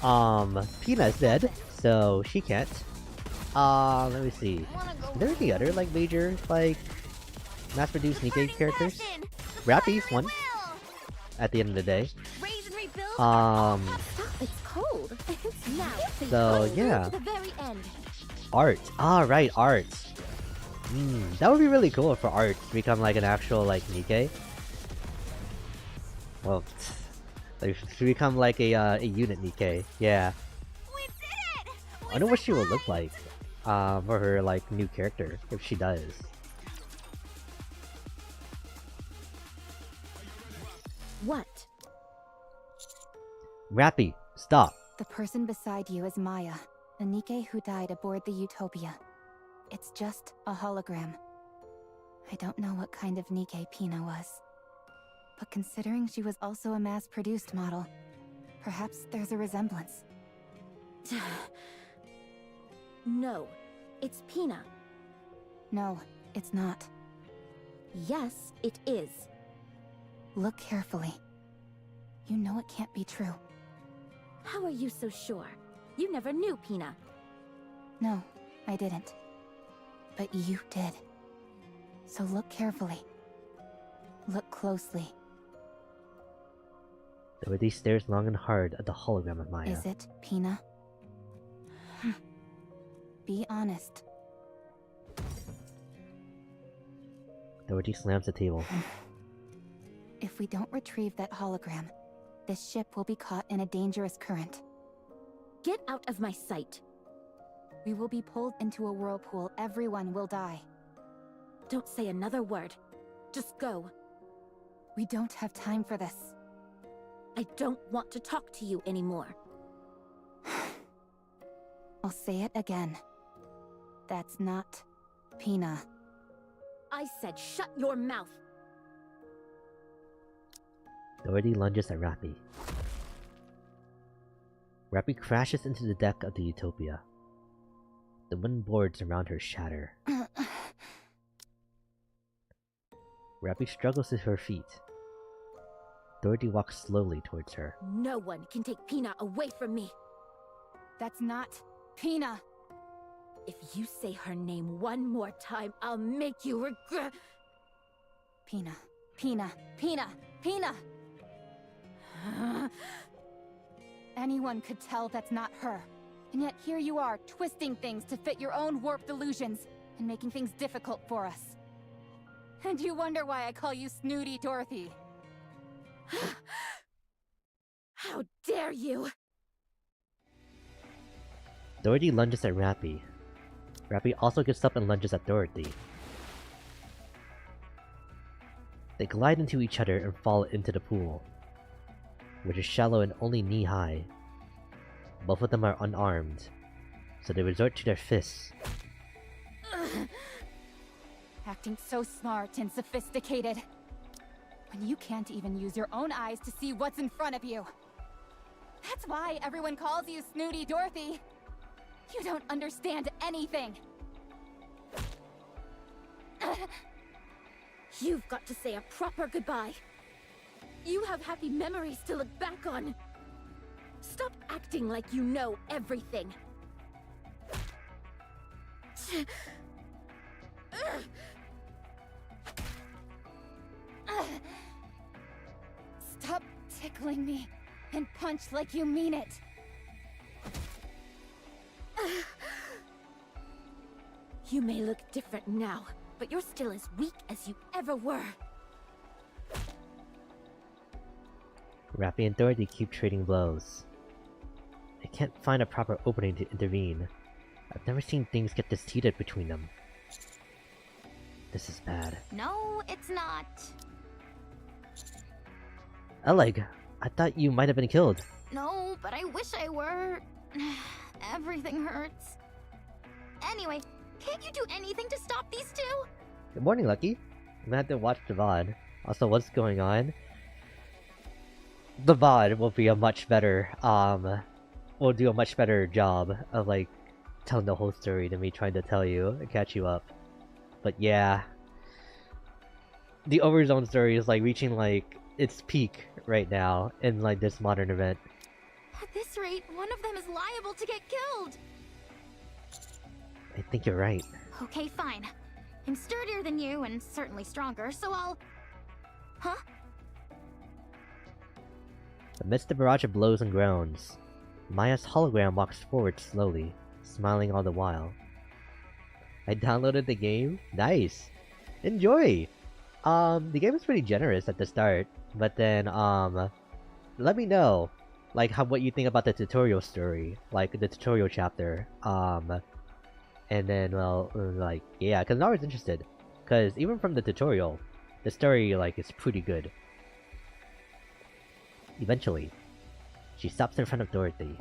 [SPEAKER 1] Pina's dead, so she can't. Let me see. Is there any other, like, major, like, mass-produced Nikke characters? Rappy's one. At the end of the day.
[SPEAKER 3] It's cold. It's now.
[SPEAKER 1] So, yeah.
[SPEAKER 3] To the very end.
[SPEAKER 1] Art. Ah, right, art. That would be really cool for art to become, like, an actual, like, Nikke. Well, like, to become, like, a unit Nikke. Yeah. I wonder what she will look like, for her, like, new character, if she does.
[SPEAKER 3] What?
[SPEAKER 1] Rappy, stop.
[SPEAKER 7] The person beside you is Maya, a Nikke who died aboard the Utopia. It's just a hologram. I don't know what kind of Nikke Pina was. But considering she was also a mass-produced model, perhaps there's a resemblance.
[SPEAKER 3] No, it's Pina.
[SPEAKER 7] No, it's not.
[SPEAKER 3] Yes, it is.
[SPEAKER 7] Look carefully. You know it can't be true.
[SPEAKER 3] How are you so sure? You never knew Pina.
[SPEAKER 7] No, I didn't. But you did. So look carefully. Look closely.
[SPEAKER 1] Dorothy stares long and hard at the hologram of Maya.
[SPEAKER 7] Is it Pina? Be honest.
[SPEAKER 1] Dorothy slams the table.
[SPEAKER 7] If we don't retrieve that hologram, this ship will be caught in a dangerous current.
[SPEAKER 3] Get out of my sight.
[SPEAKER 7] We will be pulled into a whirlpool. Everyone will die.
[SPEAKER 3] Don't say another word. Just go.
[SPEAKER 7] We don't have time for this.
[SPEAKER 3] I don't want to talk to you anymore.
[SPEAKER 7] I'll say it again. That's not Pina.
[SPEAKER 3] I said shut your mouth.
[SPEAKER 1] Dorothy lunges at Rappy. Rappy crashes into the deck of the Utopia. The wooden boards around her shatter. Rappy struggles to her feet. Dorothy walks slowly towards her.
[SPEAKER 3] No one can take Pina away from me.
[SPEAKER 7] That's not Pina.
[SPEAKER 3] If you say her name one more time, I'll make you regret.
[SPEAKER 7] Pina, Pina, Pina, Pina! Anyone could tell that's not her. And yet here you are, twisting things to fit your own warped illusions, and making things difficult for us. And you wonder why I call you Snooty Dorothy.
[SPEAKER 3] How dare you!
[SPEAKER 1] Dorothy lunges at Rappy. Rappy also gets up and lunges at Dorothy. They glide into each other and fall into the pool, which is shallow and only knee-high. Both of them are unarmed, so they resort to their fists.
[SPEAKER 7] Acting so smart and sophisticated, when you can't even use your own eyes to see what's in front of you. That's why everyone calls you Snooty Dorothy. You don't understand anything.
[SPEAKER 3] You've got to say a proper goodbye. You have happy memories to look back on. Stop acting like you know everything.
[SPEAKER 7] Stop tickling me and punch like you mean it.
[SPEAKER 3] You may look different now, but you're still as weak as you ever were.
[SPEAKER 1] Rappy and Dorothy keep trading blows. They can't find a proper opening to intervene. I've never seen things get this heated between them. This is bad.
[SPEAKER 9] No, it's not.
[SPEAKER 1] Eleg, I thought you might have been killed.
[SPEAKER 9] No, but I wish I were. Everything hurts. Anyway, can't you do anything to stop these two?
[SPEAKER 1] Good morning, Lucky. I'm gonna have to watch the VOD. Also, what's going on? The VOD will be a much better, will do a much better job of, like, telling the whole story than me trying to tell you and catch you up. But yeah. The Overzone story is, like, reaching, like, its peak right now in, like, this modern event.
[SPEAKER 3] At this rate, one of them is liable to get killed!
[SPEAKER 1] I think you're right.
[SPEAKER 3] Okay, fine. I'm sturdier than you and certainly stronger, so I'll... Huh?
[SPEAKER 1] Amidst the barrage of blows and groans, Maya's hologram walks forward slowly, smiling all the while. I downloaded the game. Nice! Enjoy! The game is pretty generous at the start, but then, let me know, like, what you think about the tutorial story, like, the tutorial chapter, and then, well, like, yeah, because I'm always interested, because even from the tutorial, the story, like, is pretty good. Eventually, she stops in front of Dorothy.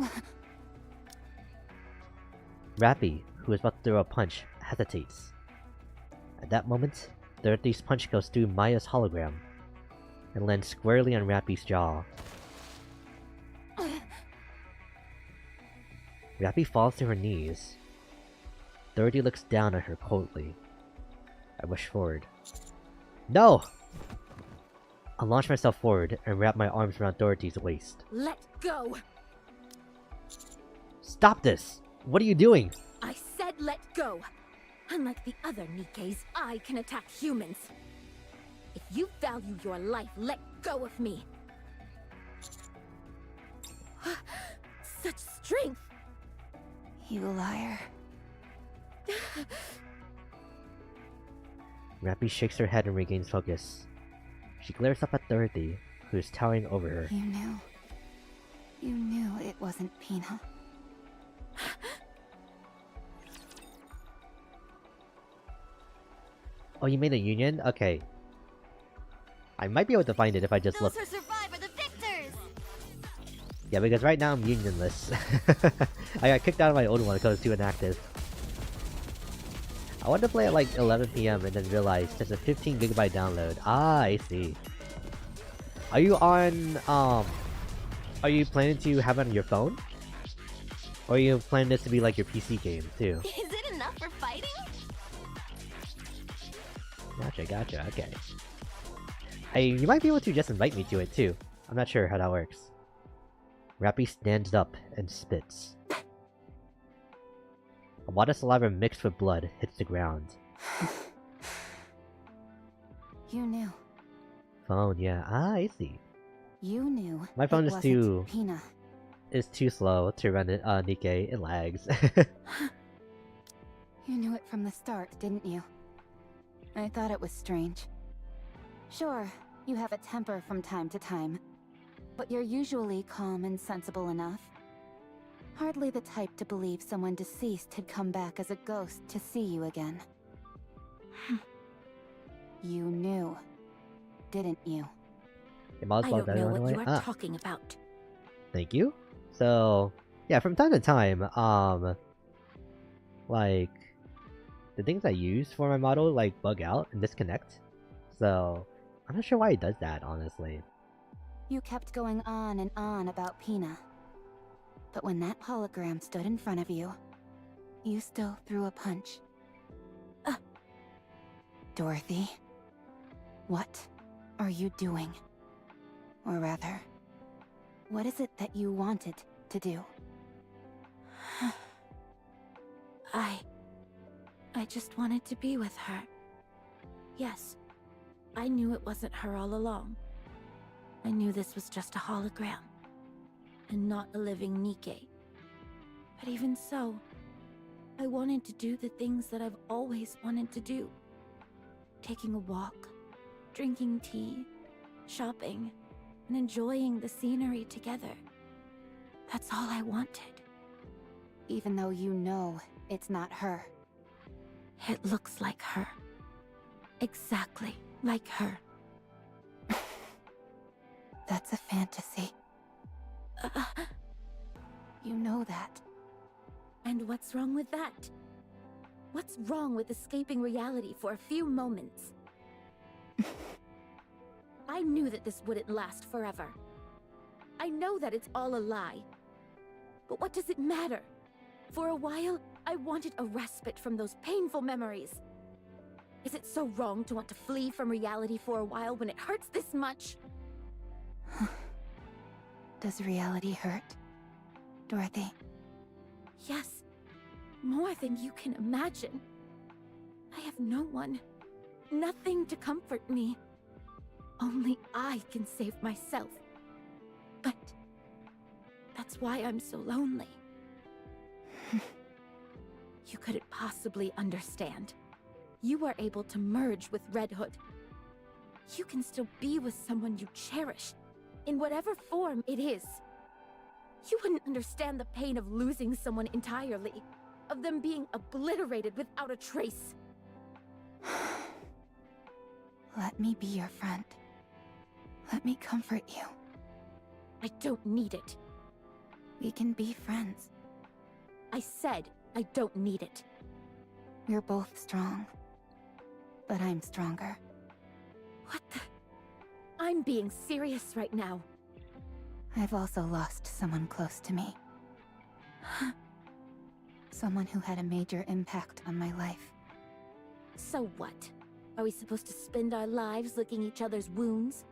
[SPEAKER 1] Rappy, who is about to throw a punch, hesitates. At that moment, Dorothy's punch goes through Maya's hologram and lands squarely on Rappy's jaw. Rappy falls to her knees. Dorothy looks down at her coldly. I rush forward. No! I launch myself forward and wrap my arms around Dorothy's waist.
[SPEAKER 3] Let go!
[SPEAKER 1] Stop this! What are you doing?
[SPEAKER 3] I said let go! Unlike the other Nikkes, I can attack humans. If you value your life, let go of me. Such strength!
[SPEAKER 7] You liar.
[SPEAKER 1] Rappy shakes her head and regains focus. She glares up at Dorothy, who is towering over her.
[SPEAKER 7] You knew. You knew it wasn't Pina.
[SPEAKER 1] Oh, you made a union? Okay. I might be able to find it if I just look.
[SPEAKER 3] Those who survive are the victors!
[SPEAKER 1] Yeah, because right now I'm unionless. I got kicked out of my old one because it was too inactive. I wanted to play at like 11 PM and then realized there's a 15 GB download. Ah, I see. Are you on, are you planning to have it on your phone? Or are you planning this to be like your PC game too?
[SPEAKER 3] Is it enough for fighting?
[SPEAKER 1] Gotcha, okay. You might be able to just invite me to it too. I'm not sure how that works. Rappy stands up and spits. A wad of saliva mixed with blood hits the ground.
[SPEAKER 7] You knew.
[SPEAKER 1] Phone, yeah. Ah, I see.
[SPEAKER 7] You knew.
[SPEAKER 1] My phone is too...
[SPEAKER 7] Pina.
[SPEAKER 1] is too slow to run it, Nikke. It lags.
[SPEAKER 7] You knew it from the start, didn't you? I thought it was strange. Sure, you have a temper from time to time, but you're usually calm and sensible enough. Hardly the type to believe someone deceased had come back as a ghost to see you again. You knew, didn't you?
[SPEAKER 1] I don't know
[SPEAKER 3] what you are talking about.
[SPEAKER 1] Thank you. So, yeah, from time to time, like, the things I use for my model, like, bug out and disconnect. So, I'm not sure why it does that, honestly.
[SPEAKER 7] You kept going on and on about Pina. But when that hologram stood in front of you, you still threw a punch. Dorothy, what are you doing? Or rather, what is it that you wanted to do?
[SPEAKER 3] I just wanted to be with her. Yes, I knew it wasn't her all along. I knew this was just a hologram, and not a living Nikke. But even so, I wanted to do the things that I've always wanted to do. Taking a walk, drinking tea, shopping, and enjoying the scenery together. That's all I wanted.
[SPEAKER 7] Even though you know it's not her.
[SPEAKER 3] It looks like her. Exactly like her.
[SPEAKER 7] That's a fantasy. You know that.
[SPEAKER 3] And what's wrong with that? What's wrong with escaping reality for a few moments? I knew that this wouldn't last forever. I know that it's all a lie. But what does it matter? For a while, I wanted a respite from those painful memories. Is it so wrong to want to flee from reality for a while when it hurts this much?
[SPEAKER 7] Does reality hurt? Dorothy?
[SPEAKER 3] Yes, more than you can imagine. I have no one, nothing to comfort me. Only I can save myself. But that's why I'm so lonely. You couldn't possibly understand. You are able to merge with Red Hood. You can still be with someone you cherish, in whatever form it is. You wouldn't understand the pain of losing someone entirely, of them being obliterated without a trace.
[SPEAKER 7] Let me be your friend. Let me comfort you.
[SPEAKER 3] I don't need it.
[SPEAKER 7] We can be friends.
[SPEAKER 3] I said I don't need it.
[SPEAKER 7] We're both strong. But I'm stronger.
[SPEAKER 3] What the? I'm being serious right now.
[SPEAKER 7] I've also lost someone close to me. Someone who had a major impact on my life.
[SPEAKER 3] So what? Are we supposed to spend our lives licking each other's wounds?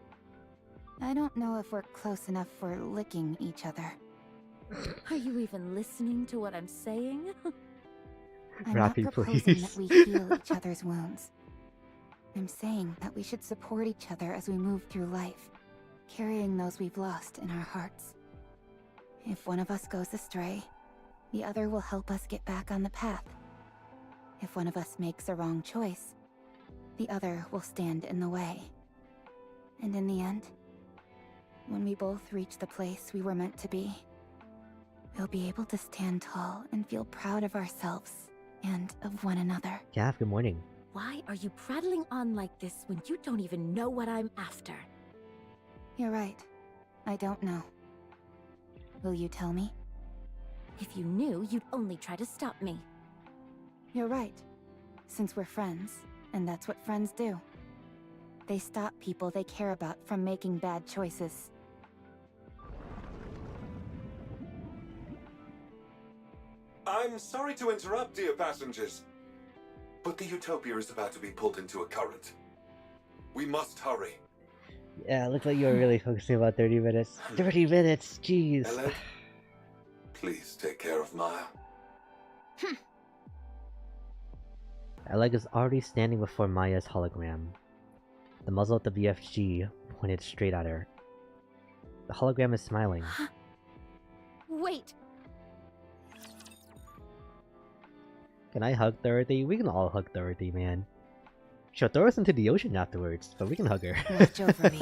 [SPEAKER 7] I don't know if we're close enough for licking each other.
[SPEAKER 3] Are you even listening to what I'm saying?
[SPEAKER 7] I'm
[SPEAKER 1] Rappy,
[SPEAKER 7] not proposing
[SPEAKER 1] please.
[SPEAKER 7] that we heal each other's wounds. I'm saying that we should support each other as we move through life, carrying those we've lost in our hearts. If one of us goes astray, the other will help us get back on the path. If one of us makes a wrong choice, the other will stand in the way. And in the end, when we both reach the place we were meant to be, we'll be able to stand tall and feel proud of ourselves and of one another.
[SPEAKER 1] Yeah, good morning.
[SPEAKER 3] Why are you prattling on like this when you don't even know what I'm after?
[SPEAKER 7] You're right. I don't know. Will you tell me?
[SPEAKER 3] If you knew, you'd only try to stop me.
[SPEAKER 7] You're right. Since we're friends, and that's what friends do. They stop people they care about from making bad choices.
[SPEAKER 10] I'm sorry to interrupt, dear passengers, but the Utopia is about to be pulled into a current. We must hurry.
[SPEAKER 1] Yeah, it looks like you were really focusing about 30 minutes. 30 minutes, jeez.
[SPEAKER 10] Ellen, please take care of Maya.
[SPEAKER 1] Alec is already standing before Maya's hologram. The muzzle of the BFG pointed straight at her. The hologram is smiling.
[SPEAKER 3] Wait!
[SPEAKER 1] Can I hug Dorothy? We can all hug Dorothy, man. She'll throw us into the ocean afterwards, but we can hug her.
[SPEAKER 7] Watch over me.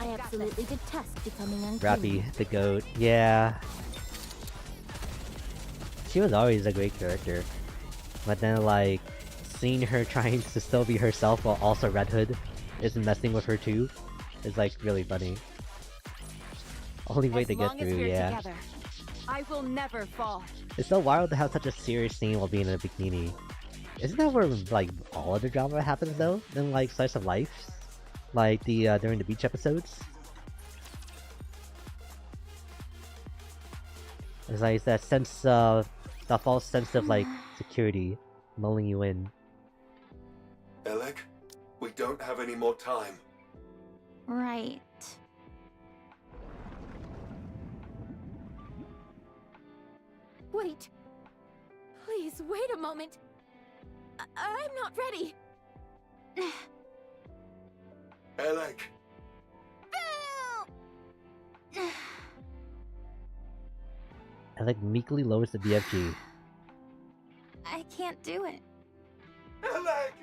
[SPEAKER 3] I absolutely detest becoming unclean.
[SPEAKER 1] Rappy, the goat. Yeah. She was always a great character. But then, like, seeing her trying to still be herself while also Red Hood is messing with her too is, like, really funny. Only way to get through, yeah.
[SPEAKER 2] Together, I will never fall.
[SPEAKER 1] It's so wild to have such a serious scene while being in a bikini. Isn't that where, like, all of the drama happens, though? In, like, Slice of Life? Like, the, during the beach episodes? It's like that sense of... that false sense of, like, security lulling you in.
[SPEAKER 10] Alec, we don't have any more time.
[SPEAKER 9] Right.
[SPEAKER 3] Wait! Please, wait a moment! I'm not ready!
[SPEAKER 10] Alec!
[SPEAKER 1] Alec meekly lowers the BFG.
[SPEAKER 9] I can't do it.
[SPEAKER 10] Alec!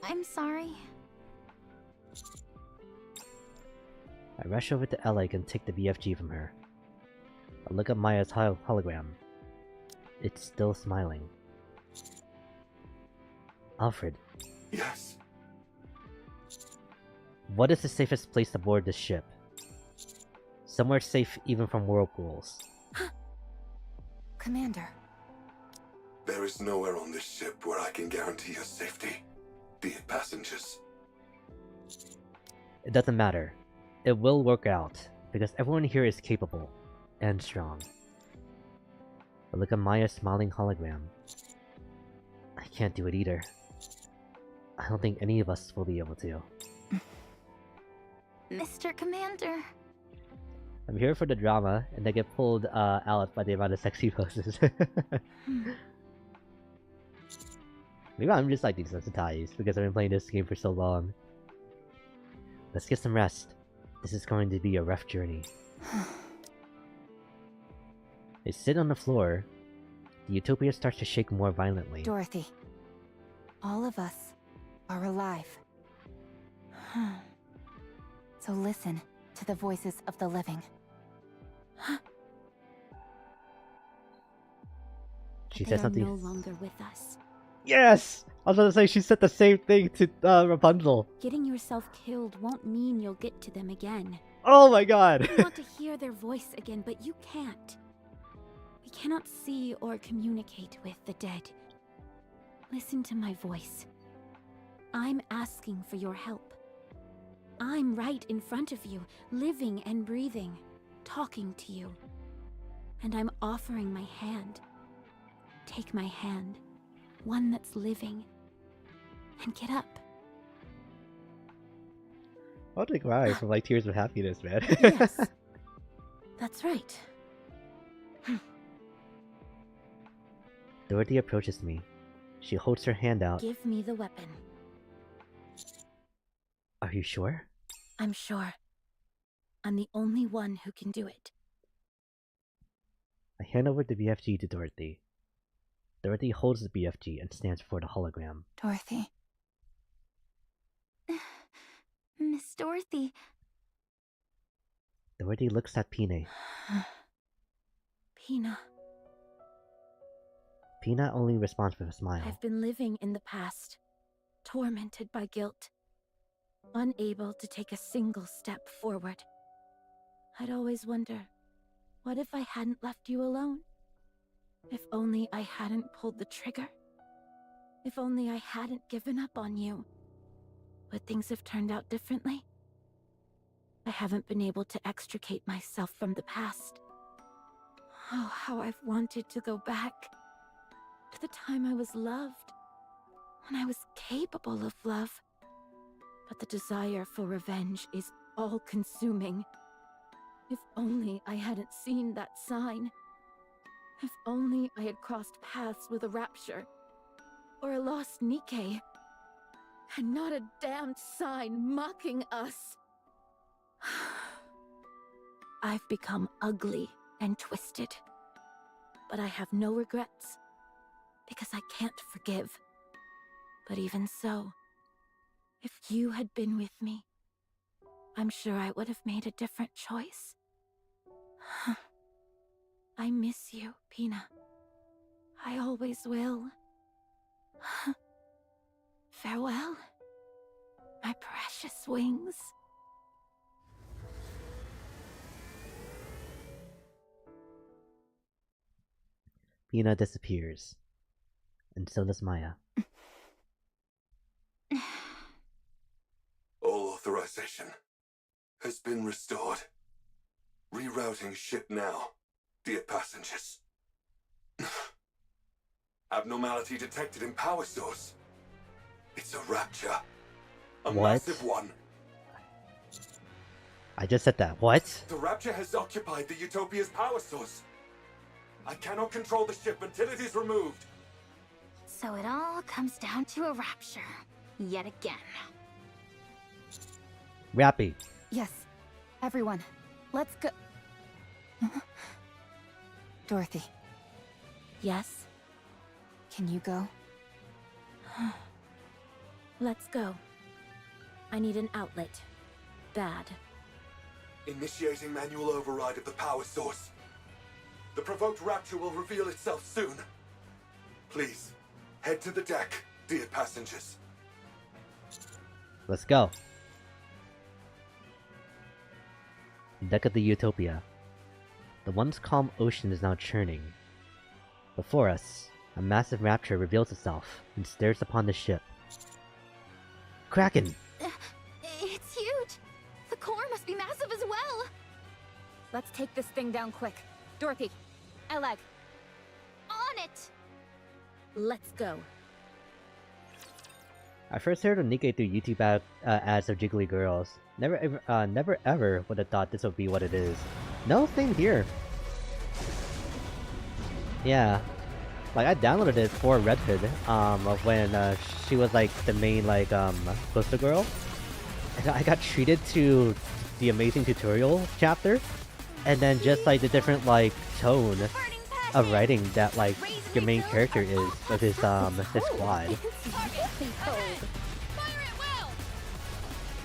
[SPEAKER 9] I'm sorry.
[SPEAKER 1] I rush over to Alec and take the BFG from her. I look at Maya's hologram. It's still smiling. Alfred.
[SPEAKER 10] Yes.
[SPEAKER 1] What is the safest place to board this ship? Somewhere safe even from whirlpools.
[SPEAKER 7] Commander.
[SPEAKER 10] There is nowhere on this ship where I can guarantee your safety, dear passengers.
[SPEAKER 1] It doesn't matter. It will work out, because everyone here is capable and strong. But look at Maya's smiling hologram. I can't do it either. I don't think any of us will be able to.
[SPEAKER 3] Mr. Commander.
[SPEAKER 1] I'm here for the drama, and I get pulled out by the amount of sexy poses. Maybe I'm just like desensitized because I've been playing this game for so long. Let's get some rest. This is going to be a rough journey. They sit on the floor. The utopia starts to shake more violently.
[SPEAKER 7] Dorothy, all of us are alive. So listen to the voices of the living.
[SPEAKER 1] She
[SPEAKER 3] They
[SPEAKER 1] said
[SPEAKER 3] are
[SPEAKER 1] something.
[SPEAKER 3] no longer with us.
[SPEAKER 1] Yes! I was gonna say she said the same thing to Rapunzel.
[SPEAKER 3] Getting yourself killed won't mean you'll get to them again.
[SPEAKER 1] Oh my god!
[SPEAKER 3] You want to hear their voice again, but you can't. We cannot see or communicate with the dead. Listen to my voice. I'm asking for your help. I'm right in front of you, living and breathing, talking to you. And I'm offering my hand. Take my hand, one that's living, and get up.
[SPEAKER 1] I want to cry from like tears of happiness, man.
[SPEAKER 3] Yes. That's right.
[SPEAKER 1] Dorothy approaches me. She holds her hand out.
[SPEAKER 3] Give me the weapon.
[SPEAKER 1] Are you sure?
[SPEAKER 3] I'm sure. I'm the only one who can do it.
[SPEAKER 1] I hand over the BFG to Dorothy. Dorothy holds the BFG and stands before the hologram.
[SPEAKER 7] Dorothy.
[SPEAKER 3] Miss Dorothy.
[SPEAKER 1] Dorothy looks at Pine.
[SPEAKER 3] Pina.
[SPEAKER 1] Pina only responds with a smile.
[SPEAKER 3] I've been living in the past, tormented by guilt, unable to take a single step forward. I'd always wonder, what if I hadn't left you alone? If only I hadn't pulled the trigger? If only I hadn't given up on you? Would things have turned out differently? I haven't been able to extricate myself from the past. Oh, how I've wanted to go back to the time I was loved, when I was capable of love. But the desire for revenge is all-consuming. If only I hadn't seen that sign. If only I had crossed paths with a rapture, or a lost Nikke, and not a damned sign mocking us. I've become ugly and twisted, but I have no regrets, because I can't forgive. But even so, if you had been with me, I'm sure I would have made a different choice. I miss you, Pina. I always will. Farewell, my precious wings.
[SPEAKER 1] Pina disappears. And so does Maya.
[SPEAKER 10] All authorization has been restored. Rerouting ship now, dear passengers. Abnormality detected in power source. It's a rapture. A
[SPEAKER 1] What?
[SPEAKER 10] massive one.
[SPEAKER 1] I just said that. What?
[SPEAKER 10] The rapture has occupied the Utopia's power source. I cannot control the ship until it is removed.
[SPEAKER 9] So it all comes down to a rapture. Yet again.
[SPEAKER 1] Rappy.
[SPEAKER 7] Yes, everyone, let's go. Dorothy.
[SPEAKER 3] Yes?
[SPEAKER 7] Can you go?
[SPEAKER 3] Let's go. I need an outlet. Bad.
[SPEAKER 10] Initiating manual override of the power source. The provoked rapture will reveal itself soon. Please, head to the deck, dear passengers.
[SPEAKER 1] Let's go. Deck of the Utopia. The once calm ocean is now churning. Before us, a massive rapture reveals itself and stares upon the ship. Kraken!
[SPEAKER 9] It's huge! The core must be massive as well!
[SPEAKER 12] Let's take this thing down quick. Dorothy, Eleg.
[SPEAKER 9] On it!
[SPEAKER 3] Let's go.
[SPEAKER 1] I first heard of Nikke through YouTube ads of Jiggly Girls. Never ever would have thought this would be what it is. No, same here. Yeah, like I downloaded it for Red Hood, when she was like the main like poster girl, and I got treated to the amazing tutorial chapter, and then just like the different like tone of writing that like your main character is with his squad.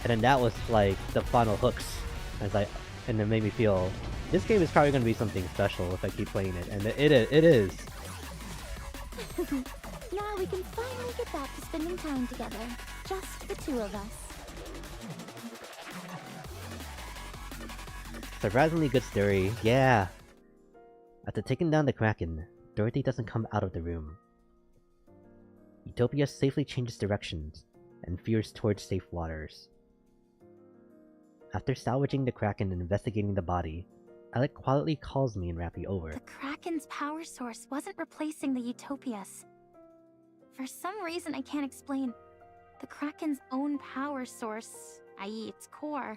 [SPEAKER 1] And then that was like the final hooks. And it made me feel this game is probably gonna be something special if I keep playing it, and it is.
[SPEAKER 11] Now we can finally get back to spending time together, just the two of us.
[SPEAKER 1] Surprisingly good story, yeah. After taking down the Kraken, Dorothy doesn't come out of the room. Utopia safely changes directions and veers towards safe waters. After salvaging the Kraken and investigating the body, Alec quietly calls me and Rappy over.
[SPEAKER 3] The Kraken's power source wasn't replacing the Utopias. For some reason I can't explain, the Kraken's own power source, i.e. its core,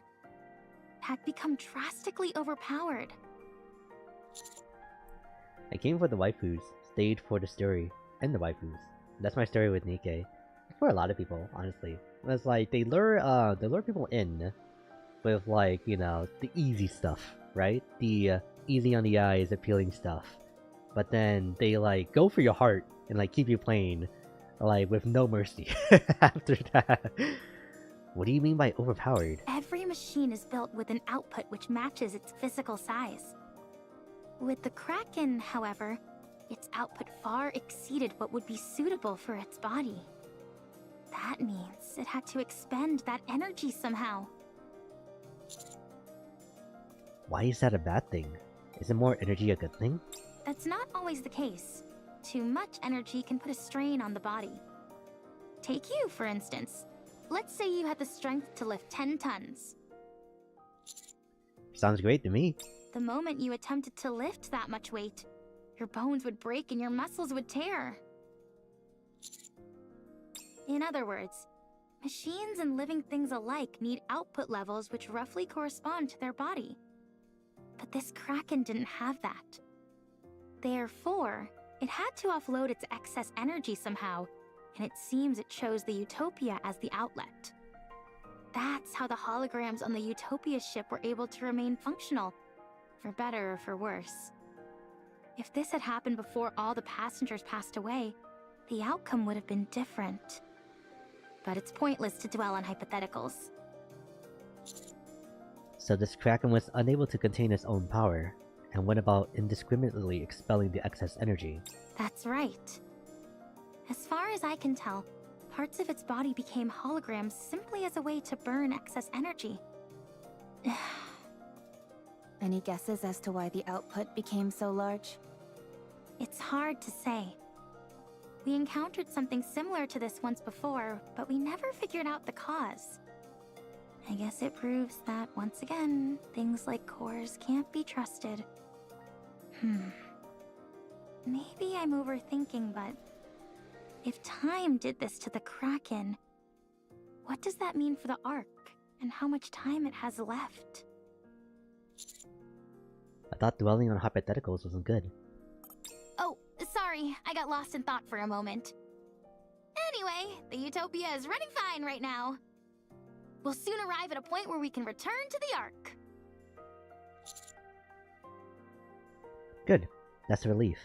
[SPEAKER 3] had become drastically overpowered.
[SPEAKER 1] I came for the waifus, stayed for the story, and the waifus. That's my story with Nikke. For a lot of people, honestly. It's like, they lure people in with, like, you know, the easy stuff, right? The easy on the eyes, appealing stuff. But then they, like, go for your heart and, like, keep you playing, like, with no mercy after that. What do you mean by overpowered?
[SPEAKER 3] Every machine is built with an output which matches its physical size. With the Kraken, however, its output far exceeded what would be suitable for its body. That means it had to expend that energy somehow.
[SPEAKER 1] Why is that a bad thing? Isn't more energy a good thing?
[SPEAKER 3] That's not always the case. Too much energy can put a strain on the body. Take you, for instance. Let's say you had the strength to lift 10 tons.
[SPEAKER 1] Sounds great to me.
[SPEAKER 3] The moment you attempted to lift that much weight, your bones would break and your muscles would tear. In other words, machines and living things alike need output levels which roughly correspond to their body. But this Kraken didn't have that. Therefore, it had to offload its excess energy somehow, and it seems it chose the Utopia as the outlet. That's how the holograms on the Utopia ship were able to remain functional, for better or for worse. If this had happened before all the passengers passed away, the outcome would have been different. But it's pointless to dwell on hypotheticals.
[SPEAKER 1] So this Kraken was unable to contain its own power, and went about indiscriminately expelling the excess energy.
[SPEAKER 3] That's right. As far as I can tell, parts of its body became holograms simply as a way to burn excess energy.
[SPEAKER 7] Any guesses as to why the output became so large?
[SPEAKER 3] It's hard to say. We encountered something similar to this once before, but we never figured out the cause. I guess it proves that, once again, things like cores can't be trusted. Maybe I'm overthinking, but if time did this to the Kraken, what does that mean for the Ark, and how much time it has left?
[SPEAKER 1] I thought dwelling on hypotheticals wasn't good.
[SPEAKER 3] Oh, sorry, I got lost in thought for a moment. Anyway, the Utopia is running fine right now. We'll soon arrive at a point where we can return to the Ark.
[SPEAKER 1] Good. That's a relief.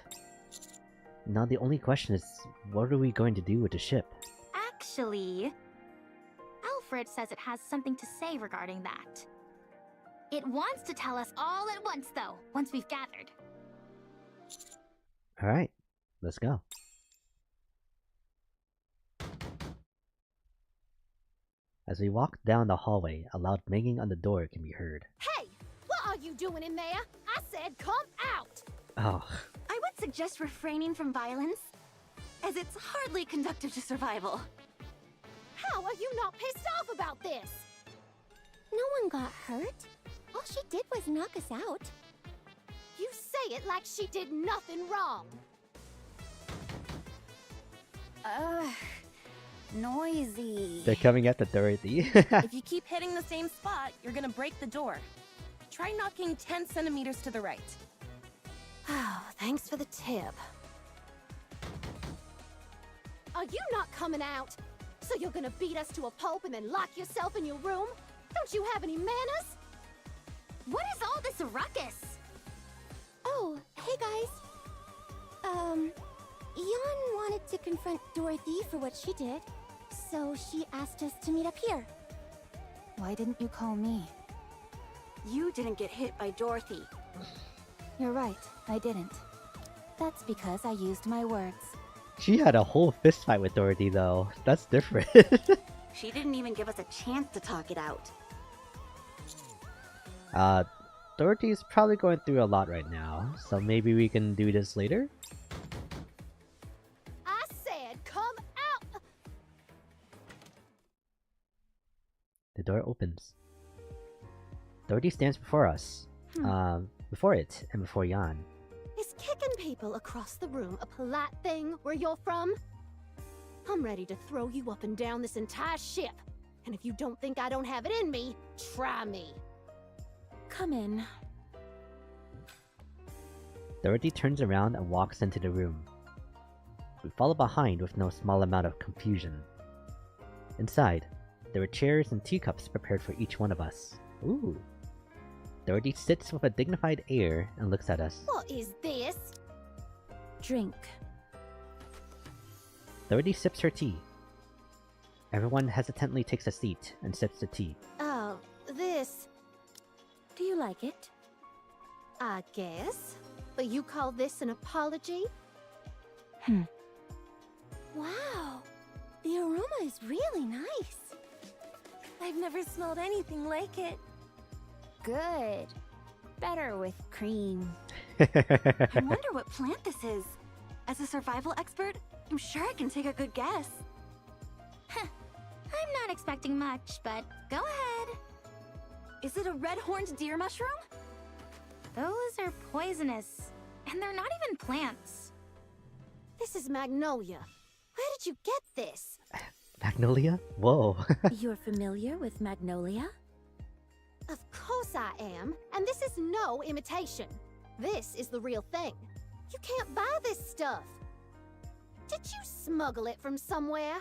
[SPEAKER 1] Now the only question is, what are we going to do with the ship?
[SPEAKER 3] Actually, Alfred says it has something to say regarding that. It wants to tell us all at once, though, once we've gathered.
[SPEAKER 1] Alright, let's go. As we walk down the hallway, a loud banging on the door can be heard.
[SPEAKER 11] Hey! What are you doing in there? I said come out!
[SPEAKER 1] Oh.
[SPEAKER 11] I would suggest refraining from violence, as it's hardly conducive to survival. How are you not pissed off about this? No one got hurt. All she did was knock us out. You say it like she did nothing wrong.
[SPEAKER 12] Noisy.
[SPEAKER 1] They're coming after Dorothy.
[SPEAKER 12] If you keep hitting the same spot, you're gonna break the door. Try knocking 10 centimeters to the right.
[SPEAKER 11] Oh, thanks for the tip. Are you not coming out? So you're gonna beat us to a pulp and then lock yourself in your room? Don't you have any manners?
[SPEAKER 3] What is all this ruckus?
[SPEAKER 11] Oh, hey guys. Yon wanted to confront Dorothy for what she did, so she asked us to meet up here.
[SPEAKER 7] Why didn't you call me?
[SPEAKER 3] You didn't get hit by Dorothy.
[SPEAKER 7] You're right, I didn't. That's because I used my words.
[SPEAKER 1] She had a whole fist fight with Dorothy though. That's different.
[SPEAKER 3] She didn't even give us a chance to talk it out.
[SPEAKER 1] Dorothy's probably going through a lot right now, so maybe we can do this later?
[SPEAKER 11] I said come out!
[SPEAKER 1] The door opens. Dorothy stands before us. Before it, and before Jan.
[SPEAKER 11] Is kicking people across the room a polite thing where you're from? I'm ready to throw you up and down this entire ship. And if you don't think I don't have it in me, try me.
[SPEAKER 3] Come in.
[SPEAKER 1] Dorothy turns around and walks into the room. We follow behind with no small amount of confusion. Inside, there were chairs and teacups prepared for each one of us. Ooh. Dorothy sits with a dignified air and looks at us.
[SPEAKER 11] What is this?
[SPEAKER 3] Drink.
[SPEAKER 1] Dorothy sips her tea. Everyone hesitantly takes a seat and sips the tea.
[SPEAKER 11] Oh, this.
[SPEAKER 3] Do you like it?
[SPEAKER 11] I guess. But you call this an apology? Wow. The aroma is really nice.
[SPEAKER 3] I've never smelled anything like it.
[SPEAKER 9] Good. Better with cream.
[SPEAKER 3] I wonder what plant this is. As a survival expert, I'm sure I can take a good guess.
[SPEAKER 9] I'm not expecting much, but go ahead.
[SPEAKER 3] Is it a red-horned deer mushroom?
[SPEAKER 9] Those are poisonous, and they're not even plants.
[SPEAKER 11] This is magnolia. Where did you get this?
[SPEAKER 1] Magnolia? Whoa.
[SPEAKER 3] You're familiar with magnolia?
[SPEAKER 11] Of course I am, and this is no imitation. This is the real thing. You can't buy this stuff. Did you smuggle it from somewhere?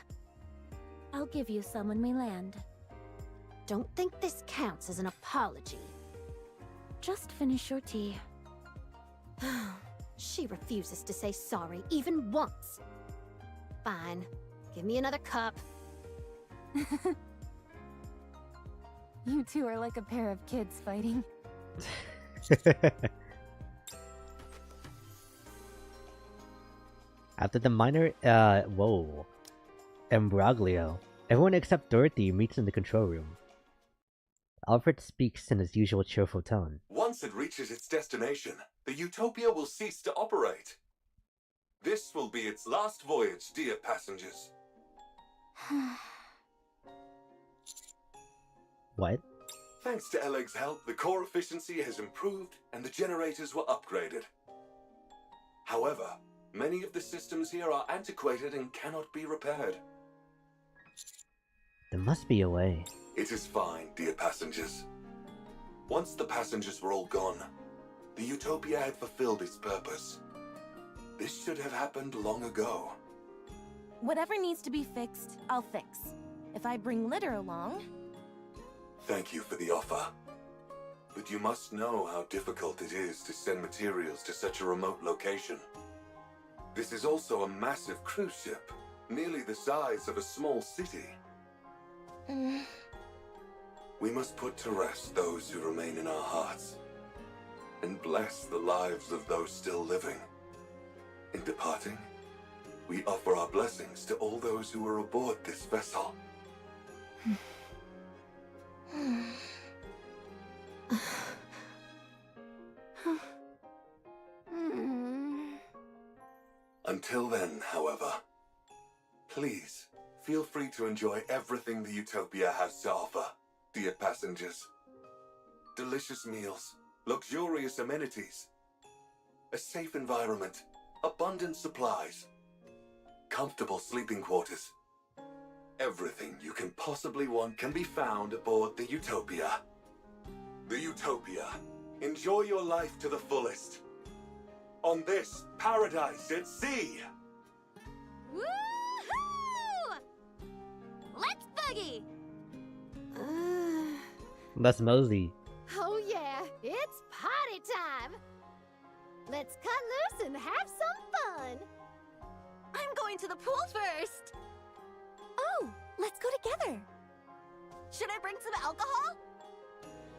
[SPEAKER 3] I'll give you some when we land.
[SPEAKER 11] Don't think this counts as an apology.
[SPEAKER 3] Just finish your tea.
[SPEAKER 11] She refuses to say sorry even once. Fine. Give me another cup.
[SPEAKER 7] You two are like a pair of kids fighting.
[SPEAKER 1] After the minor, imbroglio, everyone except Dorothy meets in the control room. Alfred speaks in his usual cheerful tone.
[SPEAKER 10] Once it reaches its destination, the Utopia will cease to operate. This will be its last voyage, dear passengers.
[SPEAKER 1] What?
[SPEAKER 10] Thanks to Eleg's help, the core efficiency has improved and the generators were upgraded. However, many of the systems here are antiquated and cannot be repaired.
[SPEAKER 1] There must be a way.
[SPEAKER 10] It is fine, dear passengers. Once the passengers were all gone, the Utopia had fulfilled its purpose. This should have happened long ago.
[SPEAKER 12] Whatever needs to be fixed, I'll fix. If I bring litter along...
[SPEAKER 10] Thank you for the offer. But you must know how difficult it is to send materials to such a remote location. This is also a massive cruise ship, nearly the size of a small city. We must put to rest those who remain in our hearts, and bless the lives of those still living. In departing, we offer our blessings to all those who were aboard this vessel. Until then, however, please feel free to enjoy everything the Utopia has to offer, dear passengers. Delicious meals, luxurious amenities, a safe environment, abundant supplies, comfortable sleeping quarters, Everything you can possibly want can be found aboard the Utopia. The Utopia. Enjoy your life to the fullest. On this paradise at sea.
[SPEAKER 3] Woohoo! Let's boogie!
[SPEAKER 1] Let's mosey.
[SPEAKER 11] Oh yeah, it's party time! Let's cut loose and have some fun!
[SPEAKER 3] I'm going to the pool first!
[SPEAKER 11] Oh, let's go together!
[SPEAKER 3] Should I bring some alcohol?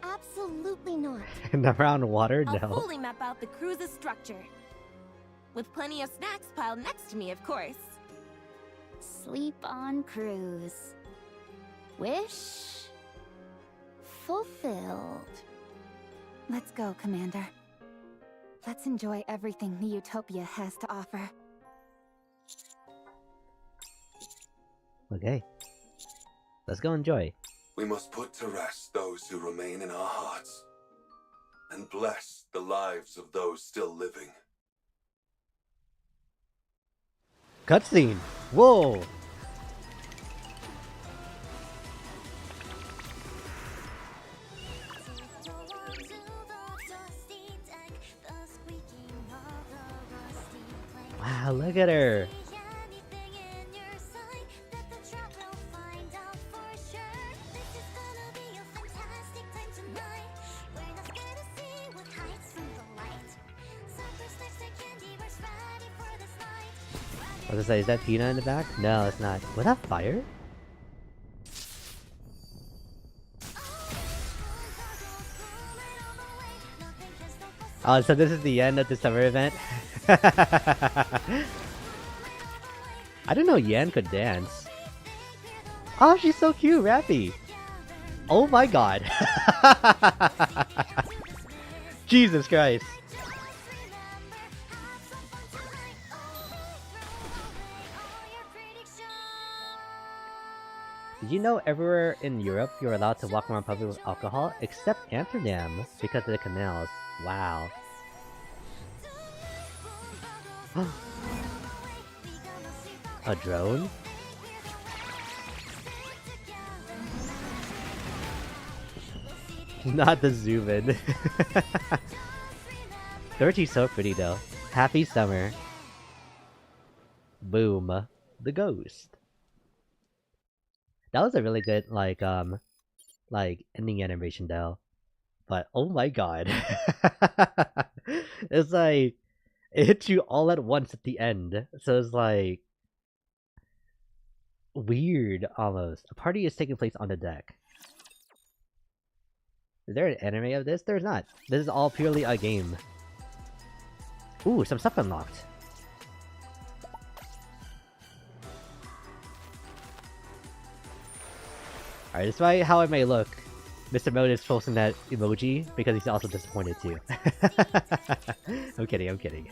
[SPEAKER 11] Absolutely not.
[SPEAKER 1] Around water?
[SPEAKER 12] I'll
[SPEAKER 1] No.
[SPEAKER 12] fully map out the cruise's structure. With plenty of snacks piled next to me, of course.
[SPEAKER 11] Sleep on cruise. Wish fulfilled.
[SPEAKER 7] Let's go, Commander. Let's enjoy everything the Utopia has to offer.
[SPEAKER 1] Okay. Let's go enjoy.
[SPEAKER 10] We must put to rest those who remain in our hearts, and bless the lives of those still living.
[SPEAKER 1] Cutscene! Whoa! Wow, look at her! I was gonna say, is that Tina in the back? No, it's not. Was that fire? Oh, so this is the end of the summer event? I didn't know Yan could dance. Oh, she's so cute, Rappy! Oh my god! Jesus Christ! Did you know everywhere in Europe you're allowed to walk around public with alcohol, except Amsterdam, because of the canals? Wow. A drone? Not the zoom in. Dorothy's so pretty though. Happy summer. Boom. The ghost. That was a really good like ending animation though. But oh my god. It's like it hits you all at once at the end. So it's like weird almost. A party is taking place on the deck. Is there an anime of this? There's not. This is all purely a game. Ooh, some stuff unlocked. Alright, despite how it may look, Mr. Mode is posting that emoji because he's also disappointed too. I'm kidding, I'm kidding.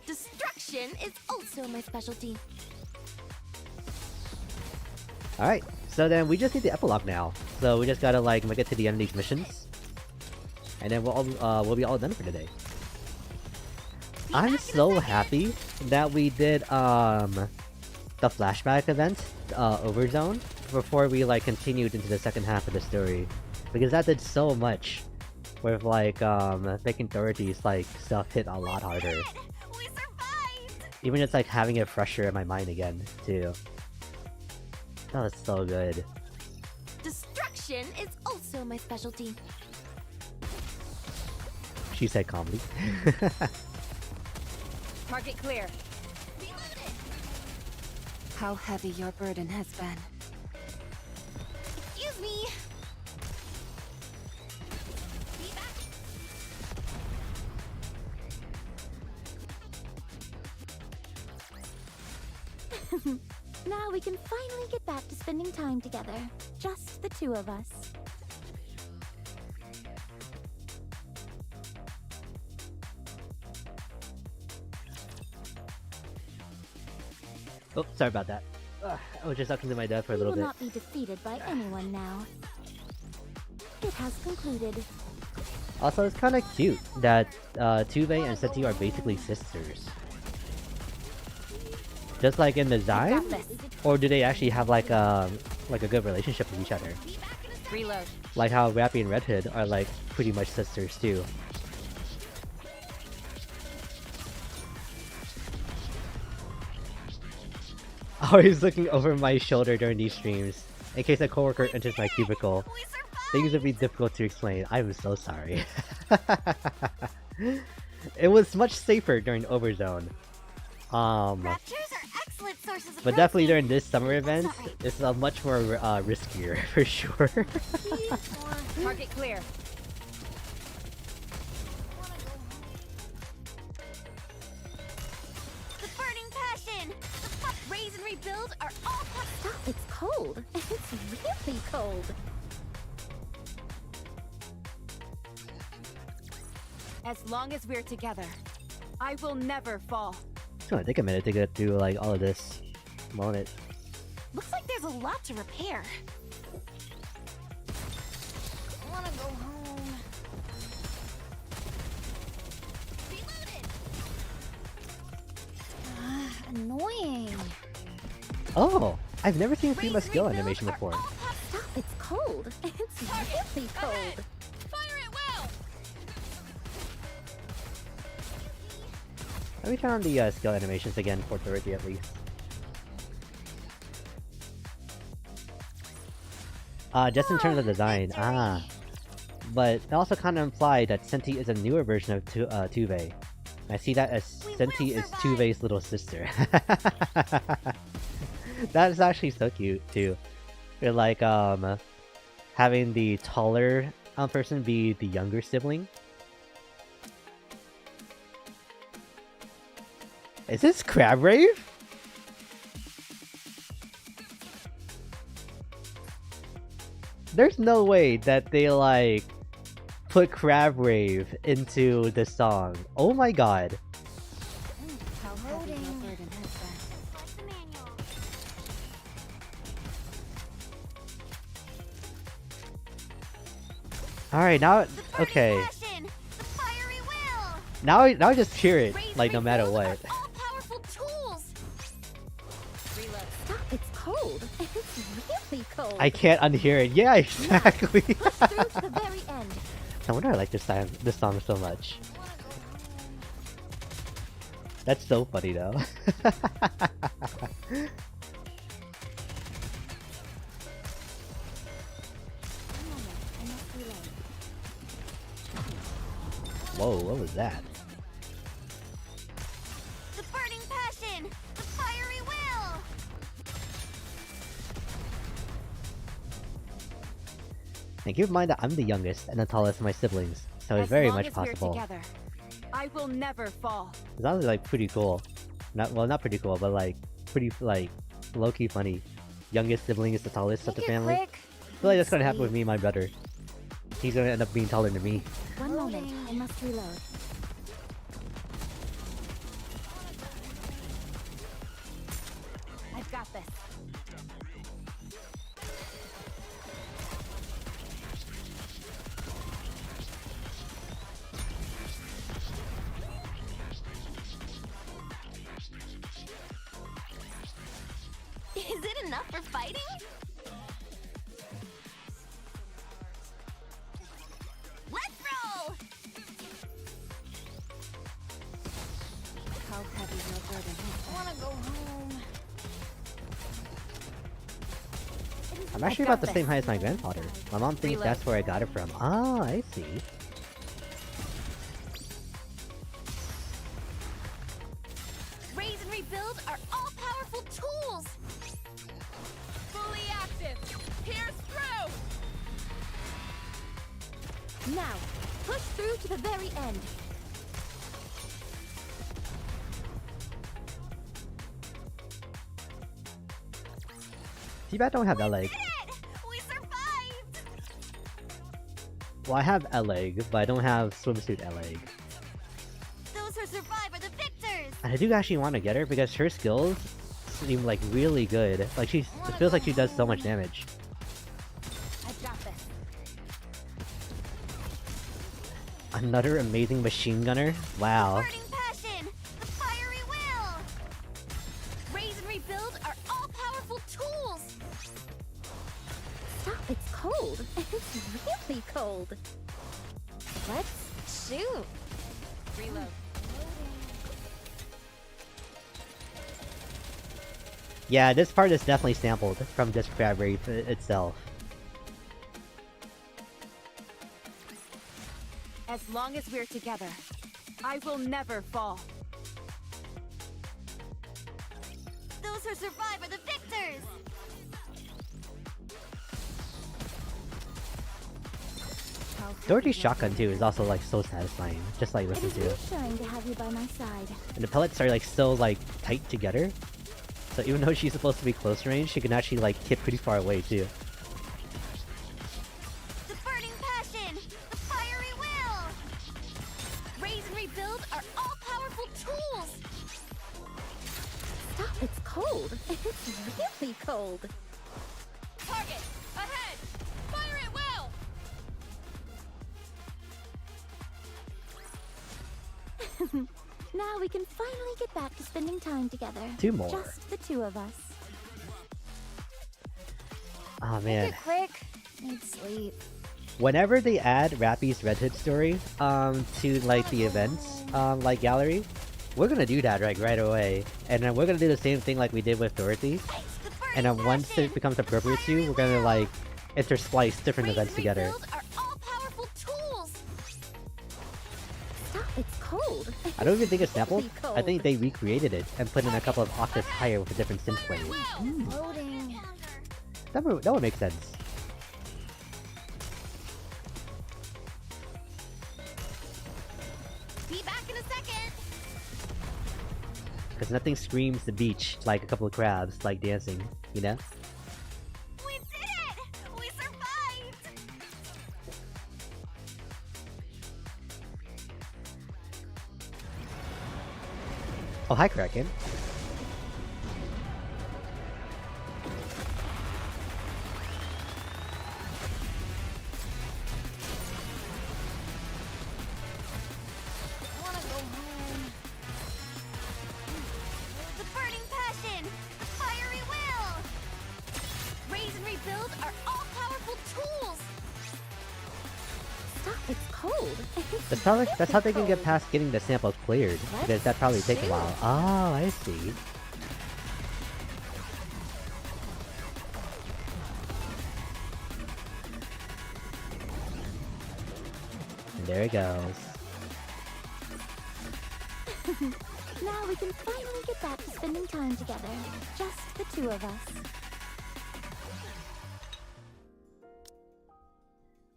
[SPEAKER 3] Destruction is also my specialty.
[SPEAKER 1] Alright, so then we just need the epilogue now. So we just gotta like make it to the end of these missions. And then we'll be all done for today. I'm so happy that we did the flashback event, Overzone, before we like continued into the second half of the story. Because that did so much with like making Dorothy's like stuff hit a lot harder.
[SPEAKER 3] We survived!
[SPEAKER 1] Even just like having it fresher in my mind again, too. That was so good.
[SPEAKER 3] Destruction is also my specialty.
[SPEAKER 1] She said calmly.
[SPEAKER 3] Target clear.
[SPEAKER 7] How heavy your burden has been.
[SPEAKER 3] Excuse me.
[SPEAKER 11] Now we can finally get back to spending time together. Just the two of us.
[SPEAKER 1] Oh, sorry about that. I was just talking to my dad for a
[SPEAKER 11] We
[SPEAKER 1] little
[SPEAKER 11] will
[SPEAKER 1] bit.
[SPEAKER 11] not be defeated by anyone now. It has concluded.
[SPEAKER 1] Also, it's kind of cute that Tube and Seti are basically sisters. Just like in design? Or do they actually have like a good relationship with each other?
[SPEAKER 12] Reload.
[SPEAKER 1] Like how Rappy and Red Hood are like pretty much sisters too. Always looking over my shoulder during these streams, in case a coworker enters my cubicle. Things would be difficult to explain. I'm so sorry. It was much safer during Overzone. But definitely during this summer event, it's a much more riskier for sure.
[SPEAKER 12] Target clear.
[SPEAKER 9] The burning passion! The raise and rebuild are all
[SPEAKER 11] Stop, it's cold. It's really cold.
[SPEAKER 12] As long as we're together, I will never fall.
[SPEAKER 1] It's gonna take a minute to get through like all of this. Won't it?
[SPEAKER 12] Looks like there's a lot to repair.
[SPEAKER 9] I wanna go home. Annoying.
[SPEAKER 1] Oh, I've never seen a female skill animation before.
[SPEAKER 11] Stop, it's cold. It's really cold.
[SPEAKER 9] Fire at will!
[SPEAKER 1] Let me turn on the skill animations again for Dorothy at least. Just in terms of design, but it also kind of implied that Senti is a newer version of Tuve. I see that as Senti is Tuve's little sister. That is actually so cute too. They're like having the taller person be the younger sibling. Is this Crab Rave? There's no way that they like put Crab Rave into the song. Oh my god. Alright, now okay. Now I just hear it, like no matter what.
[SPEAKER 11] Stop, it's cold. It's really cold.
[SPEAKER 1] I can't unhear it. Yeah, exactly.
[SPEAKER 11] Push through to the very end.
[SPEAKER 1] No wonder I like this song so much. That's so funny though. Whoa, what was that?
[SPEAKER 9] The burning passion! The fiery will!
[SPEAKER 1] And keep in mind that I'm the youngest and the tallest of my siblings, so it's very much possible.
[SPEAKER 12] Together, I will never fall.
[SPEAKER 1] It's honestly like pretty cool. Not pretty cool, but like pretty like low-key funny. Youngest sibling is the tallest of the family. I feel like that's gonna happen with me and my brother. He's gonna end up being taller than me.
[SPEAKER 11] One moment, I must reload.
[SPEAKER 12] I've got this.
[SPEAKER 9] Is it enough for fighting? Let's roll!
[SPEAKER 11] How heavy your burden is.
[SPEAKER 9] I wanna go home.
[SPEAKER 1] I'm actually about the same height as my grandfather. My mom thinks that's where I got it from. Ah, I see.
[SPEAKER 9] Raise and rebuild are all-powerful tools! Fully active! Pierce through!
[SPEAKER 11] Now, push through to the very end.
[SPEAKER 1] Too bad I don't have that leg.
[SPEAKER 9] We survived!
[SPEAKER 1] Well, I have a leg, but I don't have swimsuit a leg.
[SPEAKER 9] Those who survive are the victors!
[SPEAKER 1] And I do actually want to get her because her skills seem like really good. Like it feels like she does so much damage.
[SPEAKER 12] I've got this.
[SPEAKER 1] Another amazing machine gunner? Wow.
[SPEAKER 9] Burning passion! The fiery will! Raise
[SPEAKER 3] rebuild our all-powerful tools!
[SPEAKER 9] Stop, it's cold. It's really cold. Let's shoot.
[SPEAKER 2] Reload.
[SPEAKER 1] Yeah, this part is definitely sampled from this crab rape itself.
[SPEAKER 12] As long as we're together,
[SPEAKER 2] I will never fall.
[SPEAKER 11] Those who survive are the victors!
[SPEAKER 1] Dorothy's shotgun too is also like so satisfying. Just like listen
[SPEAKER 11] It is
[SPEAKER 1] to.
[SPEAKER 11] reassuring to have you by my side.
[SPEAKER 1] And the pellets are like still like tight together. So even though she's supposed to be close range, she can actually like hit pretty far away too.
[SPEAKER 3] The burning passion! The fiery will! Raise and rebuild our all-powerful tools!
[SPEAKER 9] Stop, it's cold. It's really cold.
[SPEAKER 2] Target! Ahead! Fire at will!
[SPEAKER 11] Now we can finally get back to spending time together.
[SPEAKER 1] 2 more.
[SPEAKER 11] Just the 2 of us.
[SPEAKER 1] Oh man.
[SPEAKER 9] Make it quick. Need sleep.
[SPEAKER 1] Whenever they add Rappy's Red Hood story to like the events like gallery, we're gonna do that like right away. And then we're gonna do the same thing like we did with Dorothy. And then once it becomes appropriate to, we're gonna like intersplice different events together.
[SPEAKER 3] Rebuild our all-powerful tools!
[SPEAKER 9] Stop, it's cold.
[SPEAKER 1] I don't even think it's sampled.
[SPEAKER 9] Really cold.
[SPEAKER 1] I think they recreated it and put in a couple of octaves higher with a different synth wave.
[SPEAKER 9] Loading.
[SPEAKER 1] That would make sense.
[SPEAKER 3] Be back in a second!
[SPEAKER 1] Because nothing screams the beach like a couple of crabs like dancing, you know?
[SPEAKER 3] We did it! We survived!
[SPEAKER 1] Oh, hi, Kraken.
[SPEAKER 3] The burning passion! The fiery will! Raise and rebuild our all-powerful tools!
[SPEAKER 9] Stop, it's cold.
[SPEAKER 1] That's how they can get past getting the sample cleared, because that probably takes a while. Oh, I see. And there it goes.
[SPEAKER 11] Now we can finally get back to spending time together. Just the 2 of us.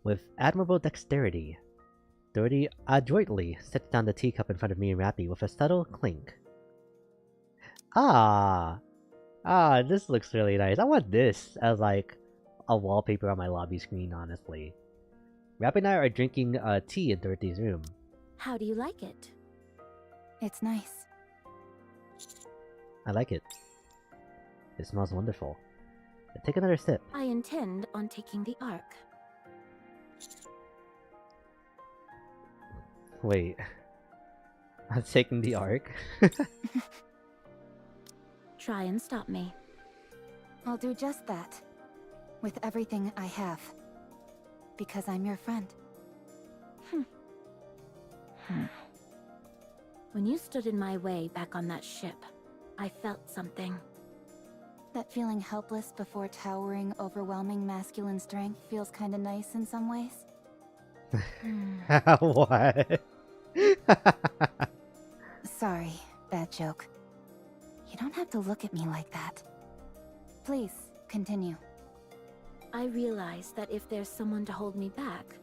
[SPEAKER 1] With admirable dexterity, Dorothy adroitly sets down the teacup in front of me and Rappy with a subtle clink. Ah! Ah, this looks really nice. I want this as like a wallpaper on my lobby screen, honestly. Rappy and I are drinking tea in Dorothy's room.
[SPEAKER 9] How do you like it?
[SPEAKER 7] It's nice.
[SPEAKER 1] I like it. It smells wonderful. Take another sip.
[SPEAKER 9] I intend on taking the Ark.
[SPEAKER 1] Wait. I'm taking the Ark?
[SPEAKER 9] Try and stop me.
[SPEAKER 7] I'll do just that. With everything I have. Because I'm your friend.
[SPEAKER 9] When you stood in my way back on that ship, I felt something.
[SPEAKER 7] That feeling helpless before towering, overwhelming masculine strength feels kinda nice in some ways.
[SPEAKER 1] What?
[SPEAKER 7] Sorry, bad joke. You don't have to look at me like that. Please, continue.
[SPEAKER 9] I realize that if there's someone to hold me back,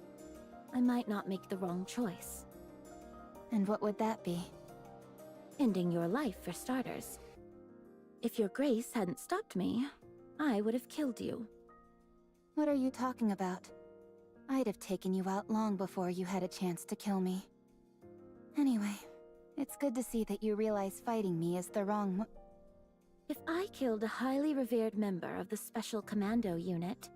[SPEAKER 9] I might not make the wrong choice.
[SPEAKER 7] And what would that be?
[SPEAKER 9] Ending your life, for starters. If your grace hadn't stopped me, I would have killed you.
[SPEAKER 7] What are you talking about? I'd have taken you out long before you had a chance to kill me. Anyway, it's good to see that you realize fighting me is the wrong
[SPEAKER 9] If I killed a highly revered member of the Special Commando Unit,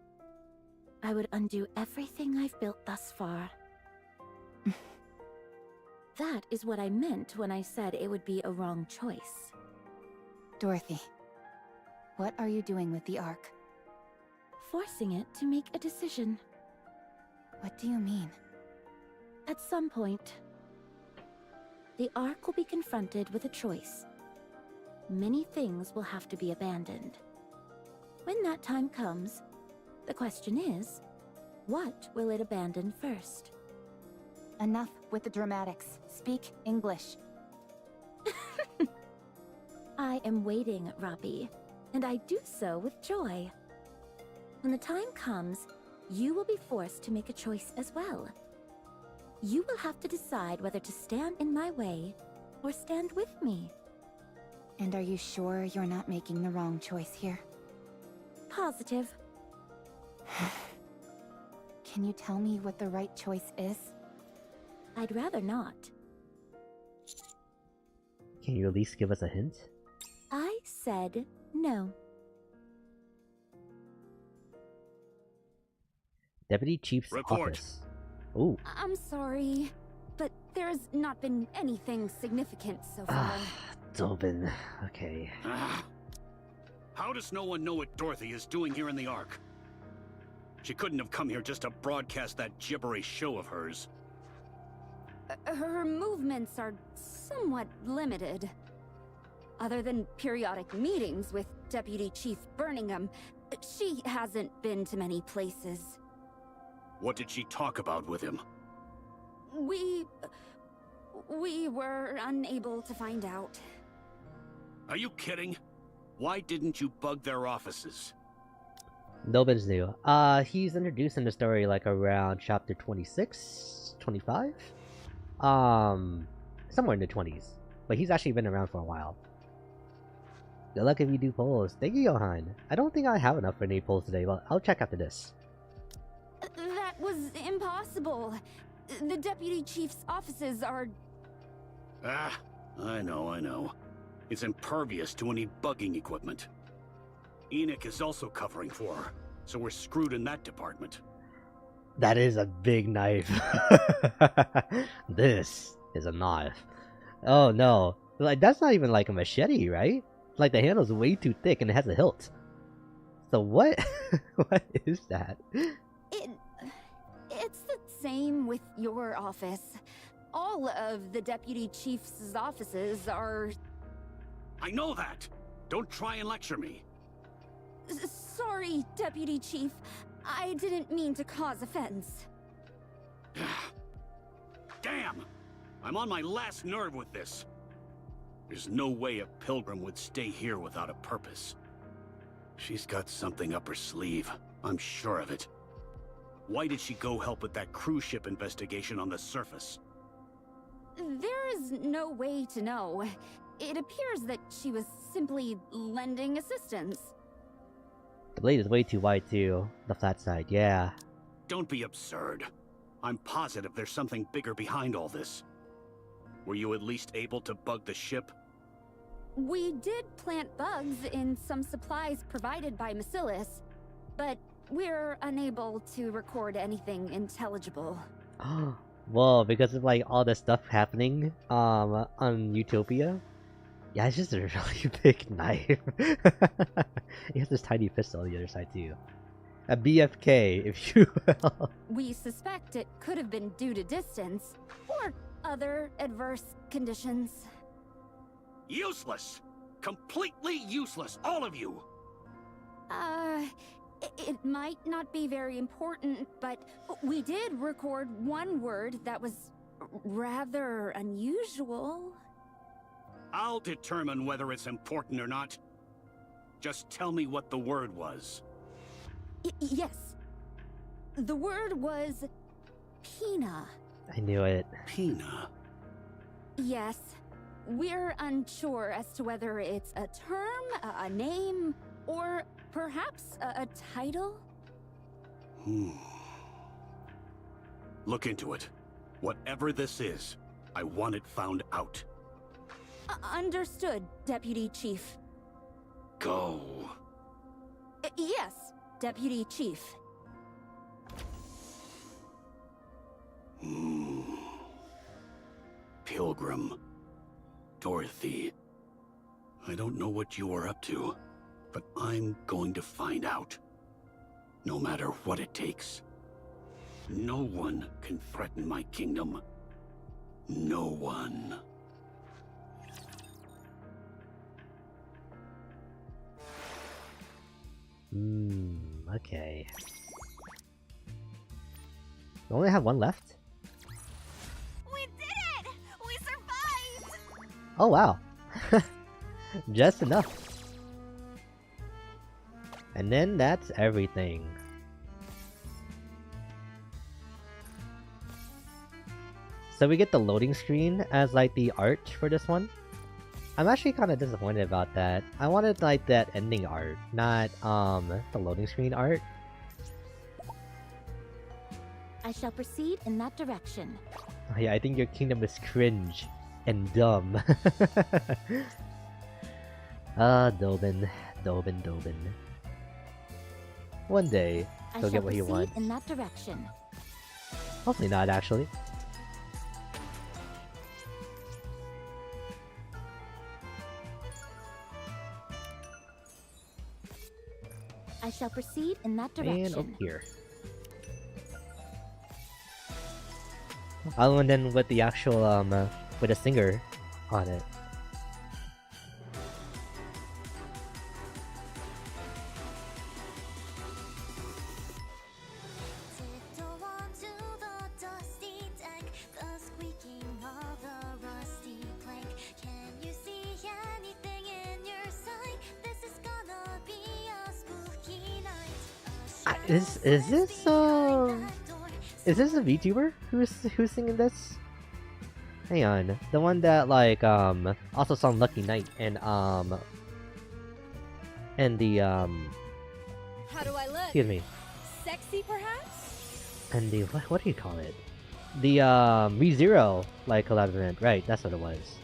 [SPEAKER 9] I would undo everything I've built thus far. That is what I meant when I said it would be a wrong choice.
[SPEAKER 7] Dorothy, What are you doing with the Ark?
[SPEAKER 3] Forcing it to make a decision.
[SPEAKER 7] What do you mean?
[SPEAKER 3] At some point, the Ark will be confronted with a choice. Many things will have to be abandoned. When that time comes, the question is, what will it abandon first?
[SPEAKER 7] Enough with the dramatics. Speak English.
[SPEAKER 3] I am waiting, Robbie, and I do so with joy. When the time comes, you will be forced to make a choice as well. You will have to decide whether to stand in my way or stand with me.
[SPEAKER 7] And are you sure you're not making the wrong choice here?
[SPEAKER 3] Positive.
[SPEAKER 7] Can you tell me what the right choice is?
[SPEAKER 3] I'd rather not.
[SPEAKER 1] Can you at least give us a hint?
[SPEAKER 3] I said no.
[SPEAKER 1] Deputy Chief's
[SPEAKER 14] Report.
[SPEAKER 1] office. Ooh.
[SPEAKER 9] I'm sorry, but there's not been anything significant so far.
[SPEAKER 1] Dobin. Okay.
[SPEAKER 14] How does no one know what Dorothy is doing here in the Ark? She couldn't have come here just to broadcast that gibberish show of hers.
[SPEAKER 9] Her movements are somewhat limited. Other than periodic meetings with Deputy Chief Birmingham, she hasn't been to many places.
[SPEAKER 14] What did she talk about with him?
[SPEAKER 9] We were unable to find out.
[SPEAKER 14] Are you kidding? Why didn't you bug their offices?
[SPEAKER 1] Dobin's new. He's introduced in the story like around chapter 26, 25? Somewhere in the 20s. But he's actually been around for a while. Good luck if you do polls. Thank you, Johan. I don't think I have enough for any polls today, but I'll check after this.
[SPEAKER 9] That was impossible. The Deputy Chief's offices are...
[SPEAKER 14] I know. It's impervious to any bugging equipment. Nikke is also covering for her, so we're screwed in that department.
[SPEAKER 1] That is a big knife. This is a knife. Oh no. Like, that's not even like a machete, right? Like, the handle's way too thick and it has a hilt. So what? What is that?
[SPEAKER 9] It's the same with your office. All of the Deputy Chief's offices are...
[SPEAKER 14] I know that! Don't try and lecture me.
[SPEAKER 9] Sorry, Deputy Chief. I didn't mean to cause offense.
[SPEAKER 14] Damn! I'm on my last nerve with this. There's no way a pilgrim would stay here without a purpose. She's got something up her sleeve. I'm sure of it. Why did she go help with that cruise ship investigation on the surface?
[SPEAKER 9] There is no way to know. It appears that she was simply lending assistance.
[SPEAKER 1] The blade is way too wide too. The flat side, yeah.
[SPEAKER 14] Don't be absurd. I'm positive there's something bigger behind all this. Were you at least able to bug the ship?
[SPEAKER 9] We did plant bugs in some supplies provided by Bacillus, but we're unable to record anything intelligible.
[SPEAKER 1] Whoa, because of like all this stuff happening on Utopia? Yeah, it's just a really big knife. He has this tiny pistol on the other side too. A BFK, if you will.
[SPEAKER 9] We suspect it could have been due to distance, or other adverse conditions.
[SPEAKER 14] Useless! Completely useless, all of you!
[SPEAKER 9] It might not be very important, but we did record one word that was rather unusual.
[SPEAKER 14] I'll determine whether it's important or not. Just tell me what the word was.
[SPEAKER 9] Yes. The word was... Pina.
[SPEAKER 1] I knew it.
[SPEAKER 14] Pina?
[SPEAKER 9] Yes. We're unsure as to whether it's a term, a name, or perhaps a title?
[SPEAKER 14] Look into it. Whatever this is, I want it found out.
[SPEAKER 9] Understood, Deputy Chief.
[SPEAKER 14] Go.
[SPEAKER 9] Yes, Deputy Chief.
[SPEAKER 14] Pilgrim. Dorothy. I don't know what you are up to, but I'm going to find out. No matter what it takes. No one can threaten my kingdom. No one.
[SPEAKER 1] Okay. We only have one left?
[SPEAKER 3] We did it! We survived!
[SPEAKER 1] Oh wow. Just enough. And then that's everything. So we get the loading screen as like the art for this one. I'm actually kind of disappointed about that. I wanted like that ending art, not the loading screen art.
[SPEAKER 5] I shall proceed in that direction.
[SPEAKER 1] Oh, yeah, I think your kingdom is cringe and dumb. Dobin. One day, he'll get what he wants.
[SPEAKER 5] In that direction.
[SPEAKER 1] Hopefully not, actually.
[SPEAKER 5] I shall proceed in that direction.
[SPEAKER 1] And up here. Oh, and then with the actual, with a singer on it. Is this a VTuber who's singing this? Hang on, the one that like also sung Lucky Night and the
[SPEAKER 2] How do I look?
[SPEAKER 1] excuse me,
[SPEAKER 2] Sexy, perhaps?
[SPEAKER 1] and the what do you call it? The ReZero like collab event, right? That's what it was.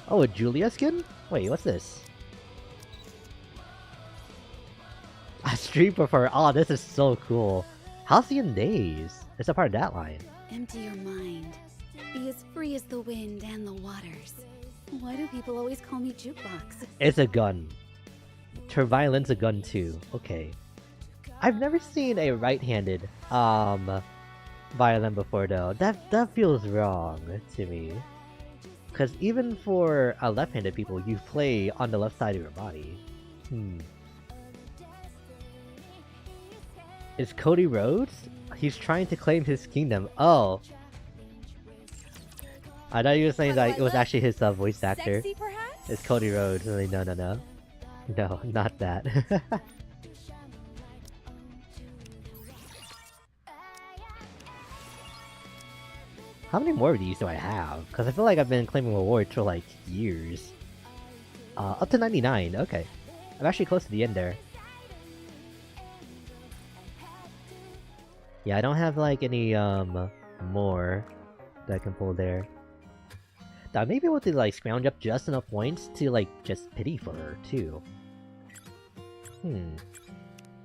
[SPEAKER 1] Oh, a Julia skin? Wait, what's this? A street before. Oh, this is so cool. Halcyon Days. It's a part of that line.
[SPEAKER 15] Empty your mind. Be as free as the wind and the waters. Why do people always call me Jukebox?
[SPEAKER 1] It's a gun. Her violin's a gun too. Okay. I've never seen a right-handed violin before though. That feels wrong to me. Cause even for left-handed people, you play on the left side of your body. Is Cody Rhodes? He's trying to claim his kingdom. Oh. I thought you were saying that it was actually his voice actor.
[SPEAKER 2] Sexy, perhaps?
[SPEAKER 1] It's Cody Rhodes. Like, no. No, not that. How many more of these do I have? Because I feel like I've been claiming rewards for like years. Up to 99. Okay. I'm actually close to the end there. Yeah, I don't have like any more that I can pull there. I may be able to like scrounge up just enough points to like just pity for her too.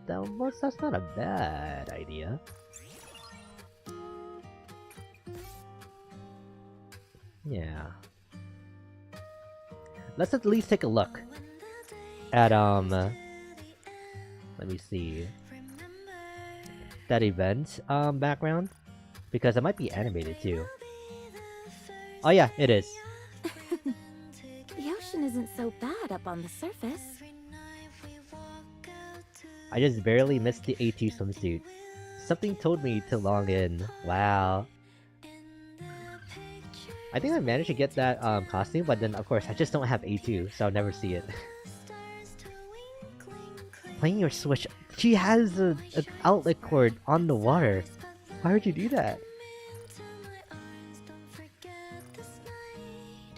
[SPEAKER 1] That's not a bad idea. Yeah. Let's at least take a look at let me see. That event background, because it might be animated too. Oh yeah, it is.
[SPEAKER 5] The ocean isn't so bad up on the surface.
[SPEAKER 1] I just barely missed the A2 swimsuit. Something told me to log in. Wow. I think I managed to get that costume, but then of course I just don't have A2, so I'll never see it. Playing your Switch. She has an outlet cord on the water. Why would you do that?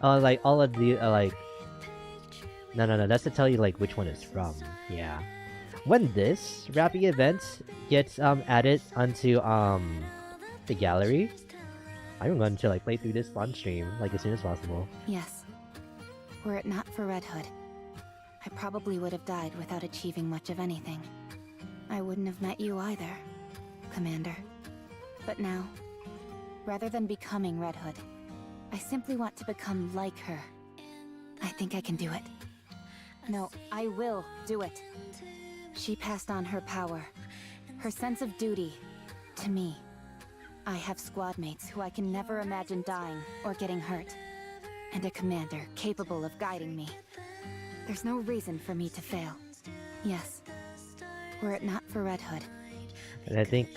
[SPEAKER 1] Oh, like all of the like. No. That's to tell you like which one it's from. Yeah. When this rapping event gets added onto the gallery, I'm going to like play through this on stream like as soon as possible.
[SPEAKER 7] Yes. Were it not for Red Hood, I probably would have died without achieving much of anything. I wouldn't have met you either, Commander. But now, rather than becoming Red Hood, I simply want to become like her. I think I can do it. No, I will do it. She passed on her power, her sense of duty, to me. I have squad mates who I can never imagine dying or getting hurt. And a commander capable of guiding me. There's no reason for me to fail. Yes. Were it not for Red Hood.
[SPEAKER 1] And I think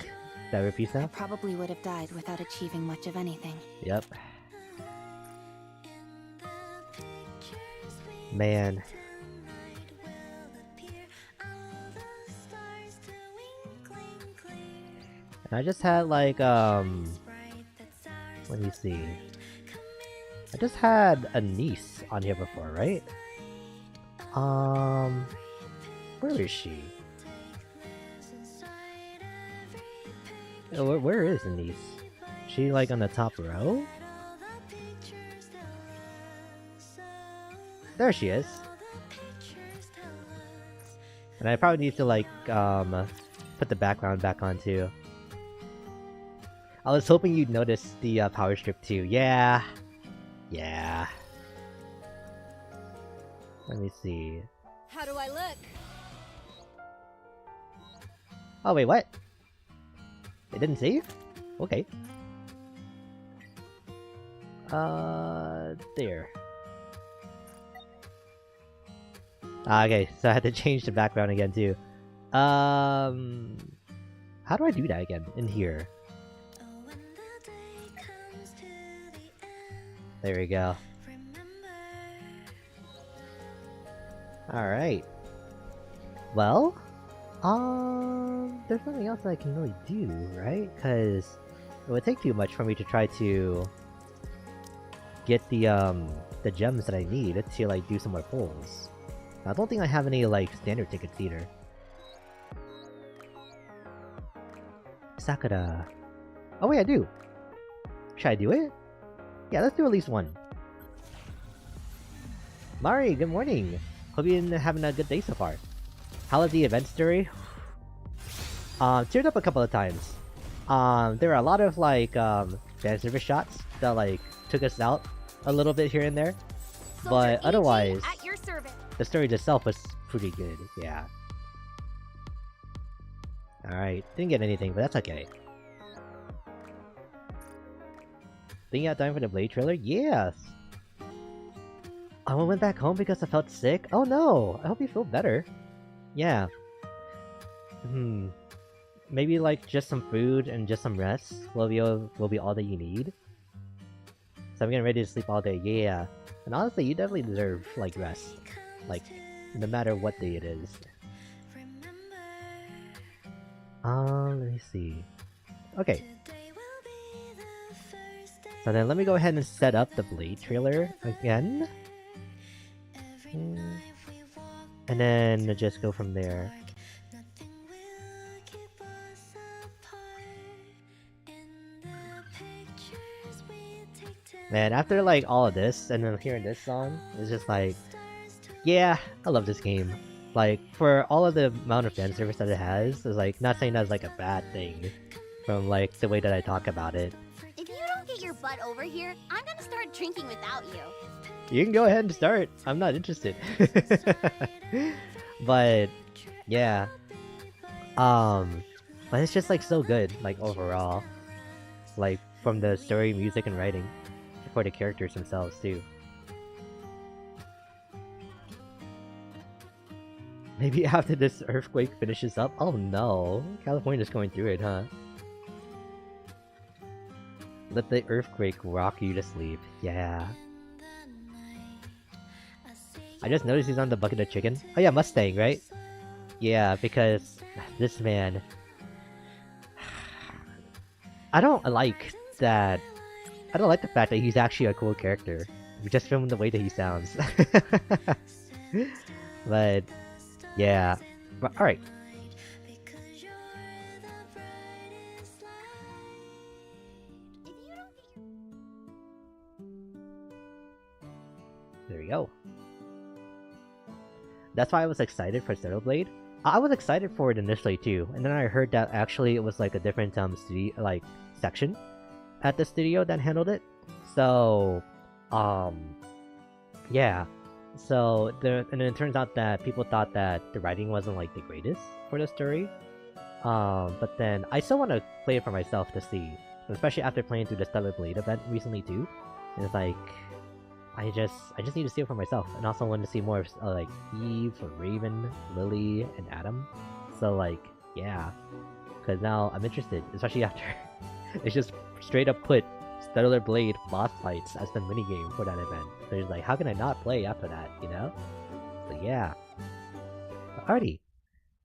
[SPEAKER 1] that repeats now?
[SPEAKER 7] I probably would have died without achieving much of anything.
[SPEAKER 1] Yep. Man. And I just had like, let me see. I just had a niece on here before, right? Where is she? Where is the niece? She like on the top row? There she is. And I probably need to like put the background back on too. I was hoping you'd notice the power strip too. Yeah. Yeah. Let me see.
[SPEAKER 2] How do I look?
[SPEAKER 1] Oh wait, what? It didn't save? Okay. There. Okay, so I had to change the background again too. How do I do that again? In here. There we go. Alright. Well, there's nothing else that I can really do, right? Because it would take too much for me to try to get the gems that I need to like do some more pulls. I don't think I have any like standard tickets either. Sakura. Oh wait, I do. Should I do it? Yeah, let's do at least one. Mari, good morning. Hope you've been having a good day so far. How was the event story? Teared up a couple of times. There were a lot of like fan service shots that like took us out a little bit here and there, but otherwise, the story itself was pretty good. Yeah. All right, didn't get anything, but that's okay. Think you had time for the Blade trailer? Yes. I went back home because I felt sick. Oh no! I hope you feel better. Yeah. Maybe like just some food and just some rest will be all that you need. So I'm getting ready to sleep all day. Yeah. And honestly, you definitely deserve like rest. Like, no matter what day it is. Let me see. Okay. So then let me go ahead and set up the Blade trailer again. And then just go from there. Man, after like all of this and then hearing this song, it's just like, yeah, I love this game. Like, for all of the amount of fan service that it has, it's like, not saying that's like a bad thing from like the way that I talk about it.
[SPEAKER 9] If you don't get your butt over here, I'm gonna start drinking without you.
[SPEAKER 1] You can go ahead and start. I'm not interested. But yeah. But it's just like so good, like overall. Like from the story, music, and writing. For the characters themselves too. Maybe after this earthquake finishes up? Oh no. California's going through it, huh? Let the earthquake rock you to sleep. Yeah. I just noticed he's on the bucket of chicken. Oh yeah, Mustang, right? Yeah, because this man... I don't like that... I don't like the fact that he's actually a cool character. Just from the way that he sounds. But... yeah. But, alright. There we go. That's why I was excited for Blade. I was excited for it initially too, and then I heard that actually it was like a different studio, like section at the studio that handled it. So, yeah, and then it turns out that people thought that the writing wasn't like the greatest for the story. But then I still want to play it for myself to see, especially after playing through the Stellar Blade event recently too. And it's like I just need to see it for myself, and also want to see more of like Eve, Raven, Lily, and Adam. So like yeah, because now I'm interested, especially after it's just straight up put Stellar Blade boss fights as the minigame for that event. So it's like, how can I not play after that, you know? So yeah. Alrighty.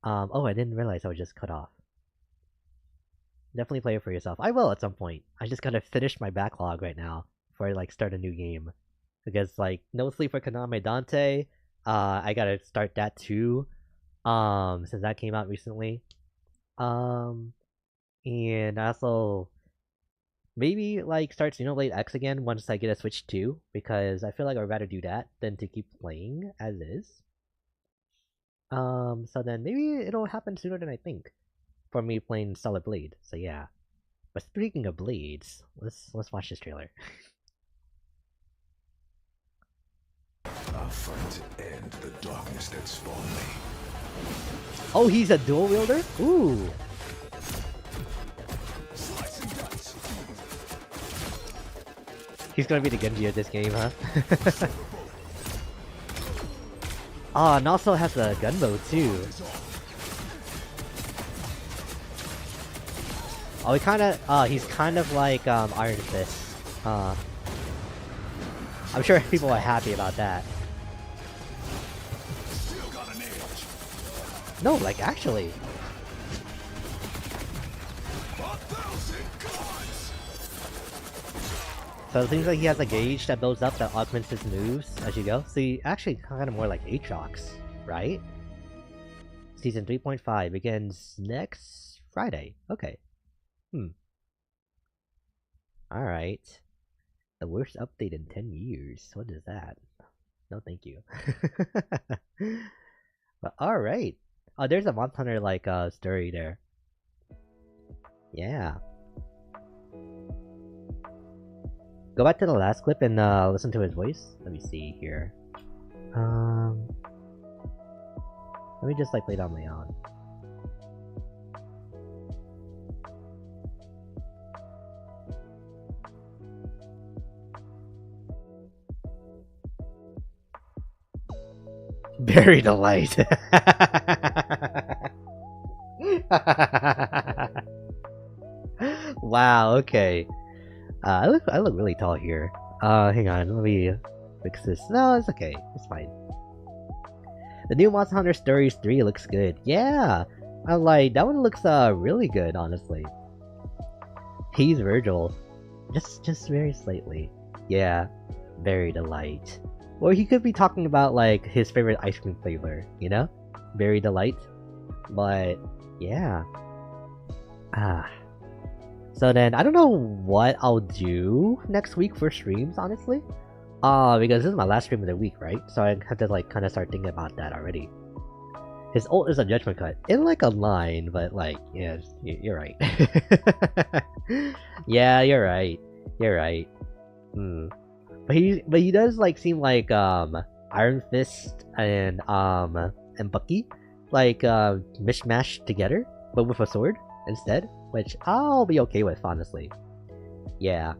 [SPEAKER 1] Oh, I didn't realize I was just cut off. Definitely play it for yourself. I will at some point. I just gotta finish my backlog right now before I like start a new game. Because like No Sleep for Kaname Dante, I gotta start that too. Since that came out recently. And also maybe like start Xenoblade X again once I get a Switch 2, because I feel like I'd rather do that than to keep playing as is. So then maybe it'll happen sooner than I think for me playing Stellar Blade. So yeah. But speaking of blades, let's watch this trailer.
[SPEAKER 16] I'll fight to end the darkness that spawned me.
[SPEAKER 1] Oh, he's a dual wielder? Ooh. He's gonna be the Genji of this game, huh? Oh, and also has a gun mode too. Oh, he's kind of like Iron Fist. I'm sure people are happy about that. No, like actually. So it seems like he has a gauge that builds up that augments his moves as you go. See, actually kind of more like Aatrox, right? Season 3.5 begins next Friday. Okay. Alright. The worst update in 10 years. What is that? No thank you. But alright. Oh, there's a Monster Hunter like story there. Yeah. Go back to the last clip and listen to his voice. Let me see here. Let me just like play it on my own. Bury the light. Wow, okay. I look really tall here. Hang on, let me fix this. No, it's okay. It's fine. The new Monster Hunter Stories 3 looks good. Yeah! I like that one looks really good, honestly. He's Virgil. Just very slightly. Yeah. Bury the light. Or he could be talking about like his favorite ice cream flavor, you know? Bury the light. But yeah. So then I don't know what I'll do next week for streams, honestly. Because this is my last stream of the week, right? So I have to like kind of start thinking about that already. His ult is a judgment cut in like a line, but like yeah, you're right. Yeah, you're right. You're right. But he does like seem like Iron Fist and Bucky like mishmashed together, but with a sword instead, which I'll be okay with, honestly. Yeah.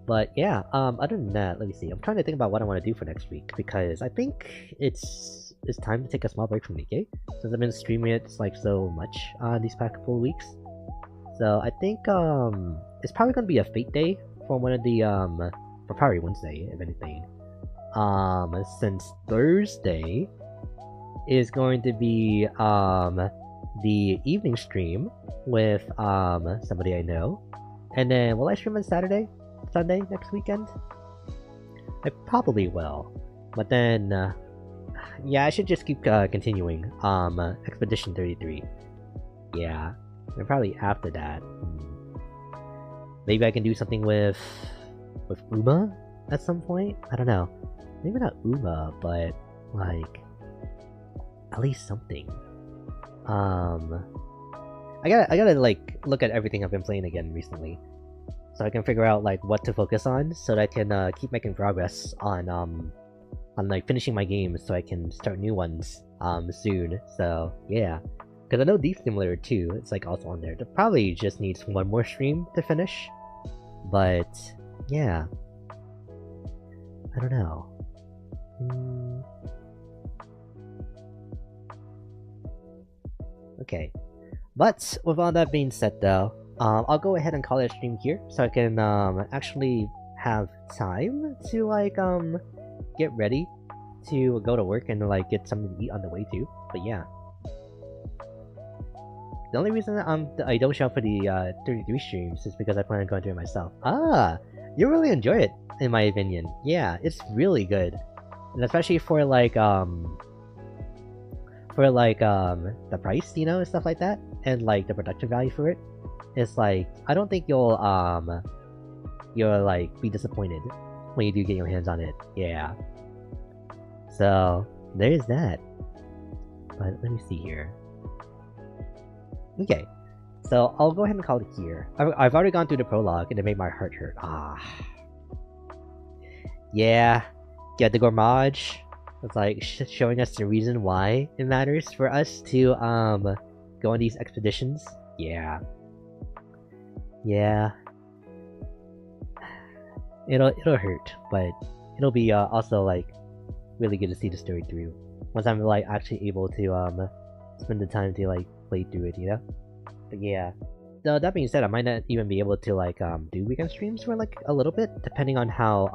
[SPEAKER 1] But yeah, other than that, let me see. I'm trying to think about what I want to do for next week, because I think it's time to take a small break from Nikke, since I've been streaming it like so much these past couple of weeks. So I think it's probably gonna be a Fate Day for one of the or probably Wednesday, if anything. Since Thursday is going to be the evening stream with somebody I know, and then will I stream on Sunday next weekend? I probably will, but then yeah, I should just keep continuing Expedition 33. Yeah, and probably after that, maybe I can do something with Uma at some point. I don't know, maybe not Uma, but like at least something. I gotta like look at everything I've been playing again recently, so I can figure out like what to focus on, so that I can keep making progress on on like finishing my games so I can start new ones soon. So yeah, because I know Deep Simulator 2, it's like also on there. It probably just needs one more stream to finish, but yeah, I don't know. Okay, but with all that being said though, I'll go ahead and call it a stream here so I can actually have time to like get ready to go to work and like get something to eat on the way too. But yeah, the only reason I don't show up for the 33 streams is because I plan on going through it myself. Ah, you really enjoy it, in my opinion. Yeah, it's really good, and especially for like the price, you know, and stuff like that, and like the production value for it. It's like I don't think you'll like be disappointed when you do get your hands on it. Yeah. So there's that. But let me see here. Okay, so I'll go ahead and call it here. I've already gone through the prologue and it made my heart hurt. Ah. Yeah, the gourmage. It's like showing us the reason why it matters for us to go on these expeditions. Yeah. Yeah. It'll hurt, but it'll be also like really good to see the story through. Once I'm like actually able to spend the time to like play through it, you know? But yeah. So that being said, I might not even be able to like do weekend streams for like a little bit, depending on how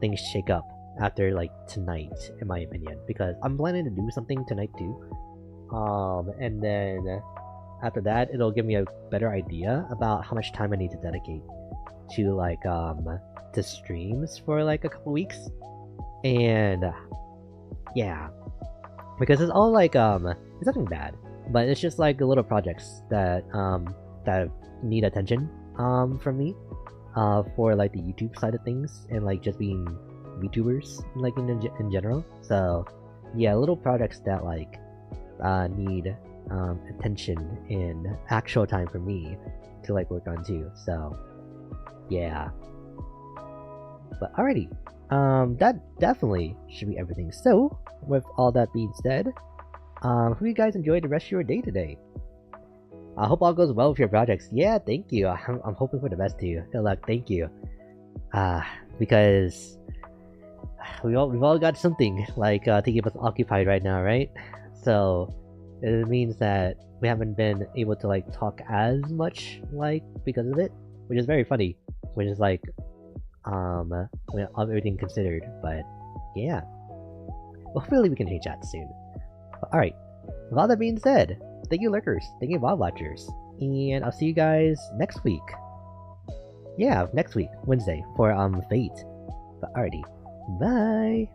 [SPEAKER 1] things shake up after like tonight, in my opinion, because I'm planning to do something tonight too. And then after that, it'll give me a better idea about how much time I need to dedicate to like to streams for like a couple weeks. And yeah, because it's all like it's nothing bad, but it's just like little projects that that need attention from me for like the YouTube side of things and like just being VTubers like in general. So yeah, little projects that like need attention and actual time for me to like work on too. So yeah, but alrighty, that definitely should be everything. So with all that being said, hope you guys enjoyed the rest of your day today. I hope all goes well with your projects. Yeah, thank you. I'm hoping for the best too. Good luck. Thank you. Because we've all got something like to keep us occupied right now, right? So it means that we haven't been able to like talk as much like because of it, which is very funny. Which is like when everything considered, but yeah. Well, hopefully we can change that soon. But alright, with all that being said, thank you lurkers, thank you VOD watchers, and I'll see you guys next week. Yeah, next week, Wednesday, for Fate. But alrighty, bye!